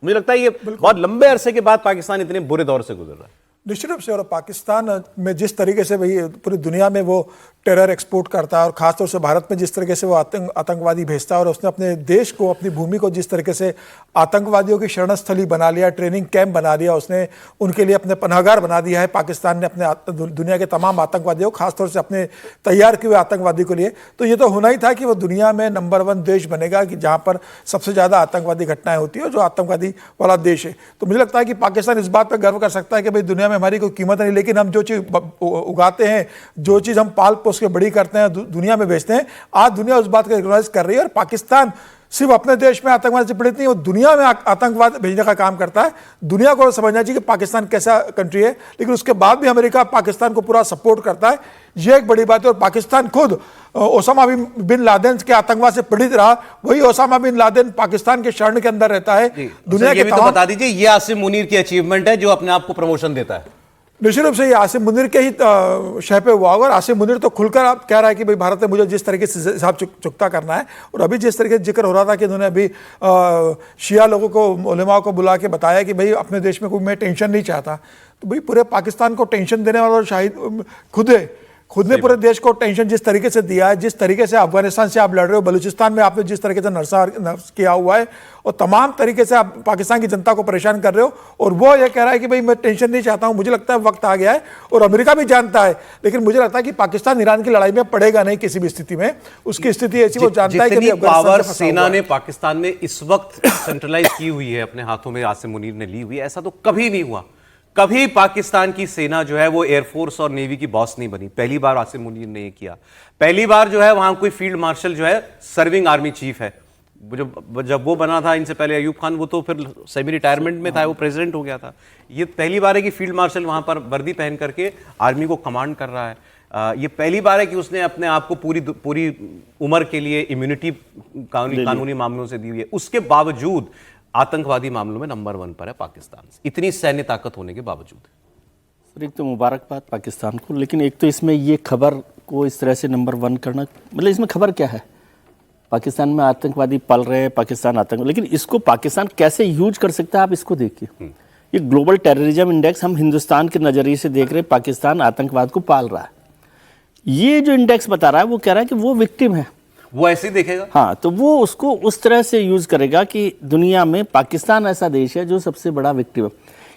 मुझे लगता है ये बहुत लंबे अरसे के बाद पाकिस्तान इतने बुरे दौर से गुजर रहा है। निश्चित रूप से। और पाकिस्तान में जिस तरीके से भाई पूरी दुनिया में वो टेरर एक्सपोर्ट करता है, और खासतौर से भारत में जिस तरीके से वो आतंकवादी भेजता है, और उसने अपने देश को, अपनी भूमि को जिस तरीके से आतंकवादियों की शरणस्थली बना लिया, ट्रेनिंग कैंप बना दिया, उसने उनके लिए अपने पनाहगार बना दिया है पाकिस्तान ने अपने दुनिया के तमाम आतंकवादियों, खासतौर से अपने तैयार किए हुए आतंकवादी के लिए। तो ये तो होना ही था कि वो दुनिया में नंबर 1 देश बनेगा, कि जहाँ पर सबसे ज़्यादा आतंकवादी घटनाएं होती है, जो आतंकवादी वाला देश है। तो मुझे लगता है कि पाकिस्तान इस बात पर गर्व कर सकता है कि भाई दुनिया में हमारी कोई कीमत नहीं, लेकिन हम जो चीज़ उगाते हैं, जो चीज़ हम पाल पोस के बड़ी करते हैं, दुनिया में बेचते हैं, आज दुनिया उस बात को रिकॉग्नाइज कर रही है। और पाकिस्तान सिर्फ अपने देश में आतंकवाद से पीड़ित नहीं, वो दुनिया में आतंकवाद भेजने का काम करता है। दुनिया को समझना चाहिए कि पाकिस्तान कैसा कंट्री है, लेकिन उसके बाद भी अमेरिका पाकिस्तान को पूरा सपोर्ट करता है। ये एक बड़ी बात है। और पाकिस्तान खुद ओसामा बिन लादेन के आतंकवाद से पीड़ित रहा, वही ओसामा बिन लादेन पाकिस्तान के शरण के अंदर रहता है। दुनिया के तो बता दीजिए, ये आसिम मुनीर की अचीवमेंट है जो अपने आप को प्रमोशन देता है। निश्चित रूप से ये आसिम मुनीर के ही शह पे हुआ होगा। और आसिम मुनीर तो खुलकर आप कह रहा है कि भाई भारत ने मुझे जिस तरीके से हिसाब चुकता करना है, और अभी जिस तरीके से जिक्र हो रहा था कि उन्होंने अभी शिया लोगों को, उलेमा को बुला के बताया कि भाई अपने देश में कोई मैं टेंशन नहीं चाहता, तो भाई पूरे पाकिस्तान को टेंशन देने वाला शाहिद खुद ने पूरे देश को टेंशन जिस तरीके से दिया है, जिस तरीके से अफगानिस्तान से आप लड़ रहे हो, बलूचिस्तान में आपने जिस तरीके से नर्स किया हुआ है, और तमाम तरीके से आप पाकिस्तान की जनता को परेशान कर रहे हो, और वो ये कह रहा है कि भाई मैं टेंशन नहीं चाहता हूं। मुझे लगता है वक्त आ गया है, और अमेरिका भी जानता है, लेकिन मुझे लगता है कि पाकिस्तान ईरान की लड़ाई में पड़ेगा नहीं किसी भी स्थिति में। उसकी स्थिति ऐसी, वो जानता है कि पावर सेना ने पाकिस्तान में इस वक्त सेंट्रलाइज की हुई है, अपने हाथों में आसिम मुनीर ने ली हुई है, ऐसा तो कभी नहीं हुआ। कभी पाकिस्तान की सेना जो है वो एयरफोर्स और नेवी की बॉस नहीं बनी। पहली बार आसिम मुनीर ने ये किया। पहली बार जो है वहां कोई फील्ड मार्शल जो है सर्विंग आर्मी चीफ है। जब वो बना था, इनसे पहले अयूब खान, वो तो फिर सेमी रिटायरमेंट में था, वो प्रेसिडेंट हो गया था। ये पहली बार है कि फील्ड मार्शल वहां पर वर्दी पहन करके आर्मी को कमांड कर रहा है। ये पहली बार है कि उसने अपने आप को पूरी उम्र के लिए इम्यूनिटी कानूनी मामलों से दी हुई है। उसके बावजूद आतंकवादी मामलों में नंबर 1 पर है पाकिस्तान, इतनी सैन्य ताकत होने के बावजूद। सर, एक तो मुबारकबाद पाकिस्तान को, लेकिन एक तो इसमें ये खबर को इस तरह से नंबर 1 करना, मतलब इसमें खबर क्या है? पाकिस्तान में आतंकवादी पल रहे हैं, पाकिस्तान आतंक, लेकिन इसको पाकिस्तान कैसे यूज कर सकता है आप इसको देखिए। ये ग्लोबल टेररिज्म इंडेक्स हम हिंदुस्तान के नजरिए से देख रहे हैं, पाकिस्तान आतंकवाद को पाल रहा है। ये जो इंडेक्स बता रहा है वो कह रहा है कि वो विक्टिम है, वो ऐसे ही देखेगा। हाँ, तो वो उसको उस तरह से यूज करेगा कि दुनिया में पाकिस्तान ऐसा देश है जो सबसे बड़ा विक्टिम है।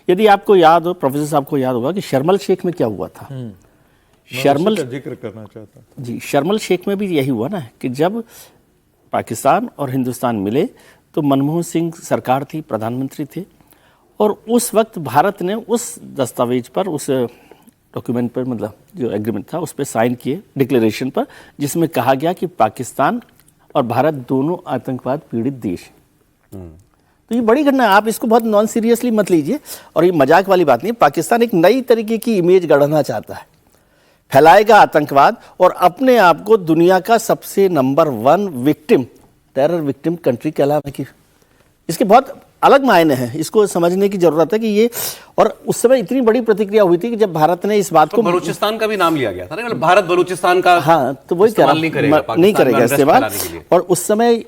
यदि आपको याद हो, प्रोफेसर साहब को याद होगा कि शर्मल शेख में क्या हुआ था। शर्मल जिक्र करना चाहता जी, शर्मल शेख में भी यही हुआ ना कि जब पाकिस्तान और हिंदुस्तान मिले तो मनमोहन सिंह सरकार थी, प्रधानमंत्री थे, और उस वक्त भारत ने उस दस्तावेज पर, उस डॉक्यूमेंट पर, मतलब जो एग्रीमेंट था उस पर साइन किए, डिक्लेरेशन पर, जिसमें कहा गया कि पाकिस्तान और भारत दोनों आतंकवाद पीड़ित देश हैं। तो ये बड़ी घटना है, आप इसको बहुत नॉन सीरियसली मत लीजिए, और ये मजाक वाली बात नहीं। पाकिस्तान एक नई तरीके की इमेज गढ़ना चाहता है, फैलाएगा आतंकवाद और अपने आप को दुनिया का सबसे number 1 victim, terror victim country कहलाने की। इसके बहुत अलग मायने हैं, इसको समझने की जरूरत है कि ये, और उस समय इतनी बड़ी प्रतिक्रिया हुई थी कि जब भारत ने इस बात को, बलूचिस्तान का भी नाम लिया गया था ना, मतलब भारत बलूचिस्तान का, हाँ, तो वही कह रहा, नहीं करेगा इस्तेमाल। और उस समय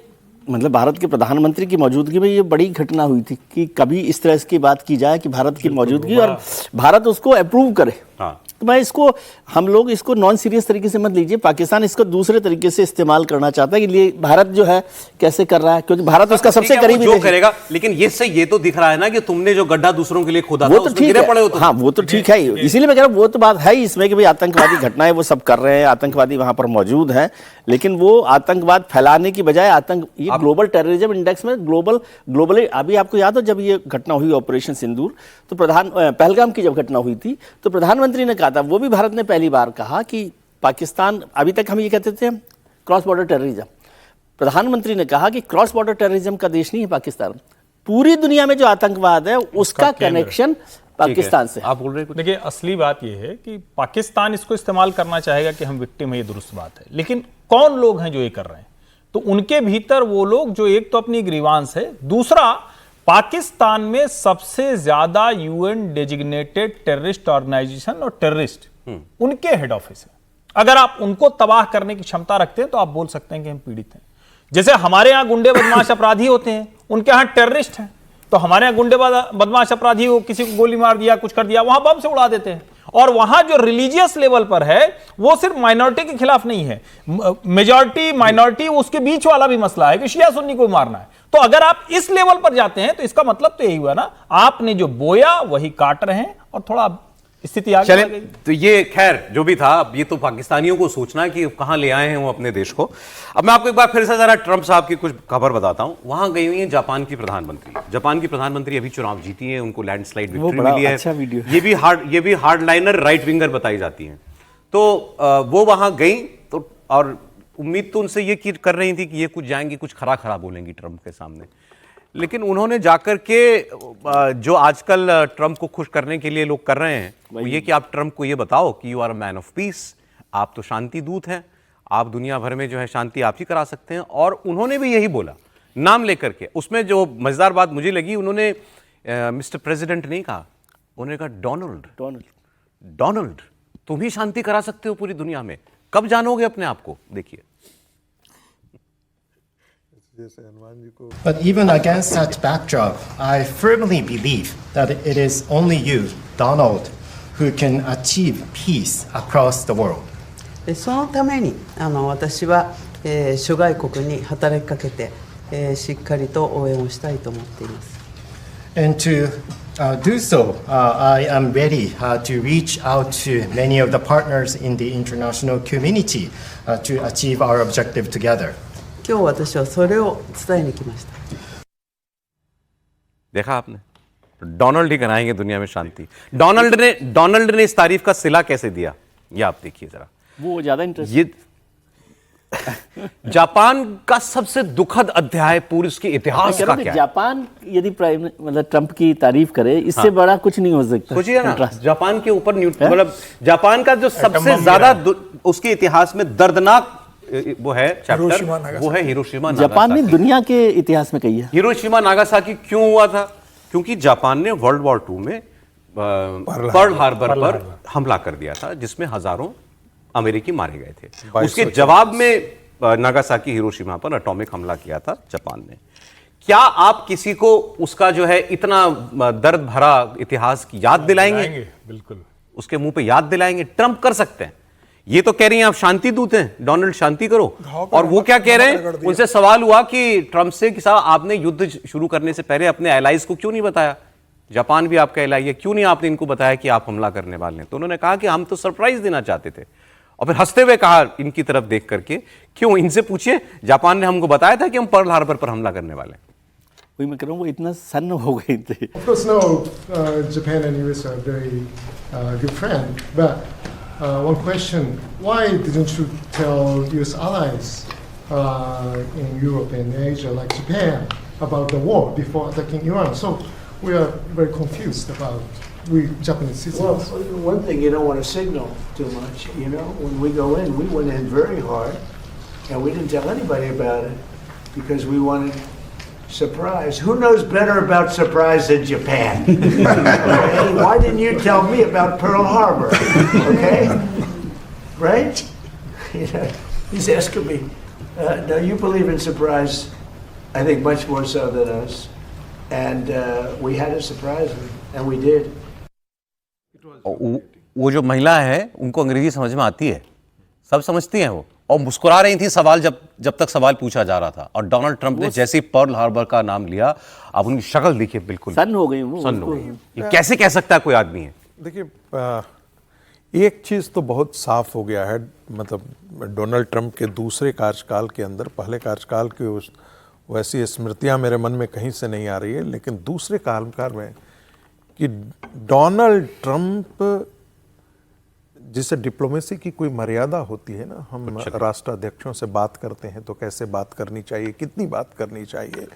मतलब भारत के प्रधानमंत्री की मौजूदगी में ये बड़ी घटना हुई थी कि कभी इस तरह की बात की जाए कि भारत की मौजूदगी और भारत उसको अप्रूव करे। हाँ। तो मैं इसको, हम लोग इसको नॉन सीरियस तरीके से मत लीजिए। पाकिस्तान इसको दूसरे तरीके से इस्तेमाल करना चाहता है कि लिए भारत जो है कैसे कर रहा है, क्योंकि भारत उसका सबसे करीबी जो करेगा। लेकिन ये तो दिख रहा है ना कि तुमने जो गड्ढा दूसरों के लिए खोदा वो था, तो ठीक है, हाँ वो तो ठीक है, इसीलिए मैं कह रहा हूँ वो तो बात है इसमें कि भाई आतंकवादी घटनाएं वो सब कर रहे हैं, आतंकवादी वहां पर मौजूद हैं, लेकिन वो आतंकवाद फैलाने की बजाय ये ग्लोबल टेररिज्म इंडेक्स में ग्लोबली, अभी आपको याद हो जब ये घटना हुई ऑपरेशन सिंदूर, तो पहलगाम की जब घटना हुई थी तो प्रधानमंत्री ने कहा था, वो भी भारत ने पहली बार कहा कि पाकिस्तान, अभी तक हम ये कहते थे क्रॉस बॉर्डर टेररिज्म, प्रधानमंत्री ने कहा कि क्रॉस बॉर्डर टेररिज्म का देश नहीं है पाकिस्तान, पूरी दुनिया में जो आतंकवाद है उसका कनेक्शन पाकिस्तान से। आप बोल रहे हैं, देखिए असली बात यह है कि पाकिस्तान इसको इस्तेमाल करना चाहेगा कि हम विक्टिम है, ये दुरुस्त बात है, लेकिन कौन लोग हैं जो ये कर रहे हैं? तो उनके भीतर वो लोग जो, एक तो अपनी ग्रीवांस है, दूसरा पाकिस्तान में सबसे ज्यादा यूएन डेजिग्नेटेड टेररिस्ट ऑर्गेनाइजेशन और टेररिस्ट उनके हेड ऑफिस है। अगर आप उनको तबाह करने की क्षमता रखते हैं तो आप बोल सकते हैं कि हम पीड़ित हैं। जैसे हमारे यहां गुंडे बदमाश अपराधी होते हैं, उनके यहां टेररिस्ट हैं, तो हमारे यहां गुंडे बदमाश अपराधी हो, किसी को गोली मार दिया, कुछ कर दिया, वहां बम से उड़ा देते हैं। और वहां जो रिलीजियस लेवल पर है वो सिर्फ माइनॉरिटी के खिलाफ नहीं है, मेजॉरिटी माइनॉरिटी उसके बीच वाला भी मसला है कि शिया सुन्नी को मारना है। तो अगर आप इस लेवल पर जाते हैं तो इसका मतलब तो यही हुआ ना, आपने जो बोया वही काट रहे हैं, और थोड़ा स्थिति आगे चले। तो ये खैर जो भी था, अब ये तो पाकिस्तानियों को सोचना है कि कहां ले आए हैं वो अपने देश को। अब मैं आपको एक बार फिर से जरा ट्रंप साहब की कुछ खबर बताता हूं। वहां गई हुई है जापान की प्रधानमंत्री। जापान की प्रधानमंत्री अभी चुनाव जीती है, उनको लैंडस्लाइड विक्ट्री मिली है। अच्छा वीडियो। ये भी हार्डलाइनर राइट विंगर बताई जाती हैं। तो वो वहां गई तो, और उम्मीद तो उनसे ये कर रही थी कि ये कुछ जाएंगी, कुछ खरा बोलेंगी ट्रंप के सामने, लेकिन उन्होंने जाकर के जो आजकल ट्रंप को खुश करने के लिए लोग कर रहे हैं वो ये कि आप ट्रंप को ये बताओ कि you are a man of peace, आप तो शांति दूत हैं, आप दुनिया भर में जो है शांति आप ही करा सकते हैं। और उन्होंने भी यही बोला नाम लेकर के। उसमें जो मजेदार बात मुझे लगी, उन्होंने मिस्टर प्रेसिडेंट नहीं कहा, उन्होंने कहा डोनाल्ड। डोनाल्ड, तुम ही शांति करा सकते हो पूरी दुनिया में, कब जानोगे अपने आप को? देखिए। But even against such backdrop, I firmly believe that it is only you, Donald, who can achieve peace across the world. そのために私は、諸外国に働きかけて、しっかりと応援をしたいと思っています。And to do so, I am ready to reach out to many of the partners in the international community to achieve our objective together. 今日私はそれを伝えに来ました。देखा आपने, Donald ही कराएंगे दुनिया में शांति। Donald ने इस तारीफ का सिला कैसे दिया, ये आप देखिए जरा। वो ज्यादा इंटरेस्ट। ये जापान का सबसे दुखद अध्याय पूरे उसके इतिहास का क्या है? जापान यदि मतलब ट्रंप की तारीफ करे, इससे बड़ा कुछ नहीं हो सकता। सोचिए ना, जापान के ऊपर मतलब जापान का जो सबसे ज्यादा उसके इतिहास में दर्दनाक वो है चैप्टर, वो है हिरोशिमा नागासाकी। जापान ने दुनिया के इतिहास में कही है। हिरोशिमा नागासाकी क्यों हुआ था? क्योंकि जापान ने वर्ल्ड वॉर 2 में पर्ल हार्बर पर हमला कर दिया था, जिसमें हजारों अमेरिकी मारे गए थे। उसके जवाब में नागासाकी हिरोशिमा पर एटॉमिक हमला किया था जापान ने। क्या आप किसी को उसका जो है इतना दर्द भरा इतिहास की याद दिलाएंगे? बिल्कुल उसके मुंह पे याद दिलाएंगे? ट्रंप कर सकते हैं। ये तो कह रही हैं आप शांति दूत हैं, डोनाल्ड शांति करो। और वो क्या कह रहे हैं? उनसे सवाल हुआ कि ट्रंप से कि साहब आपने युद्ध शुरू करने से पहले अपने एलाइज को क्यों नहीं बताया? जापान भी आपका एलाई है, क्यों नहीं आपने इनको बताया कि आप हमला करने वाले हैं? तो उन्होंने कहा कि हम तो सरप्राइज देना चाहते थे। और फिर हंसते हुए कहा इनकी तरफ देख करके, क्यों? इनसे पूछिए, जापान ने हमको बताया था कि हम पर्ल हार्बर पर हमला करने वाले हैं। वही मैं कह रहा हूं, वो इतना सन्न हो गए थे। Of course, no, Japan and US are very good friends. But one question: why didn't you tell US allies in Europe and Asia, like Japan, about the war before attacking Iran? So we are very confused about we Japanese citizens. Well, one thing you don't want to signal too much. You know, when we go in, we went in very hard, and we didn't tell anybody about it because we wanted surprise. Who knows better about surprise than Japan? Okay? Why didn't you tell me about Pearl Harbor? Okay, right? You know, he's asking me. No, you believe in surprise, I think much more so than us, and we had to surprise them, and we did. वो जो महिला है उनको अंग्रेजी समझ में आती है, सब समझती हैं वो, और मुस्कुरा रही थी सवाल जब तक सवाल पूछा जा रहा था। और डोनाल्ड ट्रंप ने जैसे ही पर्ल हार्बर का नाम लिया, आप उनकी शक्ल देखिए, बिल्कुल सन्न हो गई वो। सन्न हो गई। ये कैसे कह सकता है कोई आदमी है? देखिए, एक चीज़ तो बहुत साफ हो गया है, मतलब डोनाल्ड ट्रंप के दूसरे कार्यकाल के अंदर, पहले कार्यकाल की उस वैसी स्मृतियां मेरे मन में कहीं से नहीं आ रही है, लेकिन दूसरे कार्यकाल में कि डोनाल्ड ट्रंप, जिसे डिप्लोमेसी की कोई मर्यादा होती है ना, हम राष्ट्राध्यक्षों से बात करते हैं तो कैसे बात करनी चाहिए, कितनी बात करनी चाहिए,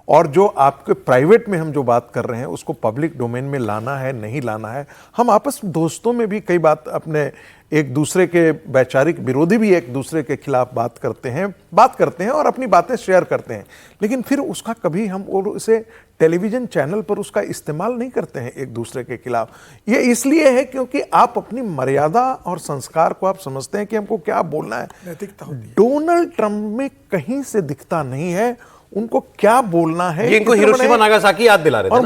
और जो आपके प्राइवेट में हम जो बात कर रहे हैं उसको पब्लिक डोमेन में लाना है नहीं लाना है। हम आपस में दोस्तों में भी कई बात अपने एक दूसरे के वैचारिक विरोधी भी एक दूसरे के खिलाफ बात करते हैं और अपनी बातें शेयर करते हैं, लेकिन फिर उसका कभी हम और उसे टेलीविज़न चैनल पर उसका इस्तेमाल नहीं करते हैं एक दूसरे के खिलाफ। ये इसलिए है क्योंकि आप अपनी मर्यादा और संस्कार को आप समझते हैं कि हमको क्या बोलना है। नैतिकता होती है। डोनाल्ड ट्रंप में कहीं से दिखता नहीं है उनको क्या बोलना है। ये इनको हिरोशिमा नागासाकी याद दिला रहे थे। और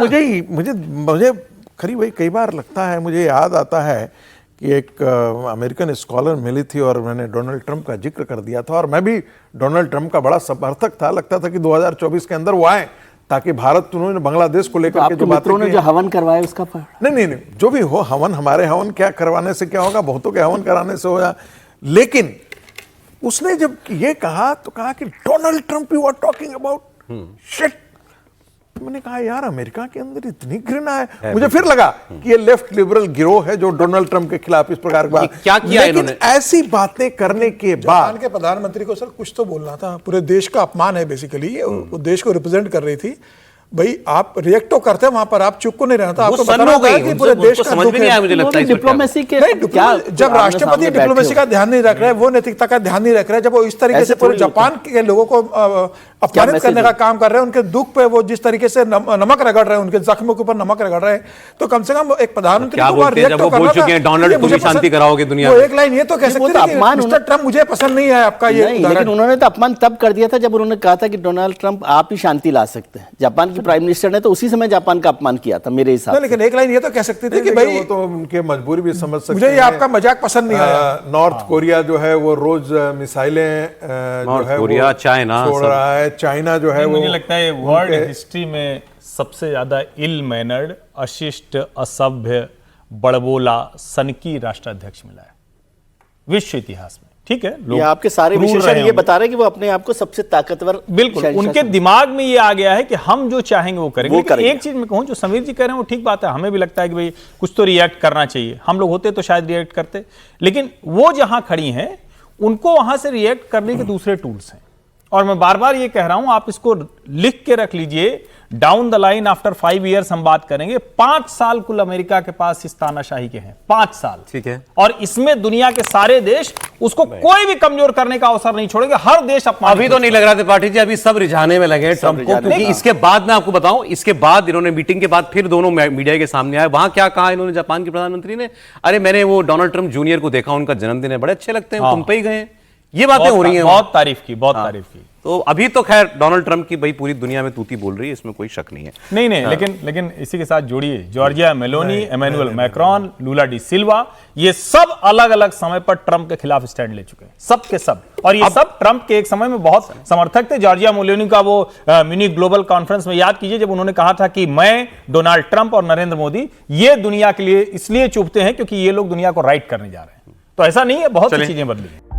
मुझे खरी वही कई बार लगता है, मुझे याद आता है कि एक अमेरिकन स्कॉलर मिली थी और मैंने डोनाल्ड ट्रंप का जिक्र कर दिया था, और मैं भी डोनाल्ड ट्रंप का बड़ा समर्थक था। लगता था कि 2024 के अंदर वो आए ताकि भारत, उन्होंने बांग्लादेश को लेकर के जो बातें की, जो हवन करवाए उसका नहीं, जो भी हो, हवन हमारे हवन क्या करवाने से क्या होगा, बहुतों के हवन कराने से होगा। लेकिन उसने जब ये कहा तो कहा कि Donald Trump you are talking about shit. मैंने कहा यार, अमेरिका के अंदर इतनी घृणा है। मुझे फिर लगा कि ये लेफ्ट लिबरल गिरोह है जो डोनाल्ड ट्रंप के खिलाफ इस प्रकार की बात क्या किया इन्होंने? ऐसी बातें करने के बाद जापान के प्रधानमंत्री को सर कुछ तो बोलना था, पूरे देश का अपमान है बेसिकली, वो देश को रिप्रेजेंट कर रही थी। भाई आप रिएक्ट तो करते हैं वहां पर, आप चुप को नहीं रहना था। वो आपको सन बताना हो गई, था कि उनको पूरे देश का समझ दुख में नहीं आया मुझे लगता है इस पर क्या डिप्लोमेसी के नहीं, जब राष्ट्रपति डिप्लोमेसी का ध्यान नहीं रख रहे हैं, वो नैतिकता का ध्यान नहीं रख रहे हैं, जब वो इस तरीके से पूरे जापान के लोगों को अपमानित करने का काम कर रहे हैं, उनके दुख पे वो जिस तरीके से नमक रगड़ रहे हैं, उनके जख्मों के ऊपर नमक रगड़ रहे हैं, तो कम से कम एक प्रधानमंत्री को रिएक्ट तो करना था। डोनाल्ड तुम शांति कराओगे दुनिया में। एक लाइन ये तो कह सकते थे कि मिस्टर ट्रम्प मुझे पसंद नहीं है आपका ये, लेकिन उन्होंने तो अपमान तब कर दिया था जब उन्होंने कहा था कि डोनाल्ड ट्रंप आप ही शांति ला सकते हैं। जापान के प्राइम मिनिस्टर ने तो उसी समय जापान का अपमान किया था मेरे हिसाब से। लेकिन एक लाइन ये तो कह सकते थे कि भाई वो तो उनके मजबूरी भी समझ सकते हैं। मुझे ये आपका मजाक पसंद नहीं आया। नॉर्थ कोरिया जो है वो रोज मिसाइलें जो है कोरिया, चाइना छोड़ रहा है। चाइना जो है मुझे लगता है वर्ल्ड हिस्ट्री में सबसे ज्यादा इल मैनर्ड, अशिष्ट, असभ्य, बड़बोला, सनकी राष्ट्राध्यक्ष मिला है विश्व इतिहास में। ठीक है, ये आपके सारे विशेषज्ञ ये बता रहे हैं कि वो अपने आप को सबसे ताकतवर, बिल्कुल उनके दिमाग में ये आ गया है कि हम जो चाहेंगे वो करेंगे। एक चीज मैं कहूं, जो समीर जी कह रहे हैं वो ठीक बात है, हमें भी लगता है कि भाई कुछ तो रिएक्ट करना चाहिए। हम लोग होते तो शायद रिएक्ट करते, लेकिन वो जहां खड़ी हैं उनको वहां से रिएक्ट करने के दूसरे टूल्स हैं। और मैं बार बार ये कह रहा हूं, आप इसको लिख के रख लीजिए, down the line after 5 years हम बात करेंगे। 5 साल कुल अमेरिका के पास इस तानाशाही के हैं, 5 साल। ठीक है, और इसमें दुनिया के सारे देश उसको कोई भी कमजोर करने का अवसर नहीं छोड़ेंगे। हर देश अपना, अभी तो नहीं लग रहा था पार्टी जी, अभी सब रिझाने में लगे ट्रंप को, क्योंकि इसके बाद मैं आपको बताऊं, इसके बाद इन्होंने मीटिंग के बाद फिर दोनों मीडिया के सामने आए। वहां क्या कहा इन्होंने, जापान के प्रधानमंत्री ने, अरे मैंने वो डोनाल्ड ट्रंप जूनियर को देखा, उनका जन्मदिन है, बड़े अच्छे लगते हैं, तुम पे ही गए। ये बातें हो रही हैं, बहुत तारीफ की, बहुत तारीफ की। तो अभी तो खैर डोनाल्ड ट्रंप की भाई पूरी दुनिया में तूती बोल रही है, इसमें कोई शक नहीं है। नहीं, लेकिन इसी के साथ जोड़िए Giorgia Meloni, Emmanuel Macron, Lula da Silva, ये सब अलग अलग समय पर ट्रंप के खिलाफ स्टैंड ले चुके हैं, सब के सब। और ये सब ट्रंप के एक समय में बहुत समर्थक थे। जॉर्जिया मेलोनी का वो म्यूनिख ग्लोबल कॉन्फ्रेंस में याद कीजिए, जब उन्होंने कहा था कि मैं, डोनाल्ड ट्रंप और नरेंद्र मोदी ये दुनिया के लिए इसलिए चुभते हैं क्योंकि ये लोग दुनिया को राइट करने जा रहे हैं। तो ऐसा नहीं है, बहुत सी चीजें बदली हैं।